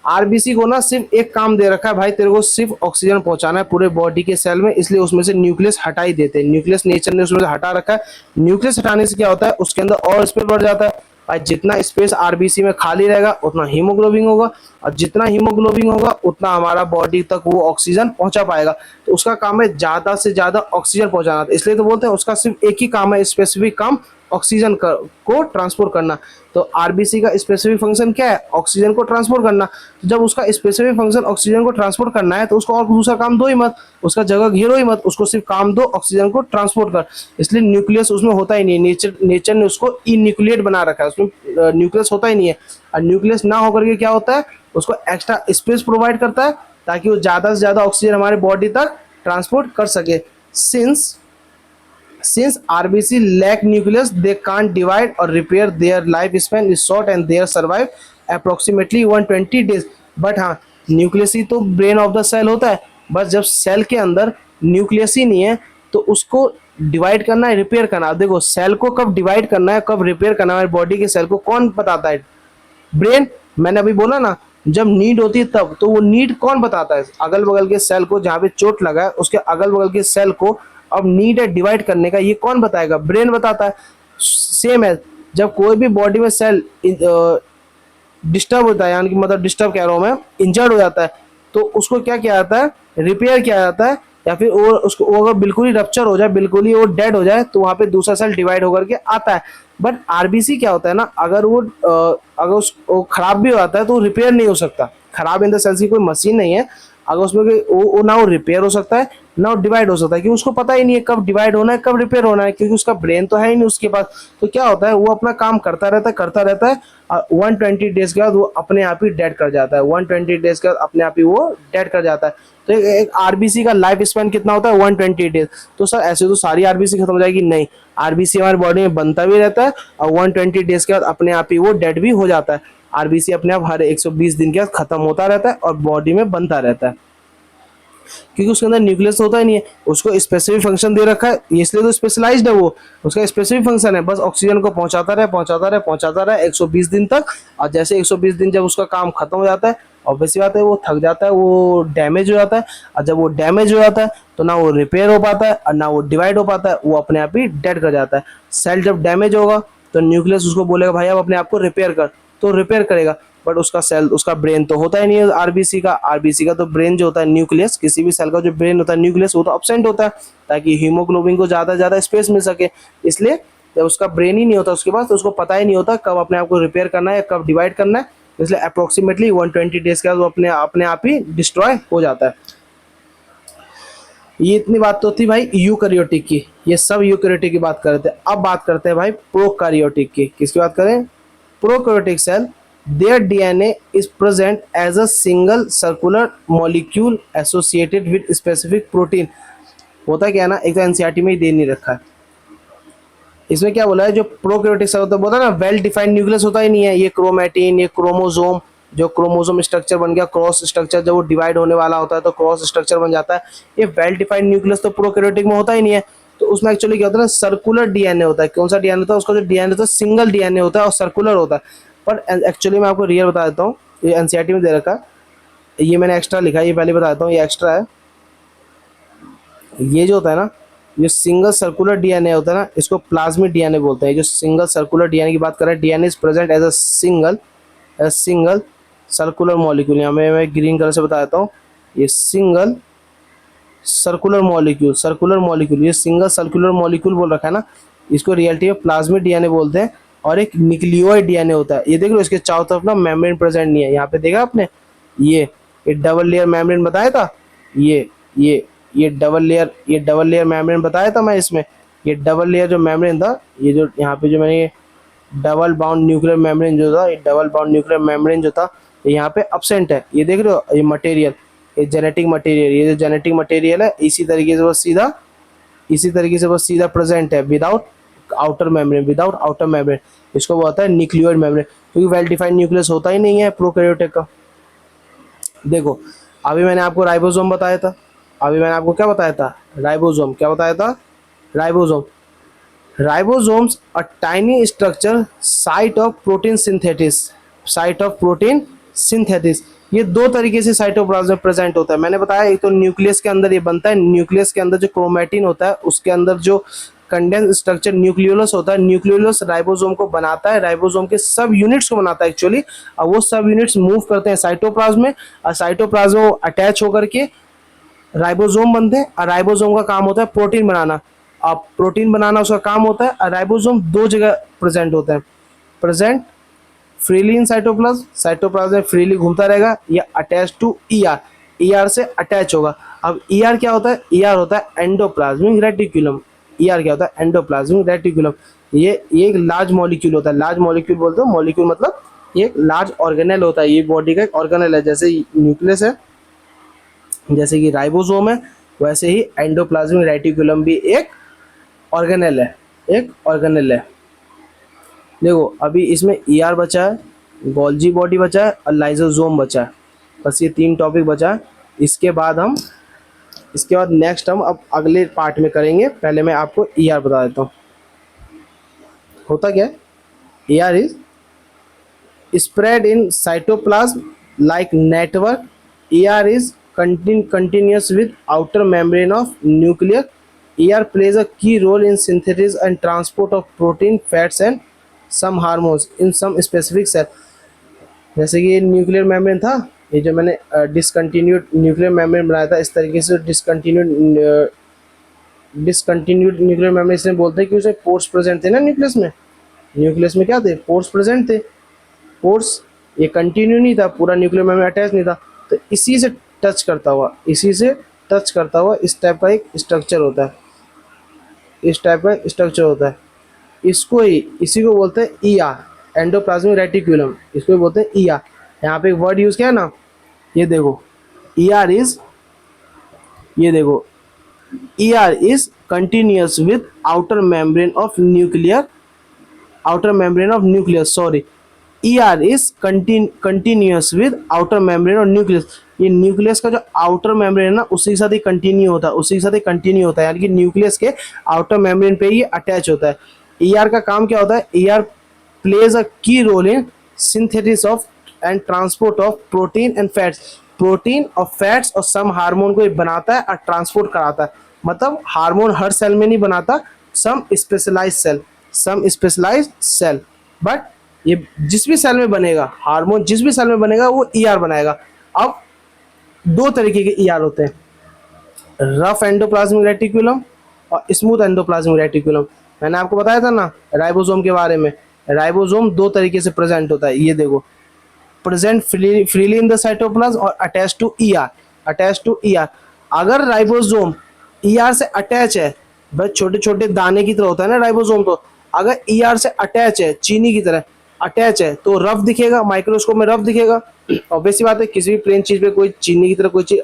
RBC को ना सिर्फ एक काम दे रखा है भाई, तेरे को सिर्फ ऑक्सीजन पहुंचाना है पूरे बॉडी के सेल में, इसलिए उसमें से न्यूक्लियस हटा ही देते हैं। न्यूक्लियस नेचर ने उसमें से हटा रखा है। न्यूक्लियस हटाने से क्या होता है? उसके अंदर और स्पेस बढ़ जाता है भाई। जितना स्पेस आरबीसी में खाली रहेगा उतना हीमोग्लोबिन होगा, और जितना हीमोग्लोबिन होगा उतना हमारा बॉडी तक वो ऑक्सीजन पहुंचा पाएगा। तो उसका काम है ज्यादा से ज्यादा ऑक्सीजन पहुंचाना, इसलिए तो बोलते हैं उसका सिर्फ एक ही काम है, स्पेसिफिक काम ऑक्सीजन को ट्रांसपोर्ट करना। तो आरबीसी का स्पेसिफिक फंक्शन क्या है? ऑक्सीजन को ट्रांसपोर्ट करना। तो जब उसका स्पेसिफिक फंक्शन ऑक्सीजन को ट्रांसपोर्ट करना है, तो उसको और दूसरा काम दो ही मत, उसका जगह घेरो ही मत, उसको सिर्फ काम दो ऑक्सीजन को ट्रांसपोर्ट कर। इसलिए न्यूक्लियस उसमें होता ही नहीं है। नेचर ने उसको इन्यूक्लिएट बना रखा है, उसमें न्यूक्लियस होता ही नहीं है। और न्यूक्लियस ना होकर के क्या होता है? उसको एक्स्ट्रा स्पेस प्रोवाइड करता है, ताकि वो ज्यादा से ज्यादा ऑक्सीजन हमारे बॉडी तक ट्रांसपोर्ट कर सके। Since RBC lack nucleus, they can't divide or repair. Their lifespan is short and they survive approximately 120 days. But हाँ, न्यूक्लियस ही तो ब्रेन ऑफ द सेल होता है। बस जब सेल के अंदर न्यूक्लियस ही नहीं है, तो उसको डिवाइड करना है, रिपेयर करना। अब देखो, सेल को कब डिवाइड करना है, कब रिपेयर करना है, हमारी बॉडी के सेल को कौन बताता है? ब्रेन। मैंने अभी बोला ना, जब नीड होती है तब। तो वो नीड कौन बताता है? अगल बगल के सेल को, जहाँ पे चोट लगा है उसके अगल बगल के सेल को अब नीड है डिवाइड करने का, ये कौन बताएगा? ब्रेन बताता है। सेम है, जब कोई भी बॉडी में सेल डिस्टर्ब होता है, यानी कि मतलब डिस्टर्ब कह रहा हूँ मैं, इंजर्ड हो जाता है, तो उसको क्या किया जाता है? रिपेयर किया जाता है। या फिर वो उसको अगर बिल्कुल ही रप्चर हो जाए, बिल्कुल ही वो डेड हो जाए, तो वहाँ पे दूसरा सेल डिवाइड होकर के आता है। बट आरबीसी क्या होता है ना, अगर वो खराब भी हो जाता है तो रिपेयर नहीं हो सकता। खराब इन द सेंस की कोई मशीन नहीं है। अगर उसमें वो ना वो रिपेयर हो सकता है, ना वो डिवाइड हो सकता है, क्योंकि उसको पता ही नहीं है कब डिवाइड होना है, कब रिपेयर होना है, क्योंकि उसका ब्रेन तो है ही नहीं उसके पास। तो क्या होता है? वो अपना काम करता रहता है, और 120 डेज के बाद वो अपने आप ही डेड कर जाता है। 120 डेज के बाद अपने आप ही वो डेड कर जाता है। तो एक आरबीसी का लाइफ स्पैन कितना होता है? 120 डेज। तो सर ऐसे तो सारी आरबीसी खत्म हो जाएगी? नहीं, आरबीसी हमारी बॉडी में बनता भी रहता है, और 120 डेज के बाद अपने आप ही वो डेड भी हो जाता है। आरबीसी अपने आप हर 120 दिन के बाद खत्म होता रहता है और बॉडी में बनता रहता है, क्योंकि उसके अंदर न्यूक्लियस होता ही नहीं है। उसको स्पेसिफिक फंक्शन दे रखा है, इसलिए तो स्पेशलाइज्ड है वो। उसका स्पेसिफिक फंक्शन है बस ऑक्सीजन को पहुंचाता रहे 120 दिन तक। और जैसे 120 दिन जब उसका काम खत्म हो जाता है, ऑब्वियसली बात है वो थक जाता है, वो डैमेज हो जाता है। और जब वो डैमेज हो जाता है तो ना वो रिपेयर हो पाता है और ना वो डिवाइड हो पाता है, वो अपने आप ही डेड कर जाता है। सेल जब डैमेज होगा तो न्यूक्लियस उसको बोलेगा भाई अब अपने आप को रिपेयर कर, तो रिपेयर करेगा। बट उसका ब्रेन तो होता ही नहीं है आरबीसी का तो ब्रेन जो होता है न्यूक्लियस, किसी भी सेल का जो ब्रेन होता है न्यूक्लियस, वो तो एब्सेंट होता है, ताकि हीमोग्लोबिन को ज्यादा से ज्यादा स्पेस मिल सके। इसलिए जब उसका ब्रेन ही नहीं होता उसके पास, तो उसको पता ही नहीं होता कब अपने आप को रिपेयर करना है, कब डिवाइड करना है। इसलिए अप्रोक्सीमेटली 120 डेज के बाद वो अपने आप ही डिस्ट्रॉय हो जाता है। ये इतनी बात तो थी भाई यूकैरियोटिक की, ये सब यूकैरियोटिक की बात कर रहे थे। अब बात करते हैं भाई प्रोकैरियोटिक की। किसकी बात करें? Prokaryotic cell, their DNA is present as a single circular molecule associated with specific protein। होता क्या है ना, एक तो एनसीईआरटी में ही दे नहीं रखा है। इसमें क्या बोला है, जो प्रोकैरियोटिक सेल होता है, बोला ना वेल डिफाइंड न्यूक्लियस होता ही नहीं है। ये क्रोमैटिन, ये क्रोमोसोम, जो क्रोमोसोम स्ट्रक्चर बन गया, क्रॉस स्ट्रक्चर, जब वो डिवाइड होने वाला होता है तो क्रॉस स्ट्रक्चर बन जाता है। ये वेल डिफाइंड न्यूक्लियस तो प्रोकैरियोटिक में होता ही नहीं है। तो उसमें एक्चुअली क्या होता है ना, सर्कुलर डीएनए होता है। कौन सा डीएनए होता है? उसका जो डीएनए होता है सिंगल डीएनए होता है और सर्कुलर होता है। पर एक्चुअली मैं आपको रियल बता देता हूँ, ये एनसीईआरटी में दे रखा है, ये मैंने एक्स्ट्रा लिखा है, ये पहले बता देता हूँ, ये एक्स्ट्रा है। ये जो होता है ना, ये सिंगल सर्कुलर डीएनए होता है ना, इसको प्लाज्मिड डीएनए बोलते हैं। जो सिंगल सर्कुलर डीएनए की बात कर रहे हैं, DNA is present as a single circular molecule. यहाँ मैं ग्रीन कलर से बता देता हूँ, ये single circular molecule, circular molecule, ये सिंगल सर्कुलर मॉलिक्यूल बोल रखा है ना, इसको रियलिटी में प्लाज्मिड डीएनए बोलते हैं। और एक न्यूक्लियोइड डीएनए होता है, ये देख लो इसके चारों तरफ ना मेम्ब्रेन प्रेजेंट नहीं है, यहाँ पे देखा आपने, ये डबल लेयर मेम्ब्रेन बताया था, ये ये ये डबल लेयर मेम्ब्रेन बताया था मैं इसमें, ये डबल लेयर जो मेम्ब्रेन था, ये जो यहाँ पे जो मैंने डबल बाउंड न्यूक्लियर मेम्ब्रेन जो था, ये डबल बाउंड न्यूक्लियर मेम्ब्रेन जो था, ये यहाँ पे अब्सेंट है, ये देख रहे हो, ये मटेरियल, ये जेनेटिक मटेरियल, ये जो जेनेटिक मटेरियल है इसी तरीके से बस सीधा प्रेजेंट है without outer membrane, without outer membrane. इसको बोलता है न्यूक्लियोइड मेम्ब्रेन, क्योंकि वेल डिफाइंड न्यूक्लियस होता ही नहीं है प्रोकैरियोटिक का। देखो अभी मैंने आपको राइबोसोम बताया था, अभी मैंने आपको क्या बताया था, राइबोसोम, क्या बताया था, ribosome. Ribosomes a tiny structure site of protein synthesis, site of protein synthesis। ये दो तरीके से साइटोप्लाज्म में प्रेजेंट होता है, मैंने बताया एक तो न्यूक्लियस के अंदर ये बनता है, न्यूक्लियस के अंदर जो क्रोमैटिन होता है उसके अंदर जो कंडेंस स्ट्रक्चर न्यूक्लियोलस होता है, न्यूक्लियोलस राइबोसोम को बनाता है, राइबोसोम के सब यूनिट्स को बनाता है एक्चुअली, और वो सब यूनिट्स मूव करते हैं साइटोप्लाज्म में, और साइटोप्लाज्म अटैच होकर के राइबोसोम बनते हैं, और राइबोसोम का काम होता है प्रोटीन बनाना। अब प्रोटीन बनाना उसका काम होता है, और राइबोसोम दो जगह प्रेजेंट होता है, present freely in cytoplasm, cytoplasm में फ्रीली घूमता रहेगा, या अटैच टू ईआर, ईआर से अटैच होगा। अब ईआर क्या होता है, ईआर होता है एंडोप्लाज्मिक रेटिकुलम, ईआर क्या होता है, एंडोप्लाज्मिक रेटिकुलम। ये एक लार्ज मॉलिक्यूल होता है, लार्ज मॉलिक्यूल बोलते हो, मॉलिक्यूल मतलब ये एक लार्ज ऑर्गेनेल होता है, ये बॉडी का एक ऑर्गेनेल है, जैसे न्यूक्लियस है, जैसे कि राइबोसोम है, वैसे ही एंडोप्लाज्मिक रेटिकुलम भी एक ऑर्गेनेल है, एक ऑर्गेनेल है। देखो अभी इसमें ईआर बचा है, गोल्जी बॉडी बचा है, और लाइसोसोम बचा है, बस ये तीन टॉपिक बचा है। इसके बाद नेक्स्ट हम अब अगले पार्ट में करेंगे, पहले मैं आपको ईआर बता देता हूँ। होता क्या है, ER is spread in cytoplasm like network, ER is continuous with outer membrane of nucleus, ER plays a key role in synthesis and transport of protein, fats and some hormones in some specific cell। जैसे कि ये न्यूक्लियर मेम्ब्रेन था, ये जो मैंने डिसकंटिन्यूड न्यूक्लियर मेम्ब्रेन बनाया था, इस तरीके से डिसकंटिन्यूड न्यूक्लियर मेम्ब्रेन इसलिए बोलते हैं कि उसमें पोर्स प्रेजेंट थे ना न्यूक्लियस में, न्यूक्लियस में क्या थे, पोर्स प्रेजेंट थे, पोर्स ये कंटिन्यू नहीं था, पूरा न्यूक्लियर मेम्ब्रेन अटैच नहीं था, तो इसी से टच करता हुआ इस टाइप का एक स्ट्रक्चर होता है, इस टाइप का स्ट्रक्चर होता है, इसी को बोलते हैं ईआर, एंडोप्लाज्मिक रेटिकुलम, इसको बोलते हैं ईआर। यहाँ पे एक वर्ड यूज किया ना, ये देखो ईआर इज, ये देखो ER is continuous with outer membrane of nuclear, outer membrane of nucleus, sorry, ER is continuous with outer membrane of nucleus। ये न्यूक्लियस का जो आउटर मेम्ब्रेन है ना उसी के साथ ही कंटिन्यू होता है, यानी कि न्यूक्लियस के आउटर मेम्ब्रेन पे ही अटैच होता है। ER का काम क्या होता है, ER plays a key role in synthesis of and transport of protein and fats, protein और फैट्स और सम हार्मोन को ये बनाता है और ट्रांसपोर्ट कराता है। मतलब हार्मोन हर सेल में नहीं बनाता, सम स्पेशलाइज्ड सेल, बट ये जिस भी सेल में बनेगा, हार्मोन जिस भी सेल में बनेगा वो ईआर बनाएगा। अब दो तरीके के ईआर होते हैं, रफ एंडोप्लाज्मिक रेटिकुलम और स्मूथ एंडोप्लाज्मिक रेटिकुलम। मैंने आपको बताया था ना राइबोसोम के बारे में, राइबोसोम दो तरीके से प्रेजेंट होता है, ये देखो present freely in the cytoplasm और अटैच टू ईआर। अगर राइबोसोम ईआर से अटैच है, बस छोटे छोटे दाने की तरह होता है ना राइबोसोम, तो अगर ईआर से अटैच है, चीनी की तरह अटैच है, तो रफ दिखेगा, माइक्रोस्कोप में रफ दिखेगा। ऑब्वियस बात है, किसी भी प्लेन चीज पे कोई चीनी की तरह कोई चीज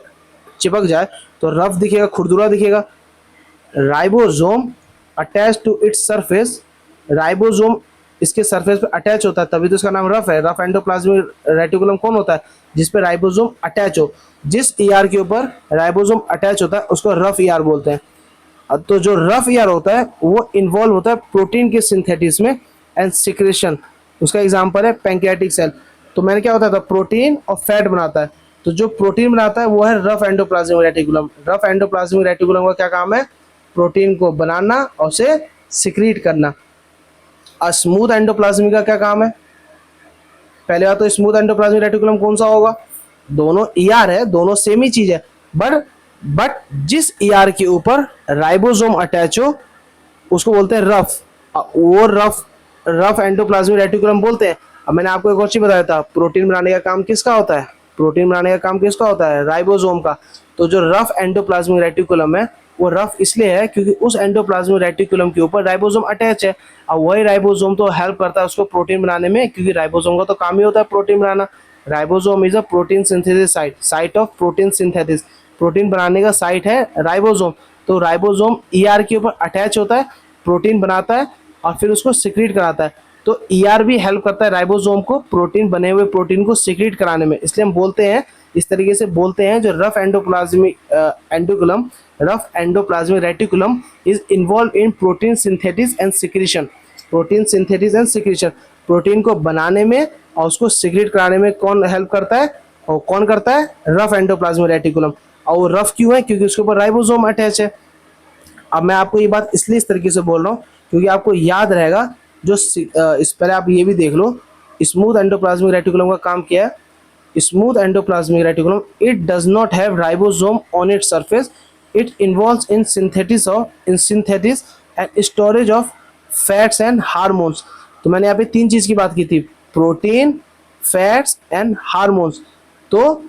चिपक जाए तो रफ दिखेगा, खुरदुरा दिखेगा। Ribosome attach to its surface, ribosome इसके सरफेस पे अटैच होता है, तभी तो इसका नाम रफ है। रफ एंडोप्लाज्मिक रेटिकुलम कौन होता है, जिसपे राइबोसोम अटैच हो, जिस ईआर के ऊपर राइबोसोम अटैच होता है उसको रफ ईआर बोलते हैं। तो जो रफ ईआर होता है वो इन्वॉल्व होता है प्रोटीन के सिंथेसिस में एंड सिक्रेशन। उसका एग्जांपल है पैंक्रियाटिक सेल। तो मैंने क्या होता था, प्रोटीन और फैट बनाता है, तो जो प्रोटीन बनाता है वो है rough endoplasmic reticulum. Rough endoplasmic reticulum का क्या काम है, प्रोटीन को बनाना और उसे सिक्रीट करना। और स्मूथ एंडोप्लाज्मिक का क्या काम है, पहले बात तो स्मूथ एंडोप्लाज्मिक रेटिकुलम कौन सा होगा, दोनों ER है, दोनों सेम ही चीज है, बट जिस ER के ऊपर राइबोसोम अटैच हो उसको बोलते हैं रफ। वो रफ एंडोप्लाज्मिक रेटिकुलम बोलते हैं। अब मैंने आपको एक और चीज बताया था, प्रोटीन बनाने का काम किसका होता है, प्रोटीन बनाने का काम किसका होता है, राइबोसोम का। तो जो रफ एंडोप्लाज्मिक रेटिकुलम है वो रफ इसलिए है क्योंकि उस एंडोप्लाज्मिक रेटिकुलम के ऊपर राइबोसोम अटैच है। अब वही राइबोसोम तो हेल्प करता है उसको प्रोटीन बनाने में, क्योंकि राइबोसोम का तो काम ही होता है protein banana. Ribosome is a protein synthesis site of protein synthesis. Protein बनाने का साइट है राइबोसोम। तो राइबोसोम ER के ऊपर अटैच होता है, प्रोटीन बनाता है और फिर उसको सिक्रीट कराता है। तो ER भी हेल्प करता है राइबोसोम को प्रोटीन, बने हुए प्रोटीन को सिक्रीट कराने में। इसलिए हम बोलते हैं, इस तरीके से बोलते हैं, जो rough endoplasmic reticulum is involve in protein synthesis and secretion. Protein synthesis and secretion, protein को बनाने में और उसको सिक्रीट कराने में कौन हेल्प करता है, और कौन करता है, रफ एंडोप्लाज्मिक रेटिकुलम। और वो रफ क्यों है, क्योंकि उसके ऊपर राइबोसोम अटैच है। अब मैं आपको ये बात इसलिए इस तरीके से बोल रहा हूँ क्योंकि आपको याद रहेगा, जो इस पहले आप ये भी देख लो, स्मूथ एंडोप्लाज्मिक रेटिकुलम का काम क्या है। Smooth endoplasmic reticulum, it does not have ribosome on its surface, it involves in synthesis and storage of fats and hormones. तो मैंने यहाँ पे 3 चीज की बात की थी, प्रोटीन, फैट्स एंड हार्मोन्स। तो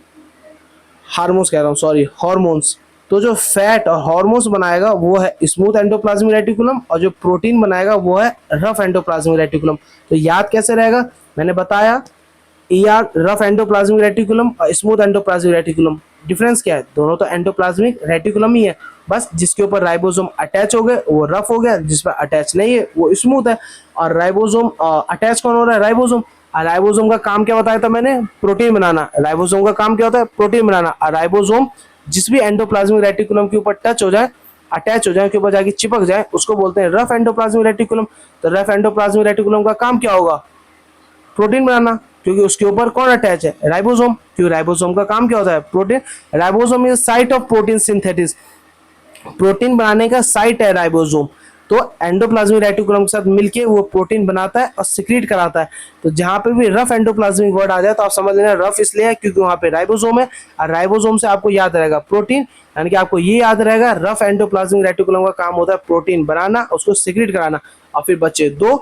हार्मोन्स कह रहा हूँ, सॉरी, हार्मोन्स। तो जो फैट और हार्मोन्स बनाएगा वो है स्मूथ एंडोप्लाज्मिक रेटिकुलम, और जो प्रोटीन बनाएगा वो है रफ एंडोप्लाज्मिक रेटिकुलम। तो याद कैसे रहेगा, मैंने बताया, ER रफ एंडोप्लाज्मिक रेटिकुलम और स्मूथ एंडोप्लाज्मिक रेटिकुलम, डिफरेंस क्या है, दोनों तो एंडोप्लाज्मिक रेटिकुलम ही है, बस जिसके ऊपर राइबोसोम अटैच हो गए वो रफ हो गया, जिस पर अटैच नहीं है वो स्मूथ है। और राइबोसोम अटैच कौन हो रहा है, राइबोसोम। और राइबोसोम का काम क्या बताया था मैंने, प्रोटीन बनाना। राइबोसोम का काम क्या होता है, प्रोटीन बनाना। और राइबोसोम जिस भी एंडोप्लाज्मिक रेटिकुलम के ऊपर टच हो जाए, अटैच हो जाए, के ऊपर जाके चिपक जाए, उसको बोलते हैं रफ एंडोप्लाज्मिक रेटिकुलम। तो रफ एंडोप्लाज्मिक रेटिकुलम का काम क्या होगा, प्रोटीन बनाना, क्योंकि उसके ऊपर कौन अटैच है, राइबोसोम। क्योंकि राइबोसोम का काम क्या होता है, protein. Ribosome is site of protein synthesis, protein बनाने का साइट है राइबोसोम। तो एंडोप्लाज्मिक रेटिकुलम के साथ मिलके वो प्रोटीन बनाता है और सिक्रीट कराता है। तो जहां पे भी रफ एंडोप्लाज्मिक वर्ड आ जाए तो आप समझ लेना रफ इसलिए है क्योंकि वहां पे राइबोसोम है, और राइबोसोम से आपको याद रहेगा प्रोटीन, यानी कि आपको ये याद रहेगा रफ एंडोप्लाज्मिक रेटिकुलम का काम होता है प्रोटीन बनाना, उसको सिक्रीट कराना। और फिर बचे 2,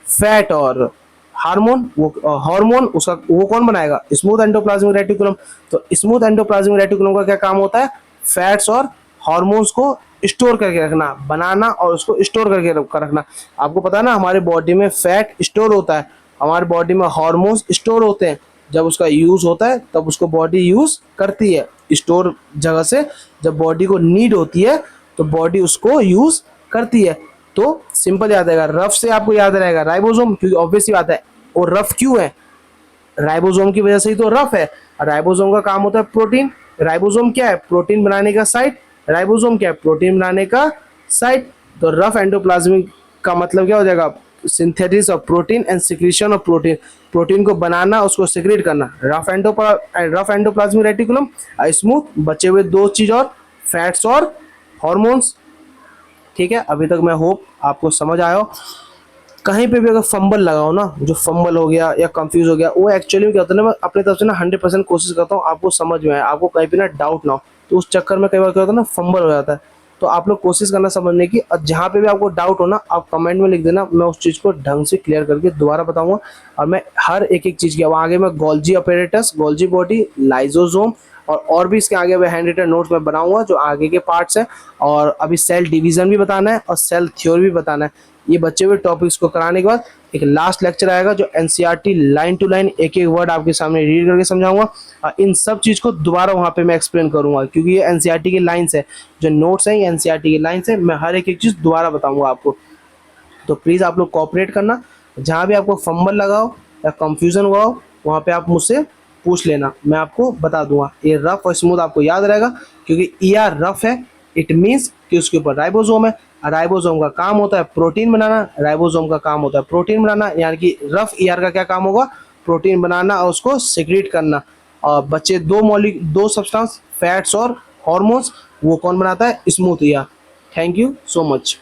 फैट और हार्मोन। वो हार्मोन उसका वो कौन बनाएगा, स्मूथ एंडोप्लाज्मिक रेटिकुलम। तो स्मूथ एंडोप्लाज्मिक रेटिकुलम का क्या काम होता है, फैट्स और हार्मोन्स को स्टोर करके रखना, बनाना और उसको स्टोर करके रखना। आपको पता है ना, हमारे बॉडी में फैट स्टोर होता है, हमारे बॉडी में हार्मोन्स स्टोर होते हैं। जब उसका यूज होता है तब उसको बॉडी यूज करती है स्टोर जगह से, जब बॉडी को नीड होती है तो बॉडी उसको यूज करती है। तो सिंपल याद रहेगा, रफ से आपको याद रहेगा राइबोसोम, क्योंकि ऑब्वियस बात है। और रफ क्यों है, राइबोसोम की वजह से ही तो रफ है। राइबोसोम का काम होता है प्रोटीन। राइबोसोम क्या है, प्रोटीन बनाने का साइट। राइबोसोम क्या है, प्रोटीन बनाने का साइट। तो रफ एंडोप्लाज्मिक का मतलब क्या हो जाएगा, synthesis of protein and secretion of protein, protein को बनाना उसको सिक्रीट करना, रफ एंडोप्लाज्मिक रेटिकुलम। स्मूथ बचे हुए 2 चीज और, फैट्स और हार्मोन्स। ठीक है, अभी तक मैं होप आपको समझ आया हो। कहीं पे भी अगर फंबल लगाओ ना, जो फंबल हो गया या कंफ्यूज हो गया, वो एक्चुअली क्या होता है ना, मैं अपनी तरफ से ना 100% कोशिश करता हूँ आपको समझ में आए, आपको कहीं पे ना डाउट ना हो। तो उस चक्कर में कई बार क्या होता है ना, फंबल हो जाता है। तो आप लोग कोशिश करना समझने की, और जहाँ पे भी आपको डाउट हो ना, आप कमेंट में लिख देना, मैं उस चीज़ को ढंग से क्लियर करके दोबारा बताऊंगा। और मैं हर एक चीज़ की, अब आगे मैं Golgi apparatus, Golgi body, lysosome और भी इसके आगे हैंड रिटन नोट्स में बनाऊंगा जो आगे के पार्ट्स हैं। और अभी सेल डिवीजन भी बताना है और सेल थ्योरी भी बताना है। ये बचे हुए टॉपिक्स को कराने के बाद एक लास्ट लेक्चर आएगा जो एनसीईआरटी लाइन टू लाइन एक एक वर्ड आपके सामने रीड करके समझाऊंगा। और इन सब चीज़ को दोबारा वहाँ पे मैं एक्सप्लेन करूंगा, क्योंकि ये एनसीईआरटी की लाइन्स है, जो नोट्स हैं ये एनसीईआरटी की लाइन्स है। मैं हर एक चीज़ दोबारा बताऊंगा आपको। तो प्लीज़ आप लोग कोऑपरेट करना, जहाँ भी आपको फंबल लगाओ या कंफ्यूजन हुआ हो वहाँ पे आप मुझसे पूछ लेना, मैं आपको बता दूंगा। ये रफ और स्मूथ आपको याद रहेगा, क्योंकि ER रफ है, इट मीन्स कि उसके ऊपर राइबोसोम है। राइबोसोम का काम होता है प्रोटीन बनाना, राइबोसोम का काम होता है प्रोटीन बनाना, यानी कि रफ ER का क्या काम होगा, प्रोटीन बनाना और उसको सिक्रीट करना। और बच्चे 2 सब्सटेंस, फैट्स और हार्मोन्स, वो कौन बनाता है, smooth ER। Thank you so much.